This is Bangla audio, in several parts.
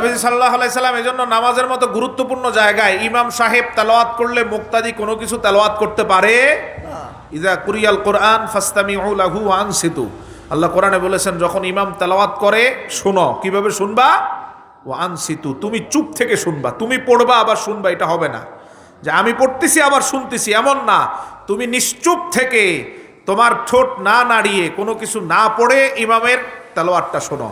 নবীজি সাল্লাল্লাহু আলাইহি সাল্লাম এজন্য নামাজের মতো গুরুত্বপূর্ণ জায়গায় ইমাম সাহেব তেলাওয়াত করলে মুক্তাদি কোনো কিছু তেলাওয়াত করতে পারে। ইযা কুরিয়াল কোরআন ফাসতামিউ লাহু ওয়া আনসিতু। আল্লাহ কোরআনে বলেছেন যখন ইমাম তেলাওয়াত করে শোনো। কিভাবে শুনবা? ওয়া আনসিতু, তুমি চুপ থেকে শুনবা। তুমি পড়বা আবার শুনবা, এটা হবে না যে আমি পড়তেছি আবার শুনতেছি, এমন না। তুমি নিশ্চুপ থেকে তোমার ঠোঁট না নাড়িয়ে কোনো কিছু না পড়ে ইমামের তেলাওয়াতটা শোনো।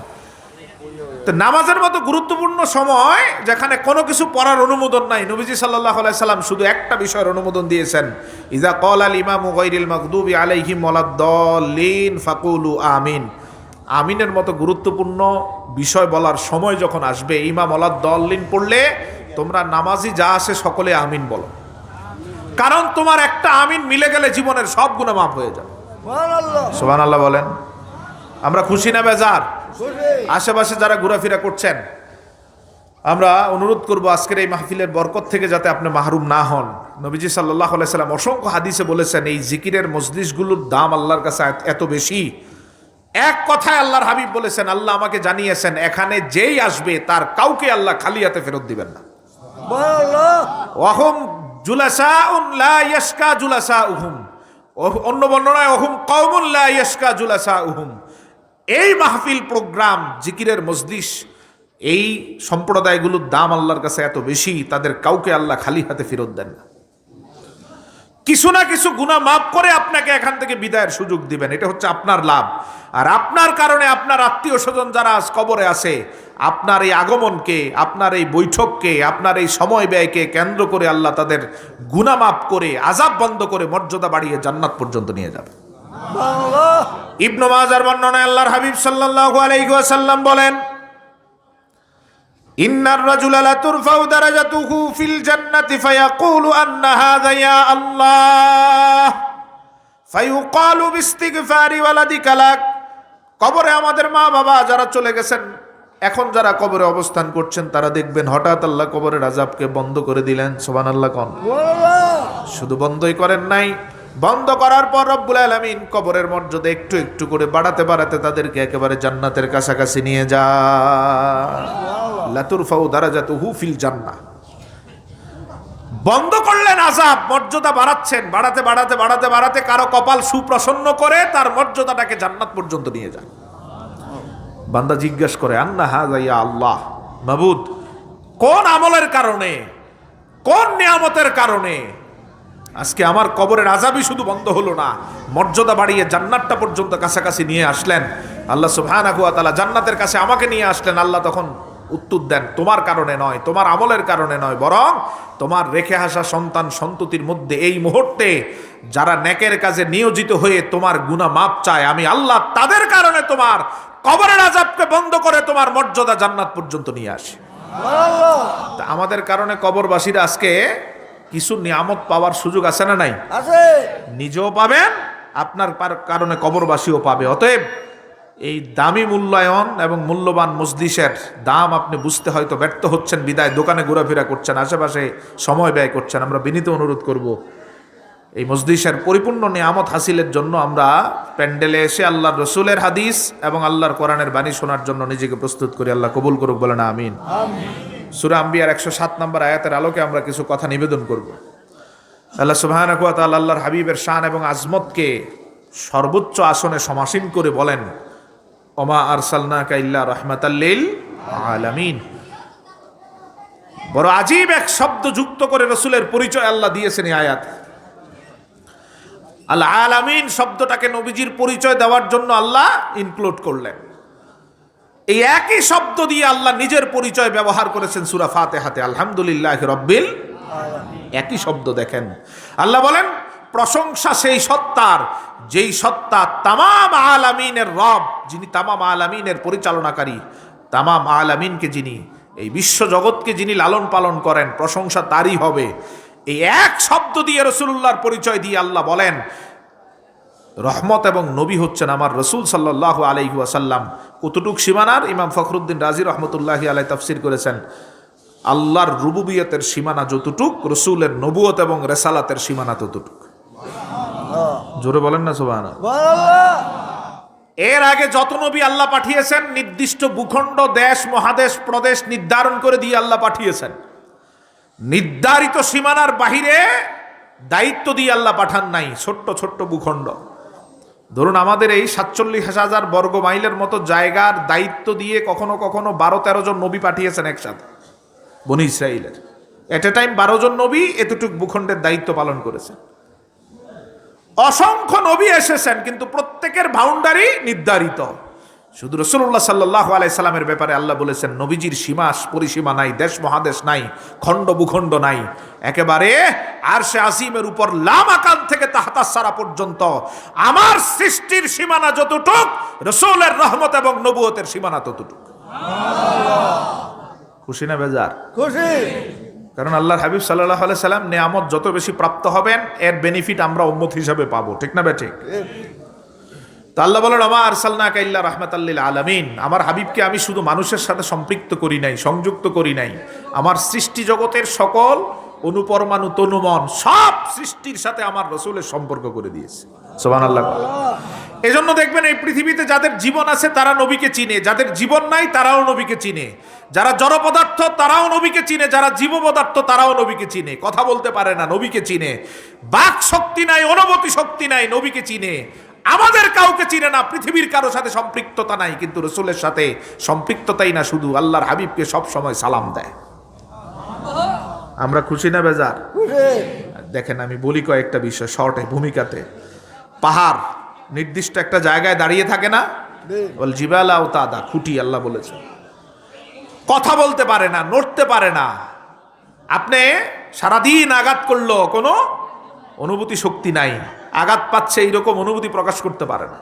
তো নামাজের মতো গুরুত্বপূর্ণ সময় যেখানে কোনো কিছু পড়ার অনুমোদন নাই, নবীজি সাল্লাল্লাহু আলাইহি সাল্লাম শুধু একটা বিষয়ের অনুমোদন দিয়েছেন, ইযা ক্বালাল ইমামু গায়রিল মাগদুবি আলাইহিম ওয়ালাদ-দাল্লিন ফাকুলু আমিন। আমিনের মতো গুরুত্বপূর্ণ বিষয় বলার সময় যখন আসবে, ইমাম ওয়ালাদ-দাল্লিন পড়লে তোমরা নামাজি যা আসে সকলে আমিন বলো। কারণ তোমার একটা আমিন মিলে গেলে জীবনের সব গুনাহ মাফ হয়ে যাবে। সুবহানাল্লাহ বলেন। আমরা খুশি না বেজার? আশেপাশে যারা ঘোরাফেরা করছেন, আমরা অনুরোধ করব আজকের এই মাহফিলের বরকত থেকে যাতে আপনি মাহরুম না হন। নবীজি সাল্লাল্লাহু আলাইহি সাল্লাম অসংখ্য হাদিসে বলেছেন এই জিকিরের মজলিসগুলোর দাম আল্লাহর কাছে এত বেশি। এক কথায় আল্লাহর হাবিব বলেছেন, আল্লাহ আমাকে জানিয়েছেন এখানে যেই আসবে তার কাউকে আল্লাহ খালি হাতে ফেরত দিবেন না। ওয়াহুম জুলাসাউন লা ইয়াশকা জুলাসাউহুম, অন্য বর্ণনায় ওহুম কওমুন লা ইয়াশকা জুলাসাউহুম। এই মাহফিল প্রোগ্রাম, জিকিরের মজলিস, এই সম্প্রদায়গুলোর দাম আল্লাহর কাছে এত বেশি, তাদের কাউকে আল্লাহ খালি হাতে ফেরত দেন না। কিছু না কিছু গুনাহ মাফ করে আপনাকে এখান থেকে বিদায়ের সুযোগ দিবেন, এটা হচ্ছে আপনার লাভ। আর আপনার কারণে আপনার আত্মীয় স্বজন যারা আজ কবরে আছে, আপনার এই আগমনকে, আপনার এই বৈঠককে, আপনার এই সময় ব্যয়কে কেন্দ্র করে আল্লাহ তাদের গুনাহ মাফ করে, আযাব বন্ধ করে, মর্যাদা বাড়িয়ে জান্নাত পর্যন্ত নিয়ে যাবে। ইবনে মাজার বর্ণনায় আল্লাহর হাবিব সাল্লাল্লাহু আলাইহি ওয়াসাল্লাম বলেন, ইন্নার রাজুলা লা তুরফাউ দারাজাতুহু ফিল জান্নাতি ফায়াকুলু আন্না হাযা ইয়া আল্লাহ ফায়ুকালু বিইস্তিগফারি ওয়ালাদিকা লাক। কবরে আমাদের মা বাবা যারা চলে গেছেন, এখন যারা কবরে অবস্থান করছেন, তারা দেখবেন হঠাৎ আল্লাহ কবরের আযাবকে বন্ধ করে দিলেন। সুবহানাল্লাহ কোন। শুধু বন্ধই করেন নাই, বন্ধ করার পর রব্বুল আলামিন কবরের মর্যাদা একটু একটু করে বাড়াতে বাড়াতে তাদেরকে একেবারে জান্নাতের কাছাকাছি নিয়ে যায়। লা তুরফাউ দারাজাতুহু ফিল জান্নাহ। বন্ধ করলেন আযাব, মর্যাদা বাড়াচ্ছেন, বাড়াতে বাড়াতে বাড়াতে বাড়াতে কারো কপাল সুপ্রসন্ন করে তার মর্যাদাটাকে জান্নাত পর্যন্ত নিয়ে যায়। বান্দা জিজ্ঞাসা করে, আন্না হাযা ইয়া আল্লাহ, মাবুদ কোন আমলের কারণে, কোন নিয়ামতের কারণে আজকে আমার কবরের আযাবই শুধু বন্ধ হলো না, মর্যাদা বাড়িয়ে জান্নাতটা পর্যন্ত কাছাকাছি নিয়ে আসলেন। আল্লাহ সুবহানাহু ওয়া তাআলা জান্নাতের কাছে আমাকে নিয়ে আসলেন। আল্লাহ তখন উত্তর দেন, তোমার কারণে নয়, তোমার আমলের কারণে নয়, বরং তোমার রেখে আসা সন্তান সন্ততির মধ্যে এই মুহূর্তে যারা নেকের কাজে নিয়োজিত হয়ে তোমার গুনাহ মাপ চায়, আমি আল্লাহ তাদের কারণে তোমার কবরের আযাবকে বন্ধ করে তোমার মর্যাদা জান্নাত পর্যন্ত নিয়ে আসি। তা আমাদের কারণে কবরবাসীরা আজকে কিছু নিয়ামত পাওয়ার সুযোগ আছে না নাই? আছে। নিজেও পাবেন, আপনার কারণে কবরবাসীও পাবে। অতএব এই দামি মূল্যায়ন এবং মূল্যবান মজলিসের দাম আপনি বুঝতে হয়তো ব্যর্থ হচ্ছেন, বিদায় দোকানে ঘোরাফেরা করছেন, আশেপাশে সময় ব্যয় করছেন। আমরা বিনীত অনুরোধ করব, এই মজলিসের পরিপূর্ণ নিয়ামত হাসিলের জন্য আমরা প্যান্ডেলে এসে আল্লাহর রসুলের হাদিস এবং আল্লাহর কোরআনের বাণী শোনার জন্য নিজেকে প্রস্তুত করি। আল্লাহ কবুল করুক, বলেন আমিন। সূরা আম্বিয়ার 107 নম্বর আয়াতের আলোকে আমরা কিছু কথা নিবেদন করব। আল্লাহ সুবহানাহু ওয়া তাআলা আল্লাহর হাবিবের শান এবং আজমতকে সর্বোচ্চ আসনে সমাসীন করে বলেন, ওমা আরসালনাকা ইল্লা রাহমাতাল লিল আলামিন। বড় আজীব এক শব্দ যুক্ত করে রাসূলের পরিচয় আল্লাহ দিয়েছেন এই আয়াত। আল আলামিন শব্দটাকে নবীজির পরিচয় দেওয়ার জন্য আল্লাহ ইনক্লুড করলেন। এই একই শব্দ দিয়ে আল্লাহ নিজের পরিচয় ব্যবহার করেছেন সূরা ফাতিহাতে, আলহামদুলিল্লাহি রাব্বিল আলামিন। একই শব্দ দেখেন, আল্লাহ বলেন প্রশংসা সেই সত্তার, যেই সত্তা তামাম আলামিনের রব, যিনি তামাম আলামিনের পরিচালনাকারী, তামাম আলামিনকে যিনি, এই বিশ্ব জগৎকে যিনি লালন পালন করেন, প্রশংসা তারই হবে। এই এক শব্দ দিয়ে রাসূলুল্লাহর পরিচয় দিয়ে আল্লাহ বলেন রহমত এবং নবী হচ্ছেন আমার রাসূল সাল্লাল্লাহু আলাইহি ওয়াসাল্লাম। কতটুক সীমানার? ইমাম ফখরুদ্দিন রাজি রহমতুল্লাহি আলাইহি তাফসীর করেছেন, আল্লাহর রুবুবিয়তের সীমানা যতটুক, রাসূলের নবুয়ত এবং রিসালাতের সীমানা ততটুক। জোরে বলেন না সুবহানাল্লাহ। এর আগে যত নবী আল্লাহ পাঠিয়েছেন নির্দিষ্ট ভূখণ্ড, দেশ, মহাদেশ, প্রদেশ নির্ধারণ করে দিয়ে আল্লাহ পাঠিয়েছেন। নির্ধারিত সীমানার বাহিরে দায়িত্ব দিয়ে আল্লাহ পাঠান নাই। ছোট্ট ছোট্ট ভূখণ্ড, ধরুন আমাদের এই 47,000 বর্গ মাইলের মতো জায়গার দায়িত্ব দিয়ে কখনো কখনো 12-13 জন নবী পাঠিয়েছেন একসাথে। বনি ইসরাইলের এট এ টাইম 12 জন নবী এতটুক ভূখণ্ডের দায়িত্ব পালন করেছেন। অসংখ্য নবী এসেছেন, কিন্তু প্রত্যেকের বাউন্ডারি নির্ধারিত। শুধু রাসূলুল্লাহ সাল্লাল্লাহু আলাইহি সাল্লামের ব্যাপারে আল্লাহ বলেছেন নবীজির সীমা পরিসীমা নাই, দেশ মহাদেশ নাই, খণ্ড ভূখণ্ড নাই। একেবারে আরশে আজিমের উপর লামাকান থেকে তাহতাস সারা পর্যন্ত আমার সৃষ্টির সীমানা যতটুক, রাসূলের রহমত এবং নবুয়তের সীমানা ততটুক। খুশি না বেজার? খুশি। কারণ আল্লাহর হাবিব সাল্লাল্লাহু আলাইহি সাল্লাম নিয়ামত যত বেশি প্রাপ্ত হবেন এর বেনিফিট আমরা উম্মত হিসাবে পাবো, ঠিক না বেঠিক? তো আল্লাহ বলেন ওমা আরসালনাকা ইল্লা রাহমাতাল লিল আলামিন, আমার হাবিবকে আমি শুধু মানুষের সাথে সম্পৃক্ত করি নাই, সংযুক্ত করি নাই, আমার সৃষ্টি জগতের সকল অনুপরমাণু তনুমন সব সৃষ্টির সাথে আমার রাসূলের সম্পর্ক করে দিয়েছে। সুবহানাল্লাহ। এজন্য দেখবেন এই পৃথিবীতে যাদের জীবন আছে তারা নবীকে চিনে, যাদের জীবন নাই তারাও নবীকে চিনে, যারা জড় পদার্থ তারাও নবীকে চিনে, যারা জীব পদার্থ তারাও নবীকে চিনে। কথা বলতে পারে না, নবীকে চিনে। বাক শক্তি নাই, অনুভূতি শক্তি নাই, নবীকে চিনে। আমাদের কাউকে চিনে না, পৃথিবীর কারো সাথে সম্পৃক্ততা নাই, কিন্তু রাসূলের সাথে সম্পৃক্ততাই না, শুধু আল্লাহর হাবিবকে সব সময় সালাম দেয়। আমরা খুশি না বেজার? দেখেন আমি বলি কয়েকটা বিষয় শর্টে, ভূমিকাতে। পাহাড় নির্দিষ্ট একটা জায়গায় দাঁড়িয়ে থাকে না, বল জিবালা আওতাদা, খুঁটি আল্লাহ বলেছে। কথা বলতে পারে না, নড়তে পারে না, আপনি সারাদিন আঘাত করলো কোনো অনুভূতি শক্তি নাই, আঘাত পাচ্ছে এইরকম অনুভূতি প্রকাশ করতে পারে না।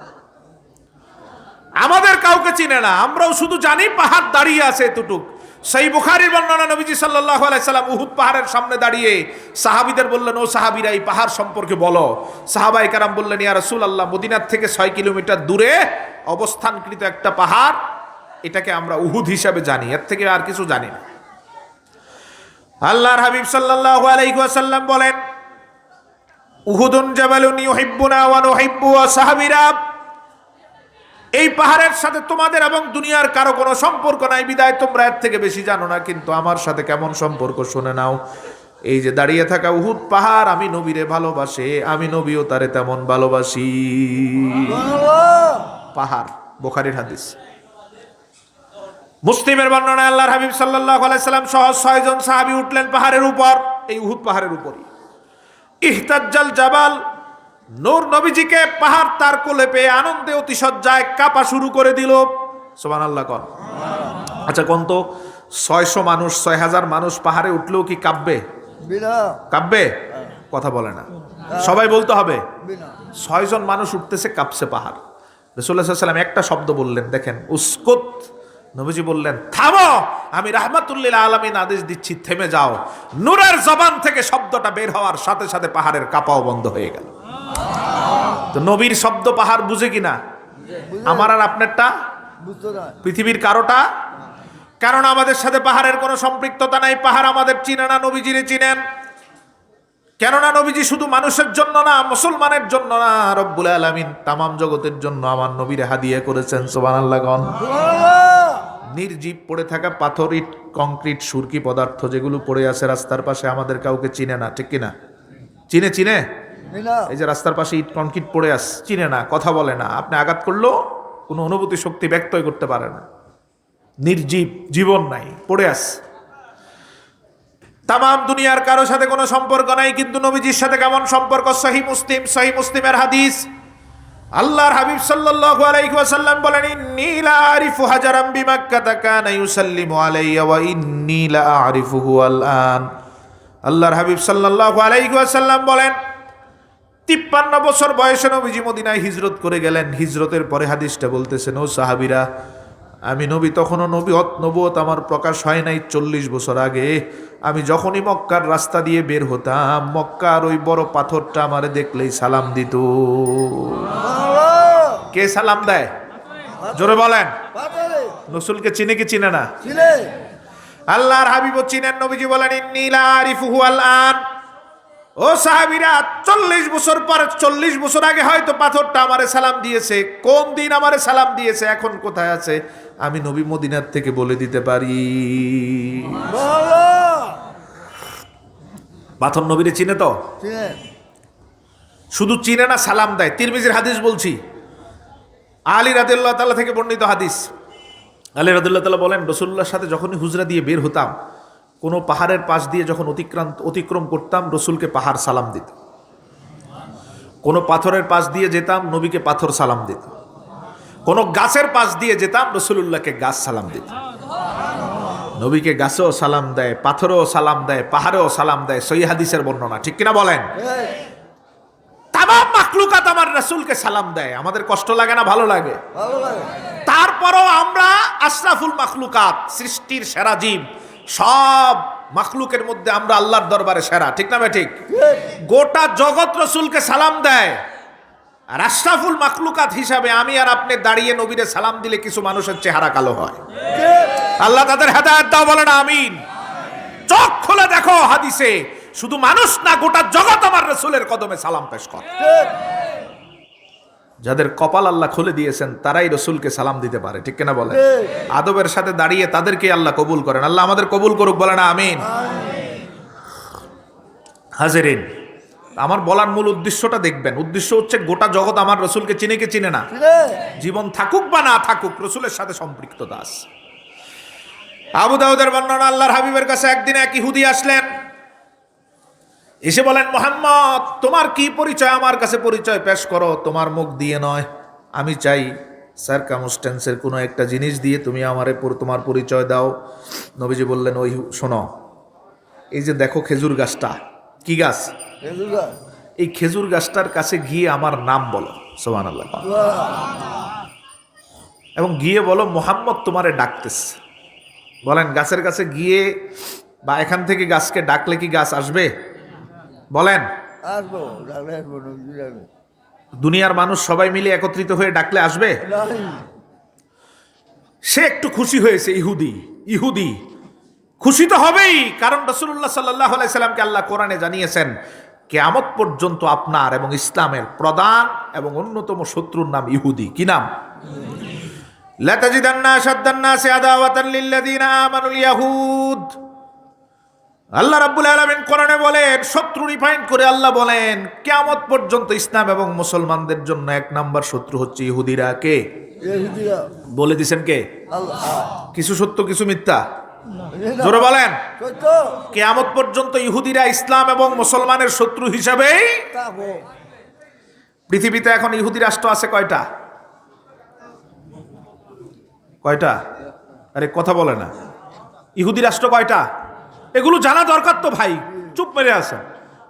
আমাদের কাউকে চিনে না, আমরাও শুধু জানি পাহাড় দাঁড়িয়ে আছে এতটুক। সেই বুখারীর বর্ণনা, নবীজি সাল্লাল্লাহু আলাইহি সাল্লাম উহুদ পাহাড়ের সামনে দাঁড়িয়ে সাহাবীদের বললেন, ও সাহাবীরা এই পাহাড় সম্পর্কে বলো। সাহাবায়ে কেরাম বললেন, ইয়া রাসূলুল্লাহ, মদিনার থেকে 6 কিলোমিটার দূরে অবস্থানকৃত একটা পাহাড়, এটাকে আমরা উহুদ হিসাবে জানি, এর থেকে আর কিছু জানি না। আল্লাহর হাবিব সাল্লাল্লাহু আলাইহি ওয়াসাল্লাম বলেন, উহুদুন জাবালুন ইউহিব্বুনা ওয়া নুহিব্বু, সাহাবীরা এই পাহাড়ের সাথে তোমাদের এবং দুনিয়ার কারো কোনো সম্পর্ক নাই, বিদায় তোমরা এর থেকে বেশি জানো না, কিন্তু আমার সাথে কেমন সম্পর্ক শুনে নাও। এই যে দাঁড়িয়ে থাকা উহুদ পাহাড় আমি নবীরে ভালোবাসে, আমি নবীও তারে তেমন ভালোবাসি। পাহাড়, বুখারীর হাদিস। মুসলিমের বর্ণনা, আল্লাহর হাবিব সাল্লাল্লাহু আলাইহি সাল্লাম সহ 6 জন সাহাবী উঠলেন পাহাড়ের উপর, এই উহুদ পাহাড়ের উপরই। ইহতাজ্জাল জাবাল, নূর নবীজিকে পাহাড় তার কোলে পেয়ে আনন্দে অতিশয্যায় কাঁপা শুরু করে দিল। সুবহানাল্লাহ কন। আচ্ছা কোন তো 600 মানুষ, 6000 মানুষ পাহাড়ে উঠলেও কি কাঁপবে? কাঁপবে? কথা বলে না, সবাই বলতে হবে। 6 জন মানুষ উঠতেছে, কাঁপছে পাহাড়। রাসূলুল্লাহ সাল্লাল্লাহু আলাইহি ওয়াসাল্লাম একটা শব্দ বললেন, দেখেন, উসকুত। নবীজি বললেন, থামো, আমি রাহমাতুল লিল আলামিন আদেশ দিচ্ছি, থেমে যাও। নূরের জবান থেকে শব্দটা বের হওয়ার সাথে সাথে পাহাড়ের কাঁপাও বন্ধ হয়ে গেল। তো নবীর শব্দ পাহাড় বুঝে কিনা? আমার আর আপনারটা, পৃথিবীর কারোটা। কারণ আমাদের সাথে পাহাড়ের কোনো সম্পৃক্ততা নাই, পাহাড় আমাদের চিনে না, নবীজিরে চিনেন। কেননা নবীজি শুধু মানুষের জন্য না, মুসলমানের জন্য না, রব্বুল আলামিন তামাম জগতের জন্য আমার নবীরে হাদিয়া করেছেন। সুবহানাল্লাহ। নির্জীব পড়ে থাকা পাথর, ইট, কংক্রিট, সুরকি পদার্থ যেগুলো পড়ে আছে রাস্তার পাশে, আমাদের কাউকে চিনে না, ঠিক কিনা? চিনে? চিনে? এই যে রাস্তার পাশে ইট কংক্রিট পড়ে আছে, চিনে না, কথা বলে না, আপনি আঘাত করলেও কোনো অনুভূতি শক্তি ব্যক্তই করতে পারে না, নির্জীব, জীবন নাই, পড়ে আছে। তামাম দুনিয়ার কারো সাথে কোনো সম্পর্ক নাই, কিন্তু নবীজির সাথে কেমন সম্পর্ক? সহিহ মুসলিমের হাদিস। আল্লাহর হাবিব সাল্লাল্লাহু আলাইহি ওয়াসাল্লাম বলেন, ইন্নী লা আরিফু হাজারাম বিমাক্কাতা কানা ইউসাল্লিমু আলাইয়া ওয়া ইন্নী লা আরিফুহু আল-আন। আল্লাহর হাবিব সাল্লাল্লাহু আলাইহি ওয়াসাল্লাম বলেন, 53 বছর বয়সে নবীজি মদিনায় হিজরত করে গেলেন। হিজরতের পরে হাদিসটা বলতেছেন, ও সাহাবীরা, আমি নবী, তখনও নবুয়ত আমার প্রকাশ হয় নাই, 40 বছর আগে। আমি যখনই মক্কার রাস্তা দিয়ে বের হতাম, মক্কার ওই বড় পাথরটা আমারে দেখলেই সালাম দিত। কে সালাম দেয়? জোরে বলেন। রাসূলকে চিনে কি চিনে না? চিনে। আল্লাহর হাবিবও চিনেন। নবীজি বলেন, ইন্নী লা আরিফুহু আল-আন, ও সাহাবীরা, 40 বছর পরে, 40 বছর আগে হয়তো পাথরটা আমারে সালাম দিয়েছে, কোন দিন আমারে সালাম দিয়েছে, এখন কোথায় আছে আমি নবী মদিনার থেকে বলে দিতে পারি। পাথর নবীরে চিনে তো, শুধু চিনে না, সালাম দেয়। তিরমিজির হাদিস বলছি, আলী রাদিয়াল্লাহু তাআলা থেকে বর্ণিত হাদিস। আলী রাদিয়াল্লাহু তাআলা বলেন, রাসূলুল্লাহর সাথে যখনই হুজরা দিয়ে বের হতাম, কোনো পাহাড়ের পাশ দিয়ে যখন অতিক্রম করতাম, রসুলকে পাহাড় সালাম দিত। কোনো পাথরের পাশ দিয়ে যেতাম, নবীকে পাথর সালাম দিত। কোনো গাছের পাশ দিয়ে যেতাম, রসুলুল্লাহকে গাছ সালাম দিত। নবীকে গাছেও সালাম দেয়, পাথরেও সালাম দেয়, পাহাড়েও সালাম দেয়। সহিহ হাদিসের বর্ণনা, ঠিক কিনা বলেন? তামাম মাখলুকাত আমার রাসূলকে সালাম দেয়। আমাদের কষ্ট লাগে না? ভালো লাগে। তারপরও আমরা আশরাফুল মাখলুকাত, সৃষ্টির সেরা জীব, সব মাখলুকের মধ্যে আমরা আল্লাহর দরবারে সেরা, ঠিক না? ঠিক। গোটা জগৎ রসুলকে সালাম দেয়, আর আশরাফুল মাখলুকাত হিসাবে আমি আর আপনি দাঁড়িয়ে নবীরে সালাম দিলে কিছু মানুষের চেহারা কালো হয়। আল্লাহ তাদের হেদায়েত দাও, বলেন আমিন। চোখ খুলে দেখো, হাদিসে শুধু মানুষ না, গোটা জগৎ আমার রসুলের কদমে সালাম পেশ করে। যাদের কপাল আল্লাহ খুলে দিয়েছেন তারাই রসুলকে সালাম দিতে পারে, ঠিক কিনা বলেন? আদবের সাথে দাঁড়িয়ে তাদেরকে আল্লাহ কবুল করেন। আল্লাহ আমাদের কবুল করুক, বলেন আমিন। হাজেরিন, আমার বলার মূল উদ্দেশ্যটা দেখবেন। উদ্দেশ্য হচ্ছে গোটা জগৎ আমার রসুলকে চিনে কে চিনে না? জীবন থাকুক বা না থাকুক, রসুলের সাথে সম্পৃক্ত দাস। আবু দাউদের বর্ণনা, আল্লাহর হাবিবের কাছে একদিন এক ইহুদি আসলেন, এসে বলেন, মুহাম্মদ তোমার কি পরিচয়, আমার কাছে পরিচয় পেশ করো। তোমার মুখ দিয়ে নয়, আমি চাই সারকামস্টেন্সের কোনো একটা জিনিস দিয়ে তুমি আমারে তোমার পরিচয় দাও। নবীজি বললেন, ওই শোনো, এই যে দেখো খেজুর গাছটা, কি গাছ? এই খেজুর গাছটার কাছে গিয়ে আমার নাম বলো, সুবহানাল্লাহ, এবং গিয়ে বলো মুহাম্মদ তোমারে ডাকতেছে। বলেন, গাছের কাছে গিয়ে বা এখান থেকে গাছকে ডাকলে কি গাছ আসবে? বলেন, দুনিয়ার মানুষ সবাই মিলে একত্রিত হয়ে ডাকলে আসবে? সে একটু খুশি হয়েছে। ইহুদি খুশি তো হবেই, কারণ রাসূলুল্লাহ সাল্লাল্লাহু আলাইহি সাল্লামকে আল্লাহ কোরআনে জানিয়েছেন, কিয়ামত পর্যন্ত আপনার এবং ইসলামের প্রধান এবং অন্যতম শত্রুর নাম ইহুদি। কি নাম? লা তাজিদান্না আশাদ্দান নাসি আদাওয়াতান লিল্লাযিনা আমানুল ইয়াহুদ। আল্লাহ রাব্বুল আলামিন কোরআনে বলেন, শত্রু ডিফাইন করে আল্লাহ বলেন, কিয়ামত পর্যন্ত ইসলাম এবং মুসলমানদের জন্য এক নাম্বার শত্রু হচ্ছে ইহুদিরা। কে বলে দিবেন? কে? আল্লাহ। কিছু সত্য, কিছু মিথ্যা? জোরে বলেন। কিয়ামত পর্যন্ত ইহুদিরা ইসলাম এবং মুসলমানের শত্রু হিসাবে। পৃথিবীতে এখন ইহুদি রাষ্ট্র আছে কয়টা? কয়টা? আরে কথা বলে না। ইহুদি রাষ্ট্র কয়টা? এগুলো জানা দরকার তো ভাই, চুপ মেরে আছে।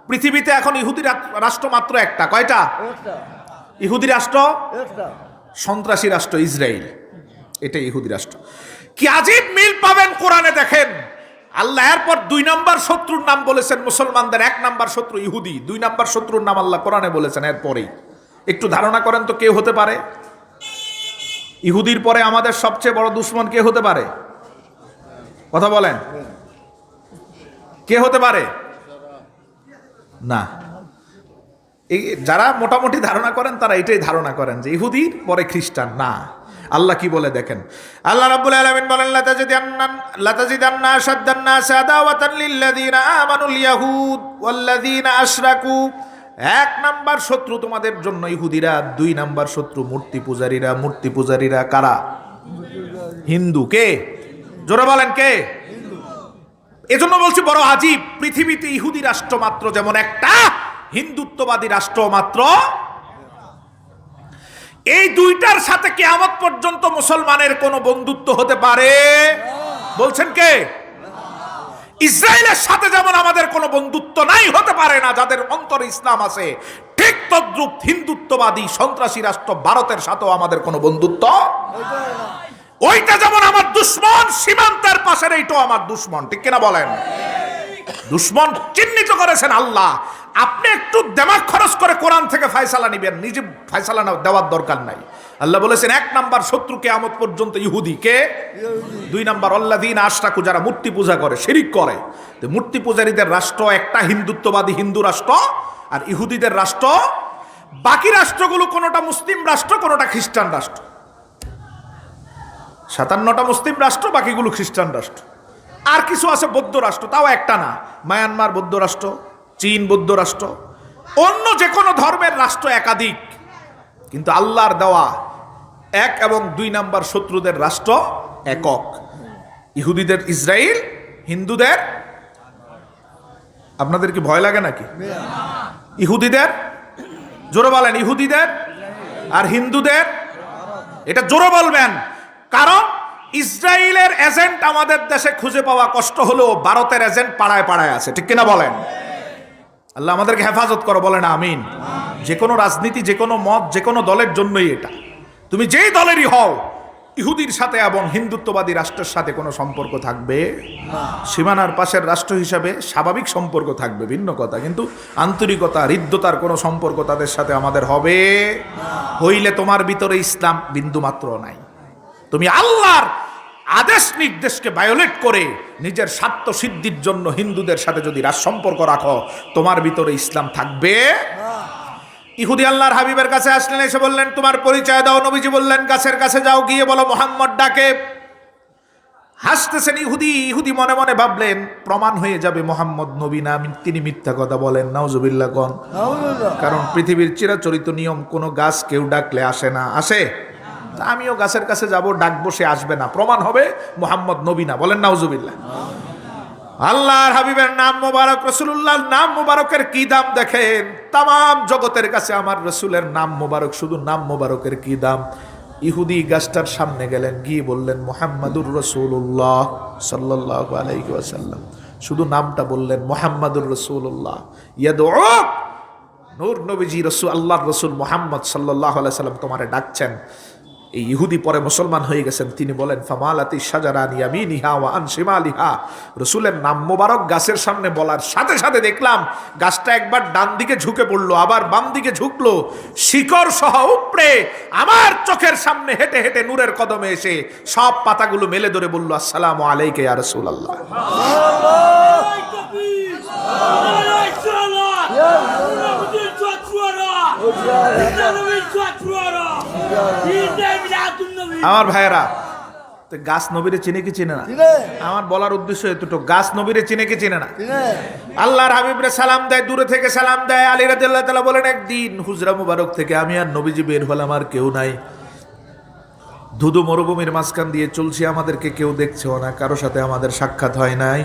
পৃথিবীতে এখন ইহুদি রাষ্ট্র মাত্র একটা। কয়টা ইহুদি রাষ্ট্র? সন্ত্রাসী রাষ্ট্র ইসরায়েল, এটা ইহুদি রাষ্ট্র। কি আজীব মিল পাবেন কোরআনে, দেখেন আল্লাহ এরপর 2 নম্বর শত্রুর নাম বলেছেন মুসলমানদের। 1 নম্বর শত্রু ইহুদি, 2 নম্বর শত্রুর নাম আল্লাহ কোরআনে বলেছেন এরপরেই। একটু ধারণা করেন তো কে হতে পারে? ইহুদির পরে আমাদের সবচেয়ে বড় দুশমন কে হতে পারে? কথা বলেন, কে হতে পারে? না, এই যারা মোটামুটি ধারণা করেন তারা এটাই ধারণা করেন যে ইহুদির পরে খ্রিস্টান। না, আল্লাহ কি বলে দেখেন। আল্লাহ রাব্বুল আলামিন বলেন, লাতাজিদান্না আশাদ্দান নাসি আদাওয়াতান লিল্লাযিনা আমানুল ইয়াহুদ ওয়াল্লাযিনা আশরাকু। 1 নাম্বার শত্রু তোমাদের জন্য ইহুদিরা, 2 নাম্বার শত্রু মূর্তি পূজারীরা। মূর্তি পূজারীরা কারা? হিন্দু। কে? জোরে বলেন, কে? এজন্য বলছি বড় আজীব, পৃথিবীতে ইহুদি রাষ্ট্র মাত্র যেমন একটা, হিন্দুত্ববাদী রাষ্ট্র মাত্র। এই দুইটার সাথে কিয়ামত পর্যন্ত মুসলমানের কোনো বন্ধুত্ব হতে পারে? বলছেন কে? ইসরায়েলের সাথে যেমন আমাদের কোনো বন্ধুত্ব নাই, হতে পারে না, যাদের অন্তরে ইসলাম আছে, ঠিক তদ্রূপ হিন্দুত্ববাদী সন্ত্রাসী রাষ্ট্র ভারতের সাথেও আমাদের কোনো বন্ধুত্ব। ওইটা যেমন আমার দুশ্মন, সীমান্তের পাশের এইটাও আমার দুশ্মন, ঠিক কিনা বলেন? দুশ্মন চিহ্নিত করেছেন আল্লাহ, আপনি একটু দিমাগ খরচ করে কোরআন থেকে ফয়সালা নেবেন, নিজে ফয়সালা দেওয়ার দরকার নাই। আল্লাহ বলেছেন 1 নাম্বার শত্রু কিয়ামত পর্যন্ত ইহুদি। কে? 2 নাম্বার আল্লাযীনা আশরাকু, যারা মূর্তি পূজা করে, শিরিক করে। তো মূর্তি পূজারীদের রাষ্ট্র একটা হিন্দুত্ববাদী হিন্দু রাষ্ট্র, আর ইহুদিদের রাষ্ট্র। বাকি রাষ্ট্রগুলো কোনোটা মুসলিম রাষ্ট্র, কোনোটা খ্রিস্টান রাষ্ট্র। 57টা মুসলিম রাষ্ট্র, বাকিগুলো খ্রিস্টান রাষ্ট্র। আর কিছু আছে বৌদ্ধ রাষ্ট্র, তাও একটা না। মায়ানমার বৌদ্ধ রাষ্ট্র, চীন বৌদ্ধ রাষ্ট্র, অন্য যে কোনো ধর্মের রাষ্ট্র একাধিক, কিন্তু আল্লাহর দেওয়া 1 এবং 2 নাম্বার শত্রুদের রাষ্ট্র একক। ইহুদিদের ইসরায়েল, হিন্দুদের, আপনাদের কি ভয় লাগে নাকি? ইহুদিদের জোরে বলেন, ইহুদিদের আর হিন্দুদের, এটা জোরে বলবেন। কারণ ইসরায়েলের এজেন্ট আমাদের দেশে খুঁজে পাওয়া কষ্ট হলেও ভারতের এজেন্ট পাড়ায় পাড়ায় আছে, ঠিক কিনা বলেন? আল্লাহ আমাদেরকে হেফাজত করো, বলেন আমিন। যে কোনো রাজনীতি, যে কোনো মত, যে কোনো দলের জন্যই এটা। তুমি যেই দলেরই হও, ইহুদির সাথে এবং হিন্দুত্ববাদী রাষ্ট্রের সাথে কোনো সম্পর্ক থাকবে না। সীমানার পাশের রাষ্ট্র হিসাবে স্বাভাবিক সম্পর্ক থাকবে, ভিন্ন কথা, কিন্তু আন্তরিকতা, হৃদ্যতার কোনো সম্পর্ক তাদের সাথে আমাদের হবে না। হইলে তোমার ভিতরে ইসলাম বিন্দু মাত্র নাই। তুমি আল্লাহর আদেশ নির্দেশকে ভায়োলেট করে নিজের স্বার্থ সিদ্ধির জন্য হিন্দুদের সাথে যদি সম্পর্ক রাখো, তোমার ভিতরে ইসলাম থাকবে না। ইহুদি আল্লাহর হাবিবের কাছে আসলেন, এসে বললেন তোমার পরিচয় দাও। নবীজি বললেন গাছের কাছে যাও, গিয়ে বলো মোহাম্মদ ডাকে। হাসতেছেন ইহুদি। ইহুদি মনে মনে ভাবলেন প্রমাণ হয়ে যাবে মোহাম্মদ নবী না, তিনি মিথ্যা কথা বলেন। নাউজুবিল্লাহ কোন। কারণ পৃথিবীর চিরাচরিত নিয়ম, কোনো গাছ কেউ ডাকলে আসে না, আসে? আমিও গাছের কাছে যাব, ডাকবো, সে আসবে না, প্রমাণ হবে মোহাম্মদ নবী না। বলেন নাউজুবিল্লাহ। আল্লাহর হাবিবের নাম মোবারক, রাসূলুল্লাহর নাম মোবারকের কি দাম দেখেন। তাম জগতের কাছে আমার রাসূলের নাম মোবারক, শুধু নাম মোবারকের কি দাম। ইহুদি গাছটার সামনে গেলেন, গিয়ে বললেন মুহাম্মাদুর রাসূলুল্লাহ সাল্লাল্লাহু আলাইহি ওয়াসাল্লাম। শুধু নামটা বললেন, মুহাম্মাদুর রাসূলুল্লাহ। ইয়াদউক, নূর নবীজি রাসূল, আল্লাহর রাসূল মুহাম্মদ সাল্লাল্লাহু আলাইহি ওয়াসাল্লাম তোমারে ডাকছেন। এই ইহুদি পরে মুসলমান হয়ে গেছেন। তিনি বলেন ফামালাতি শাজারান ইয়ামিনিহা ওয়া আন শিমালিহা। রাসূলের নাম মোবারক গাছের সামনে বলার সাথে সাথে দেখলাম গাছটা একবার ডান দিকে ঝুঁকে পড়লো, আবার বাম দিকে ঝুঁকলো, শিকড় সহ উপড়ে আমার চোখের সামনে হেঁটে হেঁটে নূরের কদমে এসে সব পাতাগুলো মেলে ধরে বলল আসসালামু আলাইকা ইয়া রাসূলুল্লাহ। আমার ভাইয়েরা, গাছ নবীরে চিনে কি চিনে না? আমার বলার উদ্দেশ্য এতটুকু, গাছ নবীরে চিনে কি চিনে না? আল্লাহর হাবিবরে সালাম দেয়, দূরে থেকে সালাম দেয়। আলী রাদিয়াল্লাহু তাআলা বলেন একদিন হুজরা মুবারক থেকে আমি আর নবীজি বের হলাম, আর কেউ নাই। ধুধু মরুভূমির মাঝখান দিয়ে চলছি, আমাদেরকে কেউ দেখছেও না, কারো সাথে আমাদের সাক্ষাৎ হয় নাই।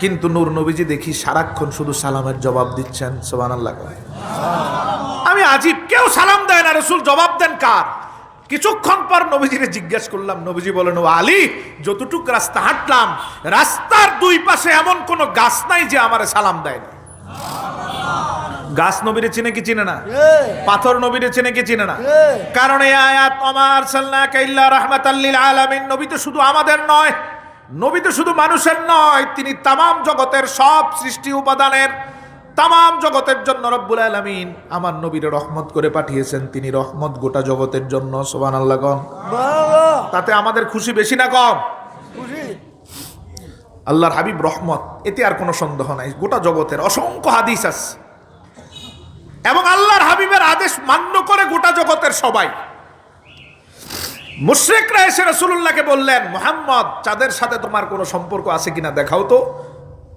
কিন্তু নূর নবীজি দেখি সারাক্ষণ শুধু সালামের জবাব দিচ্ছেন। সুবহানাল্লাহ। আমি আজীব, কেউ সালাম দেয় না, রাসূল জবাব দেন কার? কিছুক্ষণ পর নবীজিরে জিজ্ঞেস করলাম, নবীজি বলেন ও আলী, যতটুক রাস্তা হাঁটলাম, রাস্তার 2 পাশে এমন কোন গাছ নাই যে আমারে সালাম দেয় না। গাছ নবীরে চিনে কি চিনে না? পাথর নবীরে চিনে কি চিনে না? কারণ এই আয়াত ওমা আরসালনাকা ইল্লা রাহমাতাল লিল আলামিন। নবী তো শুধু আমাদের নয়, নবী তো শুধু মানুষের নয়, তিনি তামাম জগতের সব সৃষ্টি উপাদানের, তামাম জগতের জন্য রব্বুল আলামিন আমার নবীর রহমত করে পাঠিয়েছেন। তিনি রহমত গোটা জগতের জন্য। সুবহানাল্লাহ। তাতে আমাদের খুশি বেশি না কম? খুশি। আল্লাহর হাবিব রহমত, এতে আর কোনো সন্দেহ নাই। গোটা জগতের অসংখ্য হাদিস আছে, এবং আল্লাহর হাবিবের আদেশ মান্য করে গোটা জগতের সবাই। মুশরিকরা এসে রাসূলুল্লাহকে বললেন, মুহাম্মদ, চাঁদের সাথে তোমার কোনো সম্পর্ক আছে কিনা দেখাও তো।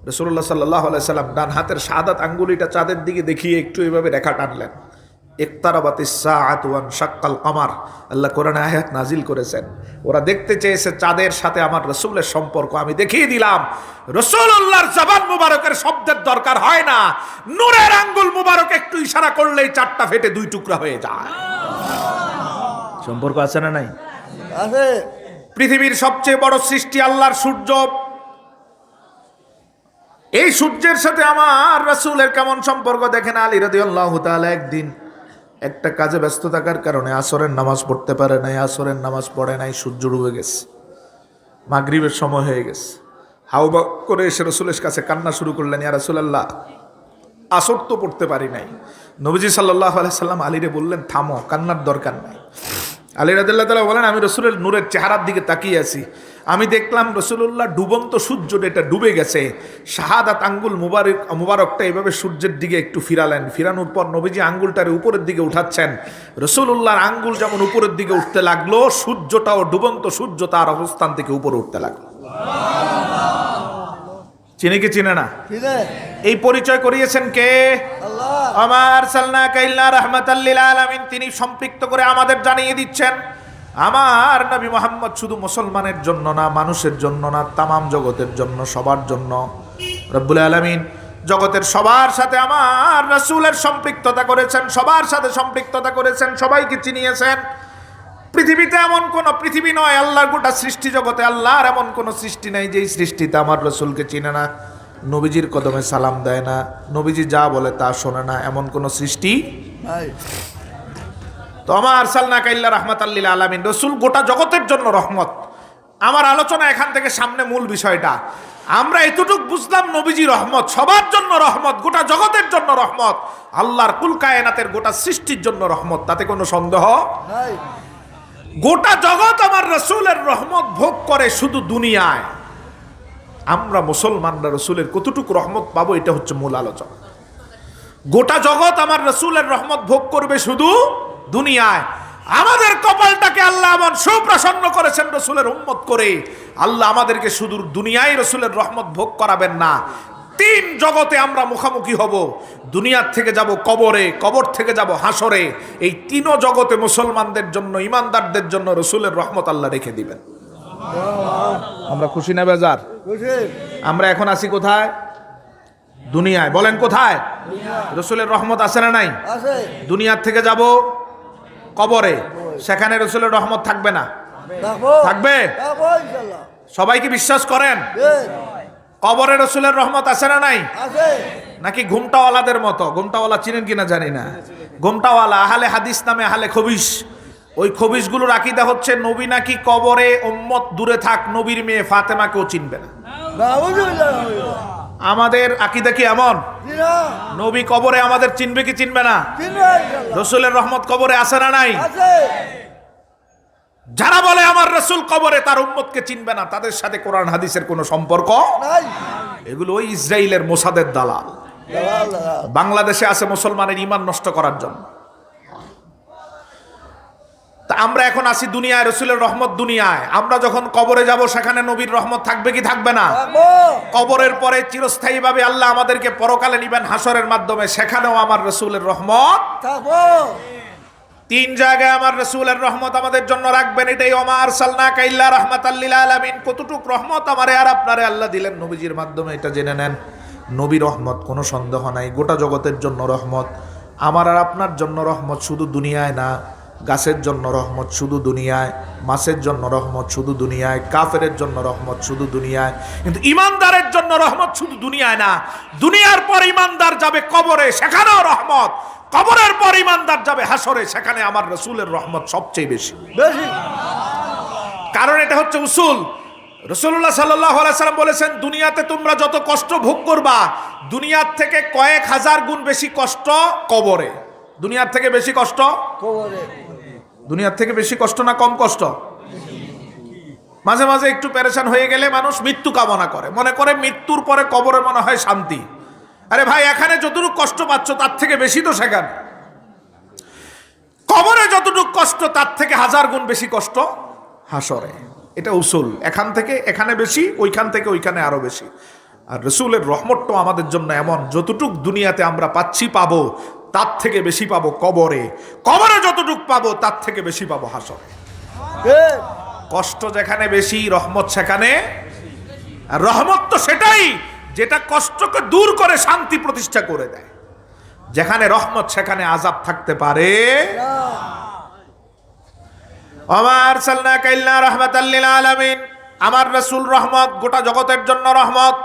রাসূলুল্লাহ সাল্লাল্লাহু আলাইহি সাল্লাম ডান হাতের শাহাদাত আঙ্গুলিটা চাঁদের দিকে দেখিয়ে একটু এভাবে রেখা টানলেন। ইকতারাবাতিস সাআতু ওয়ান শাক্কাল কমার। আল্লাহ কোরআনে আয়াত নাজিল করেছেন। ওরা দেখতে চেয়েছে চাঁদের সাথে আমার রাসূলের সম্পর্ক, আমি দেখিয়ে দিলাম রাসূলুল্লাহর জবান মুবারকের শব্দের দরকার হয় না। নূরের আঙ্গুল মুবারক একটু ইশারা করলেই 4টা ফেটে 2 টুকরা হয়ে যায়। সম্পর্ক আছে না নাই? আছে। পৃথিবীর সবচেয়ে বড় সৃষ্টি আল্লাহর সূর্য। এই সূর্যের সাথে আমার রাসূলের কেমন সম্পর্ক দেখেন। আলী রাদিয়াল্লাহু তাআলা একদিন একটা কাজে ব্যস্ত থাকার কারণে আসরের নামাজ পড়তে পারে নাই। আসরের নামাজ পড়ে নাই, সূর্য ডুবে গেছে, মাগরিবের সময় হয়ে গেছে। হাওয়া করে এসে রাসূলের কাছে কান্না শুরু করলেন, ইয়া রাসূলুল্লাহ, আসর তো পড়তে পারি নাই। নবীজি সাল্লাল্লাহু আলাইহি সাল্লাম আলীরে বললেন, থামো, কান্নার দরকার নাই। আলী রাদিয়াল্লাহু তাআলা বলেন, আমি রসুলের নূরের চেহারার দিকে তাকিয়ে আছি, আমি দেখলাম রসুল্লাহ ডুবন্ত সূর্যটা এটা ডুবে গেছে, শাহাদাত আঙ্গুল মুবারকটা এভাবে সূর্যের দিকে একটু ফিরালেন, ফিরানোর পর নবীজি আঙ্গুলটারে উপরের দিকে উঠাচ্ছেন। রসুল্লাহর আঙ্গুল যেমন উপরের দিকে উঠতে লাগলো, সূর্যটাও ডুবন্ত সূর্য তার অবস্থান থেকে উপরে উঠতে লাগলো। চিনে কি চিনে না? এই পরিচয় করিয়েছেন কে? আমার সাল্লাকা ইল্লা রাহমাতাল লিল আলামিন। তিনি সম্পৃক্ত করে আমাদের জানিয়ে দিচ্ছেন, আমার নবী মুহাম্মদ শুধু মুসলমানের জন্য না, মানুষের জন্য না, তামাম জগতের জন্য, সবার জন্য। রব্বুল আলামিন জগতের সবার সাথে আমার রাসূলের সম্পৃক্ততা করেছেন, সবার সাথে সম্পৃক্ততা করেছেন, সবাইকে চিনিয়েছেন। পৃথিবীতে এমন কোন পৃথিবী নয়, আল্লাহর গোটা সৃষ্টি জগতে আল্লাহর এমন কোন সৃষ্টি নাই যেই সৃষ্টিতে আমার রাসূলকে চিনে না, নবীজির কদমে সালাম দেয় না, নবীজি যা বলে তা শোনে না, এমন কোন সৃষ্টি নাই। তো আমার আরসালনাকা ইল্লা রাহমাতাল লিল আলামিন, রাসূল গোটা জগতের জন্য রহমত। আমার আলোচনা এখান থেকে সামনে মূল বিষয়টা আমরা এতটুক বুঝলাম, নবীজি রহমত, সবার জন্য রহমত, গোটা জগতের জন্য রহমত, আল্লাহর কুল কায়নাতের গোটা সৃষ্টির জন্য রহমত, তাতে কোনো সন্দেহ নাই। গোটা জগৎ আমার রাসূলের রহমত ভোগ করে শুধু দুনিয়ায়, আমরা মুসলমানরা রাসূলের কতটুকু রহমত পাবো, এটা হচ্ছে মূল আলোচনা। গোটা জগৎ আমার রাসূলের রহমত ভোগ করবে শুধু দুনিয়ায়, আমাদের কপালটাকে আল্লাহ এমন সুপ্রসন্ন করেছেন রাসূলের উম্মত করে, আল্লাহ আমাদেরকে শুধু দুনিয়ায় রাসূলের রহমত ভোগ করাবেন না, তিন জগতে আমরা মুখামুখি হব। দুনিয়ার থেকে যাব কবরে, কবর থেকে যাব হাসরে, এই তিনও জগতে মুসলমানদের জন্য, ইমানদারদের জন্য রাসূলের রহমত আল্লাহ রেখে দিবেন। আমরা খুশি না বেজার? আমরা এখন আছি কোথায়? দুনিয়ায়। বলেন কোথায়? রাসূলের রহমত আছে না নাই? দুনিয়ার থেকে যাব কবরে, সেখানে রাসূলের রহমত থাকবে না? থাকবে। সবাই কি বিশ্বাস করেন কবরে রাসূলের রহমত আছে না নাই? নাকি ঘুমটাওয়ালাদের মতো? ঘুমটাওয়ালা চিনেন কিনা জানি না। ঘুমটাওয়ালা আহলে হাদিস নামে আহলে খবিশ, ওই খবিশগুলোর আকীদা হচ্ছে নবী নাকি কবরে, উম্মত দূরে থাক, নবীর মেয়ে ফাতেমাকেও চিনবে না। আমাদের আকীদা কি এমন? নবী কবরে আমাদের চিনবে কি চিনবে না? রাসূলের রহমত কবরে আছে না নাই? যারা বলে আমার রাসূল কবরে, তার উম্মতকে চিনবে না, তাদের সাথে কোরআন হাদিসের কোনো সম্পর্ক নাই। এগুলো ওই ইসরায়েলের মোসাদের দালাল, বাংলাদেশে আছে মুসলমানের ঈমান নষ্ট করার জন্য। তা আমরা এখন আছি দুনিয়ায়, রাসূলের রহমত দুনিয়ায়। আমরা যখন কবরে যাব, সেখানে নবীর রহমত থাকবে কি থাকবে না? কবরের পরে চিরস্থায়ীভাবে আল্লাহ আমাদেরকে পরকালে নিবেন হাসরের মাধ্যমে, সেখানেও আমার রাসূলের রহমত থাকবে। তিন জায়গায় আমার রাসূলের রহমত আমাদের জন্য রাখবেন। এটাই ওমা আরসালনাকা ইল্লা রাহমাতাল লিল আলামিন। কতটুক রহমত আমারে আর আপনারে আল্লাহ দিলেন নবীজির মাধ্যমে, এটা জেনে নেন। নবী রহমত, কোনো সন্দেহ নাই, গোটা জগতের জন্য রহমত। আমার আর আপনার জন্য রহমত শুধু দুনিয়ায় না, গাছের জন্য রহমত শুধু দুনিয়ায়, মাছের জন্য রহমত শুধু দুনিয়ায়, কাফেরের জন্য রহমত শুধু দুনিয়ায়, কিন্তু ইমানদারের জন্য রহমত শুধু দুনিয়ায় না। দুনিয়ার পর ইমানদার যাবে কবরে, সেখানেও রহমত। কবরের পর ইমানদার যাবে হাসরে, সেখানে আমার রাসূলের রহমত সবচেয়ে বেশি। কারণ এটা হচ্ছে উসুল। রাসূলুল্লাহ সাল্লাল্লাহু আলাইহি সাল্লাম বলেছেন, দুনিয়াতে তোমরা যত কষ্ট ভোগ করবা, দুনিয়ার থেকে কয়েক হাজার গুণ বেশি কষ্ট কবরে। দুনিয়ার থেকে বেশি কষ্ট কবরে। দুনিয়ার থেকে বেশি কষ্ট না কম কষ্ট? মাঝে মাঝে একটু পেরেশান হয়ে গেলে মানুষ মৃত্যু কামনা করে, মনে করে মৃত্যুর পরে কবরে মনে হয় শান্তি। আরে ভাই, এখানে যতটুকু কষ্ট পাচ্ছ তার থেকে বেশি তো সেখানে। কবরে যতটুকু কষ্ট তার থেকে হাজার গুণ বেশি কষ্ট হাসরে। এটা উসুল। এখান থেকে এখানে বেশি, ওইখান থেকে ওইখানে আরো বেশি। আর রাসূলের রহমতটা আমাদের জন্য এমন, যতটুক দুনিয়াতে আমরা পাচ্ছি পাবো, তার থেকে বেশি পাবো কবরে। কবরে যতটুক পাবো তার থেকে বেশি পাবো হাসরে। কষ্ট যেখানে বেশি, রহমত সেখানে। আর রহমত তো সেটাই যেটা কষ্টকে দূর করে শান্তি প্রতিষ্ঠা করে দেয়। যেখানে রহমত সেখানে আযাব থাকতে পারে। ওমা আরসালনাকা ইল্লা রাহমাতাল লিল আলামিন। আমার রাসূল রহমত, গোটা জগতের জন্য রহমত।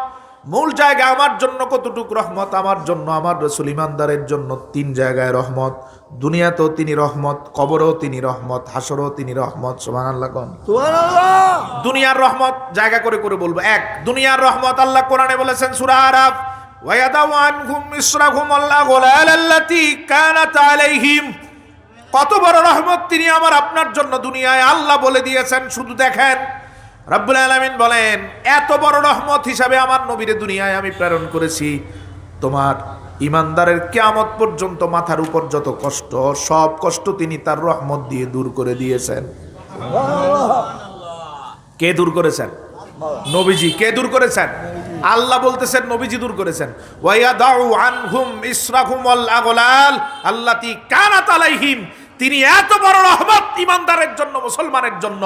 মূল জায়গা আমার জন্য কতটুক রহমত? আমার জন্য, আমার রাসূল ইমানদারের জন্য তিন জায়গায় রহমত। দুনিয়াতেও তিনি রহমত, কবরেও তিনি রহমত, হাসরেও তিনি রহমত। সুবহানাল্লাহ কোন? সুবহানাল্লাহ। দুনিয়ার রহমত জায়গা করে করে বলবো। এক, দুনিয়ার রহমত আল্লাহ কোরআনে বলেছেন সূরা আরাফ ওয়ায়াদাউ আনহুম ইসরাহুম ওয়াল আগলাল আল্লাতী কানাত আলাইহিম। কত বড় রহমত তিনি আমার আপনার জন্য দুনিয়ায় আল্লাহ বলে দিয়েছেন। শুধু দেখেন, রব্বুল আলামিন বলেন, এত বড় রহমত হিসাবে আমার নবীরে দুনিয়ায় আমি প্রেরণ করেছি, তোমার ইমানদারের কিয়ামত পর্যন্ত মাথার উপর যত কষ্ট, সব কষ্ট তিনি তার রহমত দিয়ে দূর করে দিয়েছেন। কে দূর করেছেন? নবীজি। কে দূর করেছেন? আল্লাহ বলতেছেন নবীজি দূর করেছেন। ওয়ায়াদাউ আনহুম ইসরাহুম ওয়াল আগলাল আল্লাতী কানাত আলাইহিম। তিনি এত বড় রহমত ইমানদারের জন্য, মুসলমানের জন্য,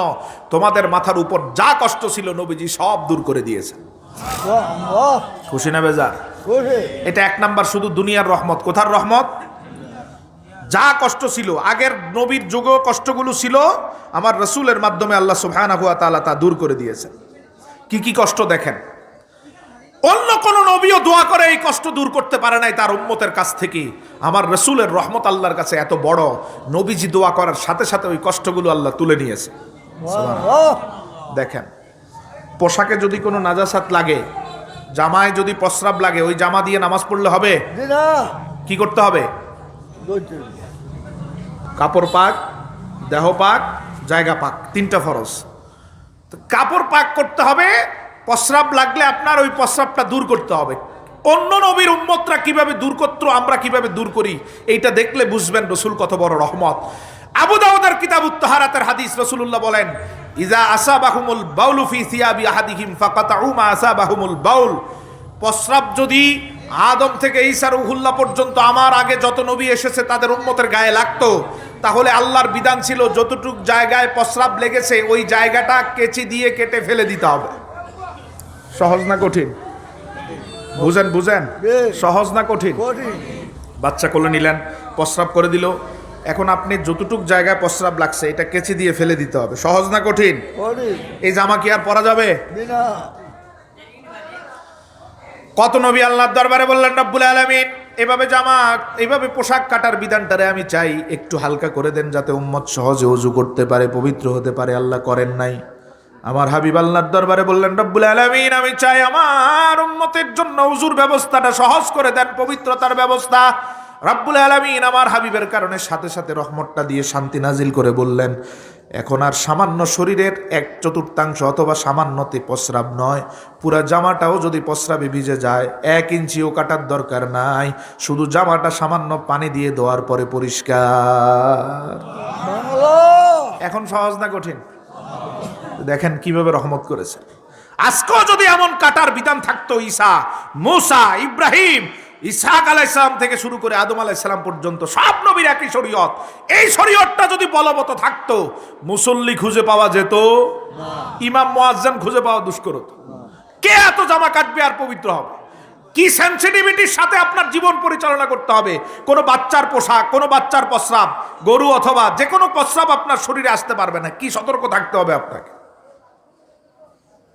তোমাদের মাথার উপর যা কষ্ট ছিল নবীজি সব দূর করে দিয়েছেন। খুশি না বেজার? এটা এক নাম্বার শুধু দুনিয়ার রহমত। কোথার রহমত? যা কষ্ট ছিল আগের নবীর যুগেও কষ্টগুলো ছিল, আমার রাসূলের মাধ্যমে আল্লাহ সুবহানাহু ওয়া তাআলা তা দূর করে দিয়েছেন। কি কি কষ্ট দেখেন। অন্য কোন নবীও দোয়া করে এই কষ্ট দূর করতে পারে নাই তার উম্মতের কাছ থেকে। আমার রাসূলের রহমত আল্লাহর কাছে এত বড়, নবীজি দোয়া করার সাথে সাথে ওই কষ্টগুলো আল্লাহ তুলে নিয়েছে। দেখেন, পোশাকে যদি কোনো নাজাসাত লাগে, জামায় যদি প্রস্রাব লাগে, ওই জামা দিয়ে নামাজ পড়লে হবে? কি করতে হবে? কাপড় পাক, দেহ পাক, জায়গা পাক, তিনটা ফরজ। কাপড় পাক করতে হবে, প্রস্রাব লাগলে আপনার ওই প্রস্রাবটা দূর করতে হবে। অন্য নবীর উম্মতরা কিভাবে দূর করতো, আমরা কিভাবে দূর করি, এইটা দেখলে বুঝবেন রাসূল কত বড় রহমত। আবু দাউদের কিতাবুত তাহারাতের হাদিস, রাসূলুল্লাহ বলেন, ইজা আসাবাহুমুল বাউলু ফি সিয়াবি আহাদিহিম ফাকাতাউ মা আসাবাহুমুল বাউল। প্রস্রাব যদি আদম থেকে ঈসা রূহুল্লাহ পর্যন্ত আমার আগে যত নবী এসেছে তাদের উম্মতের গায়ে লাগতো, তাহলে আল্লাহর বিধান ছিল যতটুক জায়গায় প্রস্রাব লেগেছে ওই জায়গাটা কেচি দিয়ে কেটে ফেলে দিতে হবে। সহজ না কঠিন? বুঝেন বুঝেন, সহজ না কঠিন? বাচ্চা কোলে নিলেন, প্রস্রাব করে দিল, এখন আপনি যতটুক জায়গায় প্রস্রাব লাগছে এটা কেচি দিয়ে ফেলে দিতে হবে। সহজ না কঠিন? এই জামা কি আর পরা যাবে? কত নবী আল্লাহর দরবারে বললেন, রব্বুল আলামিন এভাবে জামা, এইভাবে পোশাক কাটার বিধানটারে আমি চাই একটু হালকা করে দেন, যাতে উম্মত সহজে ওযু করতে পারে, পবিত্র হতে পারে। আল্লাহ করেন নাই। আমার হাবিব আল্লাহর দরবারে বললেন, রব্বুল আলামিন আমি চাই আমার উম্মতের জন্য ওযুর ব্যবস্থাটা সহজ করে দেন, পবিত্রতার ব্যবস্থা। রব্বুল আলামিন আমার হাবিবের কারণে সাথে সাথে রহমতটা দিয়ে শান্তি নাজিল করে বললেন, এখন আর সামান্য শরীরের 1/4 অথবা সামান্যতে প্রস্রাব নয়, পুরা জামাটাও যদি প্রস্রাবে ভিজে যায় 1 ইঞ্চিও কাটার দরকার নাই, শুধু জামাটা সামান্য পানি দিয়ে ধোয়ার পরে পরিষ্কার। এখন সহজ না কঠিন? দেখেন কিভাবে রহমত করেছে। আজকেও যদি এমন কাটার বিধান থাকতো, ঈসা, মূসা, ইব্রাহিম, ইসহাক আলাইহিস সালাম থেকে শুরু করে আদম আলাইহিস সালাম পর্যন্ত সব নবীর একই শরীয়ত, এই শরীয়তটা যদি বলবৎ থাকতো, মুসল্লি খুঁজে পাওয়া যেত না, ইমাম মুয়াজ্জিন খুঁজে পাওয়া দুষ্কর হতো। কে এত জামা কাটবে আর পবিত্র হবে? কি সেনসিটিভিটির সাথে আপনার জীবন পরিচালনা করতে হবে? কোনো বাচ্চার পোশাক, কোনো বাচ্চার প্রস্রাব, গরু অথবা যে কোনো প্রস্রাব আপনার শরীরে আসতে পারবে না। কি সতর্ক থাকতে হবে আপনাকে।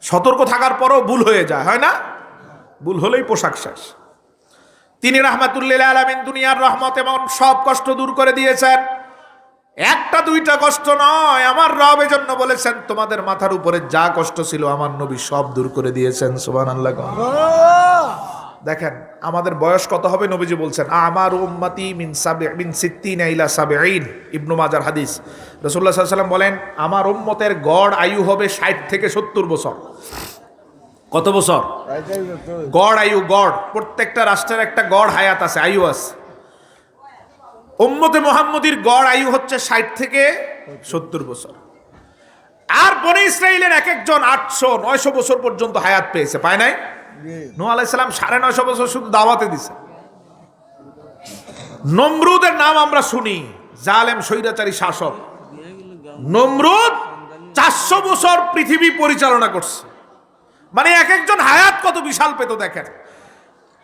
সতর্ক থাকার পরও ভুল হয়ে যায়, হয় না? ভুল হলেই পোশাক শেষ। তিনি রাহমাতুল্লিল আলামিন, দুনিয়ার রহমত এবং সব কষ্ট দূর করে দিয়েছেন। একটা দুইটা কষ্ট নয়, আমার রব এজন্য বলেছেন তোমাদের মাথার উপরে যা কষ্ট ছিল আমার নবী সব দূর করে দিয়েছেন। সুবহানাল্লাহ। দেখেন আমাদের বয়স কত হবে, নবীজি বলছেন আমার উম্মতি মিন 60 ইলা 70। ইবনু মাজার হাদিস। রাসূলুল্লাহ সাল্লাল্লাহু আলাইহি ওয়াসাল্লাম বলেন আমার উম্মতের গড় আয়ু হবে 60 থেকে 70 বছর। কত বছর? গড় আয়ু। গড়, প্রত্যেকটা রাষ্ট্রের একটা গড় হায়াত আছে, আয়ু আছে। উম্মতে মুহাম্মদীর গড় আয়ু হচ্ছে 60 থেকে 70 বছর। আর বনি ইসরাইলের এক একজন 800-900 বছর পর্যন্ত হায়াত পেয়েছে, পায় নাই? নূহ আলাইহিস সালাম 950 বছর শুধু দাওয়াতে দিছে। নমরুদের নাম আমরা শুনি, জালেম স্বৈরাচারী শাসক। নমরুদ 400 বছর পৃথিবী পরিচালনা করছে। মানে এক একজন হায়াত কত বিশাল পেত দেখেন।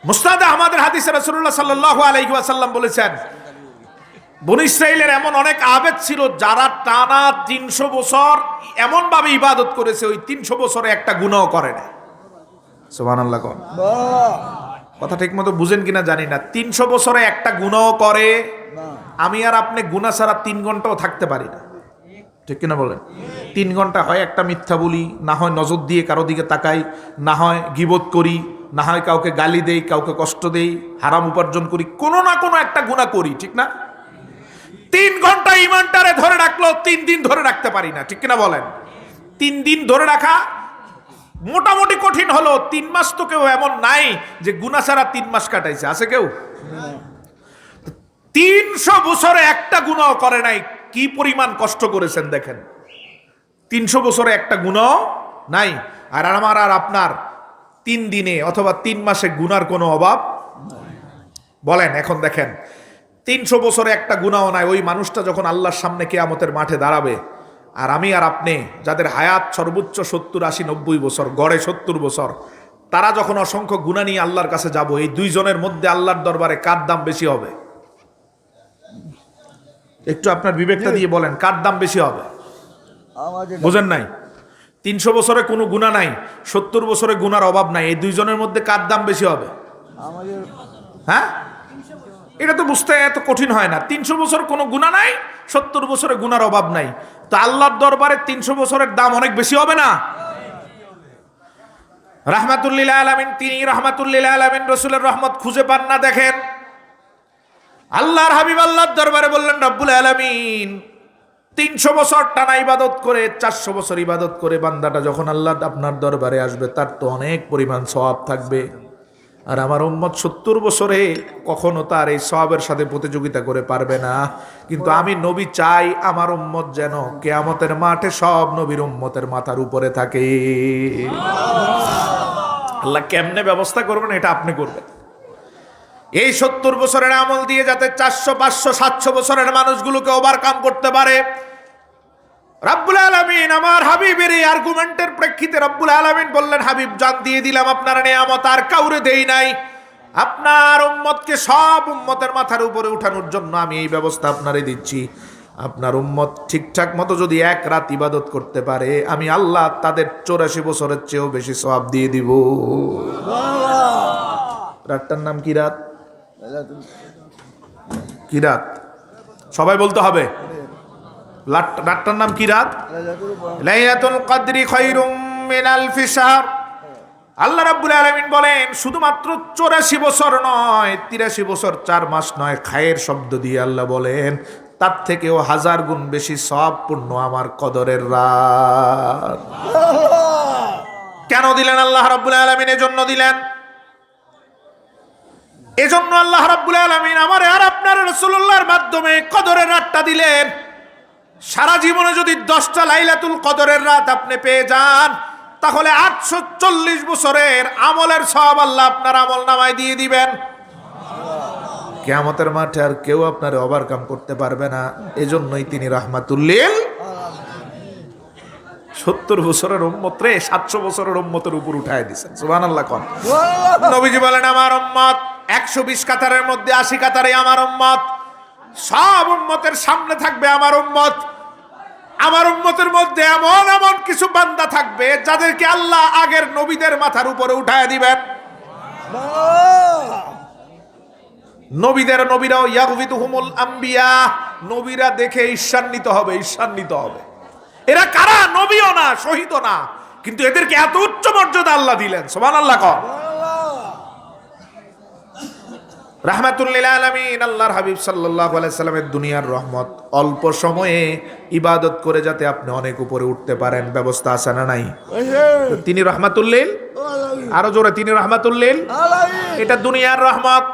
মুসনাদ আহমদের হাদিসে রাসূলুল্লাহ সাল্লাল্লাহু আলাইহি ওয়াসাল্লাম বলেছেন বনী ইসরাইলের এমন অনেক আবেদ ছিল যারা টানা 300 বছর এমন ভাবে ইবাদত করেছে, ওই 300 বছরে একটা গুনাহ করে না। সুবহানাল্লাহ। কথা ঠিক মতো বুঝেন কিনা জানি না। 300 বছরে একটা গুনাহ করে। আমি আর আপনি গুনাহ ছাড়া 3 ঘন্টাও থাকতে পারি না, ঠিক কিনা বলেন? 3 ঘন্টা হয় একটা মিথ্যা বলি, না হয় নজর দিয়ে কারো দিকে তাকাই, না হয় গীবত করি, না হয় কাউকে গালি দেই, কাউকে কষ্ট দেই, হারাম উপার্জন করি, কোনো না কোনো একটা গুনাহ করি, ঠিক না? 3 ঘন্টা ইমানটারে ধরে রাখলো 3 দিন ধরে রাখতে পারি না, ঠিক কিনা বলেন? 3 দিন ধরে রাখা মোটামুটি কঠিন হলো। 3 মাস তো কেউ এমন নাই যে গুনাহ ছাড়া 3 মাস কাটাইছে, আছে কেউ? 300 বছরে একটা গুনাহ করে নাই, কি পরিমাণ কষ্ট করেছেন দেখেন। 300 বছরে একটা গুনাহ নাই, আর আমার আর আপনার 3 দিনে অথবা 3 মাসে গুনার কোনো অভাব বলেন। এখন দেখেন 300 বছরে একটা গুনাহ নাই, ওই মানুষটা যখন আল্লাহর সামনে কিয়ামতের মাঠে দাঁড়াবে, আর আমি আর আপনি যাদের হায়াত সর্বোচ্চ 70, 80, 90 বছর, গড়ে 70 বছর, তারা যখন অসংখ্য গুনাহ নিয়ে আল্লাহর কাছে যাব, এই দুইজনের মধ্যে আল্লাহর দরবারে কার দাম বেশি হবে? একটু আপনার বিবেকটা দিয়ে বলেন, কার দাম বেশি হবে? বুঝেন নাই? 300 বছরে কোনো গুনাহ নাই, 70 বছরে গুনার অভাব নাই, এই দুইজনের মধ্যে কার দাম বেশি হবে? হ্যাঁ, এটা তো বুঝতে এত কঠিন হয় না। 300 বছর কোনো গুনাহ নাই, 70 বছরে গুনার অভাব নাই, তো আল্লাহর দরবারে 300 বছরের দাম অনেক বেশি হবে না? রাহমাতুল লিল আলামিন, তিনি রাহমাতুল লিল আলামিন, রাসূলের রহমত খুঁজে পান না। দেখেন আল্লাহর হাবিব আল্লাহর দরবারে বললেন, রব্বুল আলামিন 300 বছর টানা ইবাদত করে, 400 বছর ইবাদত করে বান্দাটা যখন আল্লাহ আপনার দরবারে আসবে, তার তো অনেক পরিমাণ সওয়াব থাকবে, আর আমার উম্মত 70 বছরে কখনো তার এই সওয়াবের সাথে প্রতিযোগিতা করে পারবে না। কিন্তু আমি নবী চাই আমার উম্মত যেন কিয়ামতের মাঠে সব নবীর উম্মতের মাথার উপরে থাকে। আল্লাহ কেমনে ব্যবস্থা করবেন এটা আপনি করবেন। এই 70 বছরের আমল দিয়ে যাতে 400, 500, 700 বছরের মানুষগুলোকে ওভারকাম করতে পারে, রব্বুল আলামিন আমার হাবিবের এই আর্গুমেন্টের প্রেক্ষিতে রব্বুল আলামিন বললেন, হাবিব জান দিয়ে দিলাম আপনার নিয়ামত, আর কাউরে দেই নাই, আপনার উম্মতকে সব উম্মতের মাথার উপরে উঠানোর জন্য আমি এই ব্যবস্থা আপনারে দিচ্ছি। আপনার উম্মত ঠিকঠাক মতো যদি 1 রাত ইবাদত করতে পারে, আমি আল্লাহ তাদের 84 বছরের চেয়েও বেশি সওয়াব দিয়ে দিব। রাতটার নাম কি রাত? কি রাত? সবাই বলতে হবে। রাতটার নাম কি রাত? লাইলাতুল কদরি খায়রুম মিন আলফি শাহর। আল্লাহ রাব্বুল আলামিন বলেন, শুধুমাত্র 84 বছর নয়, 83 বছর 4 মাস নয়, খায়ের শব্দ দিয়ে আল্লাহ বলেন তার থেকেও 1000 গুণ বেশি সওয়াবপূর্ণ আমার কদরের রাত। কেন দিলেন আল্লাহ রাব্বুল আলামিন? এজন্য দিলেন, এজন্য আল্লাহ রাব্বুল আলামিন আমার আর আপনার রাসূলুল্লাহর মাধ্যমে কদরের রাতটা দিলেন। সারা জীবনে যদি 10টা লাইলাতুল কদরের রাত আপনি পেয়ে যান, তাহলে 840 বছরের আমলের সওয়াব আল্লাহ আপনার আমল নামায় দিয়ে দিবেন। কিয়ামতের মাঠে আর কেউ আপনারে ওভারকাম করতে পারবে না। এজন্যই তিনি রাহমাতুল লিল 70 বছরের উম্মত রে 700 বছরের উম্মতের উপর উঠায় দিয়েছেন। সুবহানাল্লাহ কোন। নবীজি বলেন, আমার উম্মত 120 কাতারের মধ্যে 80 কাতারে আমার উম্মত, সব উম্মতের সামনে থাকবে আমার উম্মত। আমার উম্মতের মধ্যে এমন এমন কিছু বান্দা থাকবে যাদেরকে আল্লাহ আগের নবীদের মাথার উপরে উঠায় দিবেন। নবীরাও ইয়াগফিতুহুমুল আম্বিয়া, নবীরা দেখে ঈর্ষান্বিত হবে, ঈর্ষান্বিত হবে। এরা কারা? নবীও না, শহীদও না, কিন্তু এদেরকে এত উচ্চ মর্যাদা আল্লাহ দিলেন। সুবহানাল্লাহ কও। রাহমাতুল লিল আলামিন আল্লাহর হাবিব সাল্লাল্লাহু আলাইহি সাল্লামের দুনিয়ার রহমত, অল্প সময়ে ইবাদত করে যাতে আপনি অনেক উপরে উঠতে পারেন, ব্যবস্থা আছে না নাই? তিনি রাহমাতুল লিল, আরো জোরে, তিনি রাহমাতুল লিল। এটা দুনিয়ার রহমত।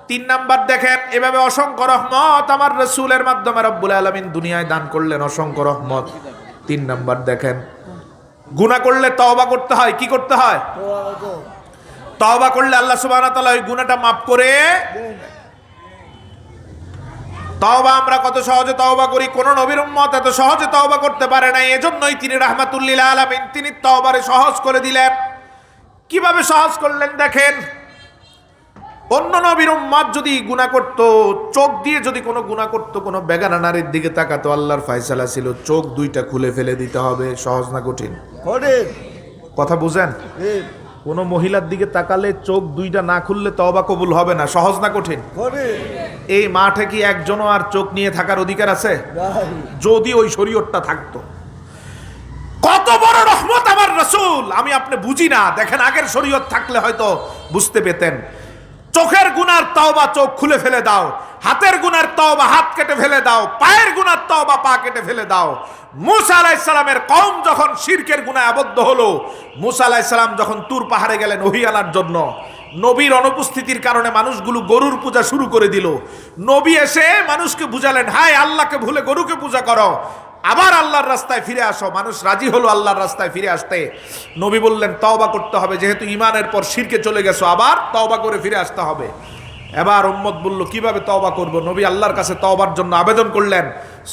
3 নাম্বার দেখেন, এভাবে অসংখ্য রহমত আমার রাসূলের মাধ্যমে রব্বুল আলামিন দুনিয়ায় দান করলেন, অসংখ্য রহমত। 3 নাম্বার দেখেন, গুনাহ করলে তওবা করতে হয়। কি করতে হয়? তওবা করলে আল্লাহ সুবহানাহু ওয়া তাআলা ওই গুনাহটা মাফ করে। তওবা আমরা কত সহজে তওবা করি, কোন নবীর উম্মত এত সহজে তওবা করতে পারে নাই। এজন্যই তিনি রাহমাতুল লিল আলামিন, তিনি তওবারে সহজ করে দিলেন। কিভাবে সহজ করলেন দেখেন, অন্য নবীর উম্মত যদি গুনাহ করত, চোখ দিয়ে যদি কোনো গুনাহ করত, কোনো বেগানা নারীর দিকে তাকাতো, আল্লাহর ফয়সালা ছিল চোখ 2টা খুলে ফেলে দিতে হবে। সহজ না কঠিন? কথা বুঝেন? কোন মহিলার দিকে তাকালে চোখ 2টা না খুললে তওবা কবুল হবে না। সহজ না কঠিন? এই মাঠে কি একজনও আর চোখ নিয়ে থাকার অধিকার আছে? যদি ওই শরীয়তটা থাকতো। কত বড় রহমত আমার রাসূল, আমি আপনি বুঝি না। দেখেন, আগের শরীয়ত থাকলে হয়তো বুঝতে পেতেন। চোখের গুনার তওবা চোখ খুলে ফেলে দাও, হাতের গুনার তওবা হাত কেটে ফেলে দাও, পায়ের গুনার তওবা পা কেটে ফেলে দাও। মুসা আলাইহিস সালামের কওম যখন শিরকের গুনায় আবদ্ধ হলো, মুসা আলাইহিস সালাম যখন তুর পাহাড়ে গেলেন ওহী আনার জন্য, নবীর অনুপস্থিতির কারণে মানুষগুলো গরুর পূজা শুরু করে দিল। নবী এসে মানুষকে বুঝালেন, হায় আল্লাহকে ভুলে গরুকে পূজা করো, আবার আল্লাহর রাস্তায় ফিরে আসো। মানুষ রাজি হলো আল্লাহর রাস্তায় ফিরে আসতে। নবী বললেন, তওবা করতে হবে, যেহেতু ঈমানের পর শিরকে চলে গেছো, আবার তওবা করে ফিরে আসতে হবে। এবার উম্মত বলল, কিভাবে তওবা করব? নবী আল্লাহর কাছে তওবার জন্য আবেদন করলেন।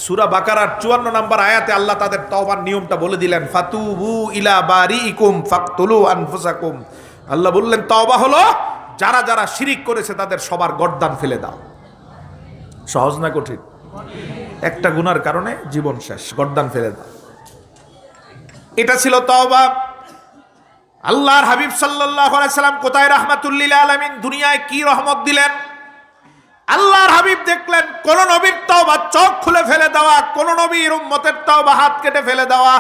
সূরা বাকারার 54 নম্বর আয়াতে আল্লাহ তাদের তওবার নিয়মটা বলে দিলেন, ফাতুবু ইলা বারিইকুম ফাকতুলু আনফুসাকুম। আল্লাহ বললেন, তওবা হলো যারা যারা শিরিক করেছে তাদের সবার গর্দান ফেলে দাও। সহজ না কঠিন? একটা গুনার কারণে জীবন শেষ, গর্দান ফেলে দাও। এটা ছিল তওবা। আল্লাহর হাবিব সাল্লাল্লাহু আলাইহি সাল্লাম কোথায় রাহমাতুল লিল আলামিন, দুনিয়ায় কি রহমত দিলেন। আল্লাহর হাবিব দেখলেন কোন নবীর তওবা চোখ খুলে ফেলে দেওয়া, কোন নবীর উম্মতের তওবা হাত কেটে ফেলে দেওয়া,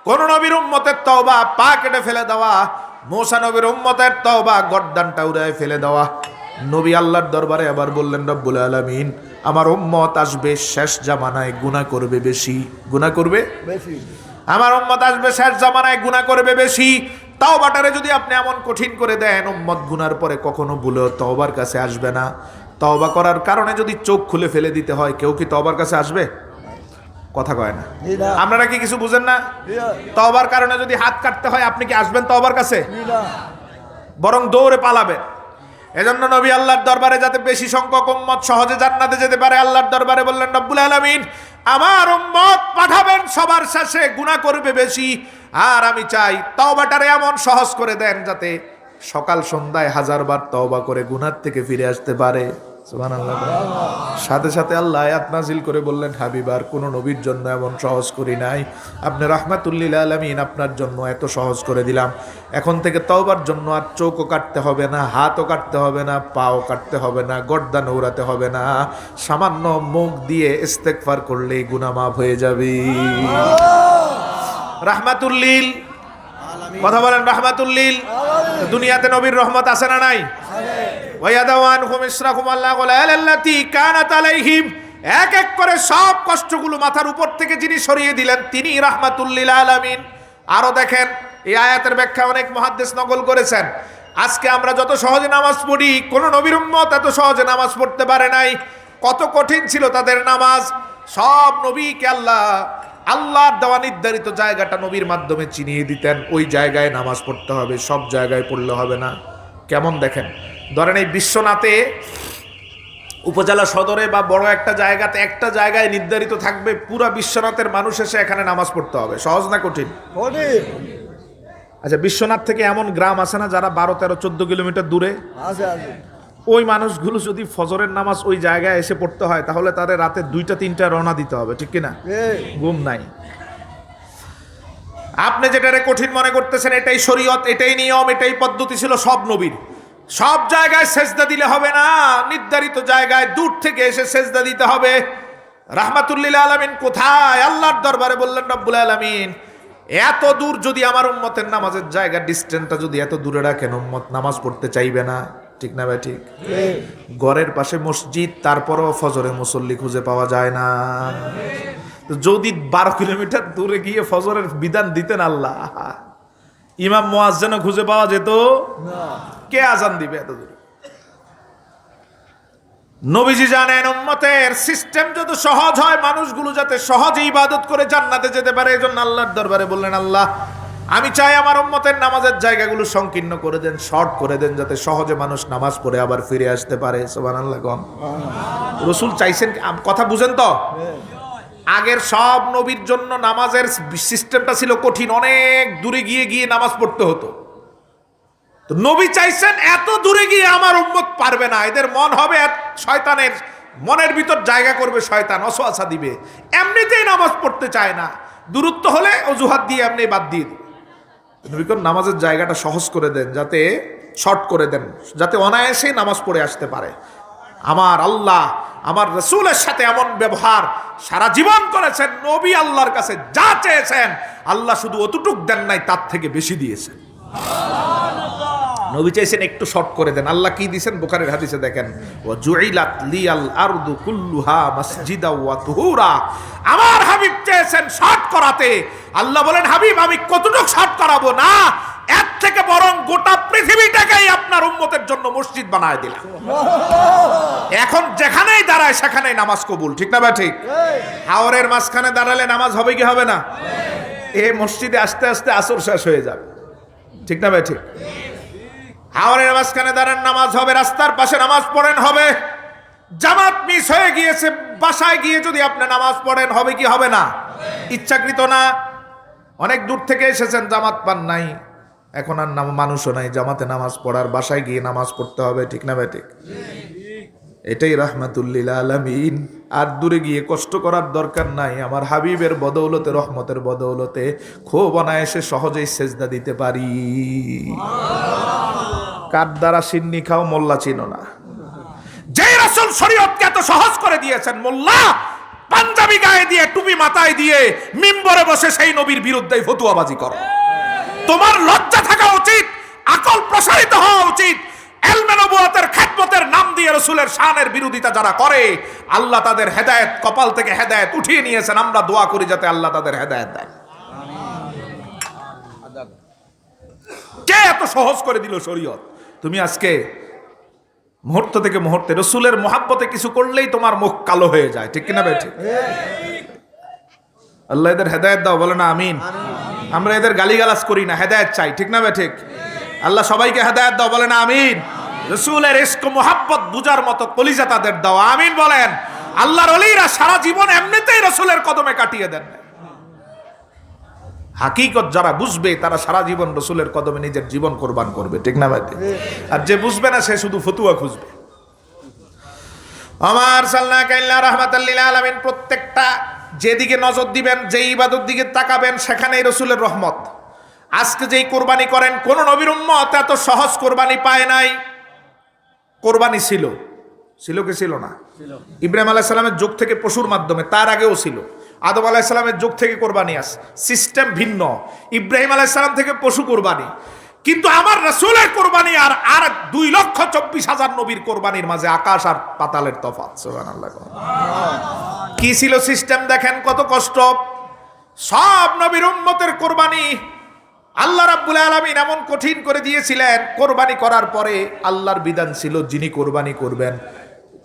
কোন নবীর উম্মতের তওবা পা কেটে ফেলে দেওয়া, মুসা নবীর উম্মতের তওবা গর্দানটা উড়ায় ফেলে দেওয়া। নবী আল্লাহর দরবারে আবার বললেন, রব্বুল আলামিন, আমার উম্মত আসবে শেষ জামানায়, গুনাহ করবে বেশি, গুনাহ করবে বেশি। আমার উম্মত আসবে শেষ জামানায়, গুনাহ করবে বেশি। তওবাটারে যদি আপনি এমন কঠিন করে দেন, উম্মত গুনার পরে কখনো ভুলেও তওবার কাছে আসবে না। তওবা করার কারণে যদি চোখ খুলে ফেলে দিতে হয়, কেউ কি তওবার কাছে আসবে? কথা কয় না। আপনারা কি কিছু বুঝেন না? তওবার কারণে যদি হাত কাটতে হয়, আপনি কি আসবেন তওবার কাছে? বরং দৌড়ে পালাবেন। এজন্য নবী আল্লাহর দরবারে যাতে বেশি সংখ্যক উম্মত সহজে জান্নাতে যেতে পারে, আল্লাহর দরবারে বললেন, রব্বুল আলামিন, আমার উম্মত পাঠাবেন সবার শেষে, গুনাহ করবে বেশি। আর আমি চাই তওবাটারে এমন সহজ করে দেন যাতে সকাল সন্ধ্যায় 1000 বার তওবা করে গুনাহ থেকে ফিরে আসতে পারে। সুবহানাল্লাহ। সাথে সাথে আল্লাহ আয়াত নাজিল করে বললেন, হাবিব, আর কোন নবীর জন্য এমন সহজ করি নাই, আপনি রাহমাতুল লিল আলামিন, আপনার জন্য এত সহজ করে দিলাম। এখন থেকে তওবার জন্য আর চোখও কাটতে হবে না, হাতও কাটতে হবে না, পাও কাটতে হবে না, গর্দান উড়াতে হবে না। সামান্য মুখ দিয়ে ইস্তেগফার করলেই গুনাহ মাফ হয়ে যাবে। রাহমাতুল লিল, কথা বলেন, রাহমাতুল লিল। দুনিয়াতে নবীর রহমত আছে না নাই? এক এক করে সব কষ্টগুলো মাথার উপর থেকে যিনি সরিয়ে দিলেন, তিনি রাহমাতুল লিল আলামিন। আরো দেখেন, এই আয়াতের ব্যাখ্যা অনেক মুহাদ্দিস নকল করেছেন। আজকে আমরা যত সহজে নামাজ পড়ি, কোন নবীর উম্মত এত সহজে নামাজ পড়তে পারে নাই। কত কঠিন ছিল তাদের নামাজ। সব নবীকে আল্লাহর দেওয়া নির্ধারিত জায়গাটা নবীর মাধ্যমে চিনিয়ে দিতেন, ওই জায়গায় নামাজ পড়তে হবে, সব জায়গায় পড়লে হবে না। কেমন দেখেন, ধরেন এই বিশ্বনাথে উপজেলা সদরে বা বড় একটা জায়গাতে একটা জায়গায় নির্ধারিত থাকবে, পুরা বিশ্বনাথের মানুষ এসে এখানে নামাজ পড়তে হবে। সহজ না কঠিন? আচ্ছা, বিশ্বনাথ থেকে এমন গ্রাম আছে না যারা 12, 13, 14 কিলোমিটার দূরে আছে? ওই মানুষগুলো যদি ফজরের নামাজ ওই জায়গায় এসে পড়তে হয়, তাহলে তাদের রাতে 2টা 3টা রওনা দিতে হবে, ঠিক কিনা? ঘুম নাই। আপনি যেটারে কঠিন মনে করতেছেন, এটাই শরীয়ত, এটাই নিয়ম, এটাই পদ্ধতি ছিল সব নবীর। সব জায়গায় সেজদা দিলে হবে না, নির্ধারিত জায়গায় দূর থেকে এসে সেজদা দিতে হবে। রাহমাতুল লিল আলামিন কোথায়? আল্লাহর দরবারে বললেন, রব্বুল আলামিন, এত দূর যদি আমার উম্মতের নামাজের জায়গা, ডিস্টেন্সটা যদি এত দূরে রাখেন, উম্মত নামাজ পড়তে চাইবে না, ঠিক না ভাই? ঠিক। ঘরের পাশে মসজিদ, তারপরও ফজরে মুসল্লি খুঁজে পাওয়া যায় না। যদি 12 কিলোমিটার দূরে গিয়ে ফজরের বিধান দিতেন আল্লাহ, ইমাম মুয়াজ্জিনও খুঁজে পাওয়া যেত না। কে আজান দিবে এত দূরে? নবীজি জানেন উম্মতের সিস্টেম যত সহজ হয়, মানুষগুলো যাতে সহজে ইবাদত করে জান্নাতে যেতে পারে। এজন্য আল্লাহর দরবারে বললেন, আল্লাহ, আমি চাই আমার উম্মতের নামাজের জায়গাগুলো সংকীর্ণ করে দেন, শর্ট করে দেন, যাতে সহজে মানুষ নামাজ পড়ে আবার ফিরে আসতে পারে। সুবহানাল্লাহ। রাসূল চাইছেন, কথা বুঝেন তো? আগের সব নবীর জন্য নামাজের সিস্টেমটা ছিল কঠিন, অনেক দূরে গিয়ে গিয়ে নামাজ পড়তে হতো। তো নবী চাইছেন এত দূরে গিয়ে আমার উম্মত পারবে না, এদের মন হবে, শয়তানের মনের ভিতর জায়গা করবে, শয়তান ওয়াসওয়াসা দিবে, এমনিতেই নামাজ পড়তে চায় না, দূরত্ব হলে অজুহাত দিয়ে এমনি বাদ দিয়ে দিবে। নবী কোন নামাজের জায়গাটা সহজ করে দেন, যাতে শর্ট করে দেন, যাতে অনায়াসে নামাজ পড়ে আসতে পারে। আমার আল্লাহ আমার রাসূলের সাথে এমন ব্যবহার সারা জীবন করেছেন, নবী আল্লাহর কাছে যা চেয়েছেন আল্লাহ শুধু অতটুক দেন নাই, তার থেকে বেশি দিয়েছেন। নবী চাইছেন একটু শর্ট করে দেন, আল্লাহ কি দিয়েছেন? বুখারীর হাদিসে দেখেন, ওয়া জুইলাত লিয়াল আরদু কুল্লুহা মাসজিদা ওয়া তুহুরা। আমার হাবিব চেয়েছেন শর্ট করাতে। আল্লাহ বলেন, হাবিব আমি কতটুকু শর্ট করাবো না, এর থেকে বরং গোটা পৃথিবীটাকেই আপনার উম্মতের জন্য মসজিদ বানায় দিলাম। এখন যেখানেই দাঁড়ায় সেখানেই নামাজ কবুল, ঠিক না? বা ঠিক? হাওরের মাঝখানে দাঁড়ালে নামাজ হবে কি হবে না? এই মসজিদে আস্তে আস্তে আসর শেষ হয়ে যাবে, ঠিক না? বা ঠিক? হাওরের মাঝখানে দাঁড়ান, নামাজ হবে, রাস্তার পাশে নামাজ পড়েন হবে। জামাত মিস হয়ে গিয়েছে, বাসায় গিয়ে যদি আপনি নামাজ পড়েন হবে কি হবে না? ইচ্ছাকৃত না, অনেক দূর থেকে এসেছেন, জামাত পান নাই, এখন আর মানুষও নাই জামাতে নামাজ পড়ার, বাসায় গিয়ে নামাজ পড়তে হবে, ঠিক না? ভাই ঠিক? এটাই রাহমাতুল লিল আলামিন। আর দূরে গিয়ে কষ্ট করার দরকার নাই, আমার হাবিবের বদৌলতে, রহমতের বদৌলতে খুব অনায়াসে সহজেই সেজদা দিতে পারি। কার দ্বারা সিন্নি খাও, মোল্লা চিনো না। যে রাসূল শরীয়তকে এত সহজ করে দিয়েছেন, মোল্লা পাঞ্জাবি গায়ে দিয়ে, টুপি মাথায় দিয়ে মিম্বরে বসে সেই নবীর বিরুদ্ধে ফতুয়াবাজি করো। তোমার লজ্জা থাকা উচিত, আকল প্রসারিত হওয়া উচিত। ইলমে নবুয়তের খেদমতের নাম দিয়ে রাসূলের শানের বিরোধিতা যারা করে, আল্লাহ তাদের হেদায়েত, কপাল থেকে হেদায়েত উঠিয়ে নিয়েছেন। আমরা দোয়া করি যাতে আল্লাহ তাদের হেদায়েত দেন। কে এত সহজ করে দিল শরীয়ত? তুমি আজকে মুহূর্ত থেকে মুহূর্তে রাসূলের মহব্বতে কিছু করলেই তোমার মুখ কালো হয়ে যায়, ঠিক কিনা? ভাই ঠিক? আল্লাহ এদের হেদায়েত দাও, বলে না আমিন। আমরা এদের গালিগালাজ করি না, হেদায়েত চাই, ঠিক না? ভাই ঠিক? আল্লাহ সবাইকে হেদায়েত দাও, বলে না আমিন। রাসূলের ইশক মুহাব্বত বুঝার মতো কলিজা তাদের দাও, আমিন বলেন। আল্লাহর ওলিরা সারা জীবন এমনিতেই রাসূলের কদমে কাটিয়ে দেন। হাকিকত যারা বুঝবে তারা সারা জীবন রাসূলের কদমে নিজের জীবন কোরবান করবে, ঠিক না? ভাই আর যে বুঝবে না সে শুধু ফতুয়া খুঁজবে। আমার সাল্লাল্লাহু ইল্লা রাহমাতাল লিল আলামিন। প্রত্যেকটা যেদিকে নজর দিবেন, যে ইবাদত দিকে তাকাবেন, সেখানেই রাসূলের রহমত। আজকে যেই কোরবানি করেন, কোন নবীর উম্মত এত সহজ কোরবানি পায় নাই। কোরবানি ছিল কি ছিল না? ইব্রাহিম আলাইহিস সালামের যুগ থেকে পশুর মাধ্যমে, তার আগেও ছিল। আদম আলাইহিস সালামের যুগ থেকে কোরবানি আছে, সিস্টেম ভিন্ন। ইব্রাহিম আলাইহিস সালাম থেকে পশু কোরবানি। কিন্তু আমার রাসূলের কোরবানি আর 2,24,000 নবীর কোরবানির মাঝে আকাশ আর পাতালের তফাৎ। সুবহানাল্লাহ। কি ছিল সিস্টেম? দেখেন কত কষ্ট। সব নবীর উম্মতের কোরবানি আল্লাহ রাব্বুল আলামিন এমন কঠিন করে দিয়েছিলেন। কোরবানি করার পরে আল্লাহর বিধান ছিল, যিনি কোরবানি করবেন,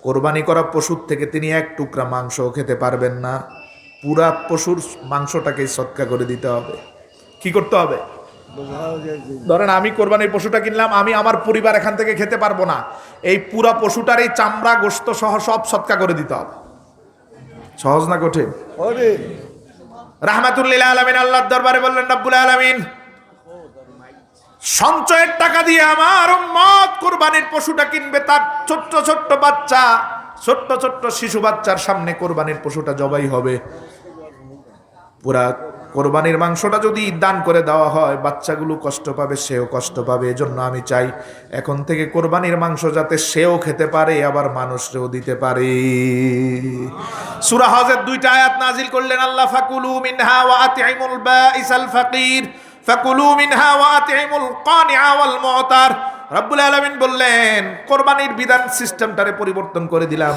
কোরবানি করা পশুর থেকে তিনি এক টুকরা মাংসও খেতে পারবেন না। পুরা পশুর মাংসটাকে সদকা করে দিতে হবে। কি করতে হবে? ধরেন আমি কোরবানির পশুটা কিনলাম, আমি আমার পরিবার এখান থেকে খেতে পারবো না, এই পুরা পশুটার এই চামড়া, গোশত সহ সব সদকা করে দিতে হবে। সহজ না কঠিন? রাহমাতুল লিল আলামিন আল্লাহর দরবারে বললেন, রব্বুল আলামিন সঞ্চয়ের টাকা দিয়ে আমার উম্মত কোরবানির পশুটা কিনবে। তার ছোট্ট ছোট্ট বাচ্চা, ছোট্ট ছোট্ট শিশু বাচ্চার সামনে কোরবানির পশুটা জবাই হবে। পুরা কোরবানির মাংসটা যদি দান করে দেওয়া হয়, বাচ্চাগুলো কষ্ট পাবে, সেও কষ্ট পাবে। এজন্য আমি চাই এখন থেকে কোরবানির মাংস যাতে সেও খেতে পারে, আবার মানুষকেও দিতে পারে। সূরা হজের 2টা আয়াত নাজিল করলেন আল্লাহ, ফাকুলু মিনহা ওয়া আতিমুল বাঈসাল ফাকির ফাকুলু মিনহা ওয়া আতিমুল কানিআ ওয়াল মুতার। রব্বুল আলামিন বললেন, কোরবানির বিধান সিস্টেমটারে পরিবর্তন করে দিলাম।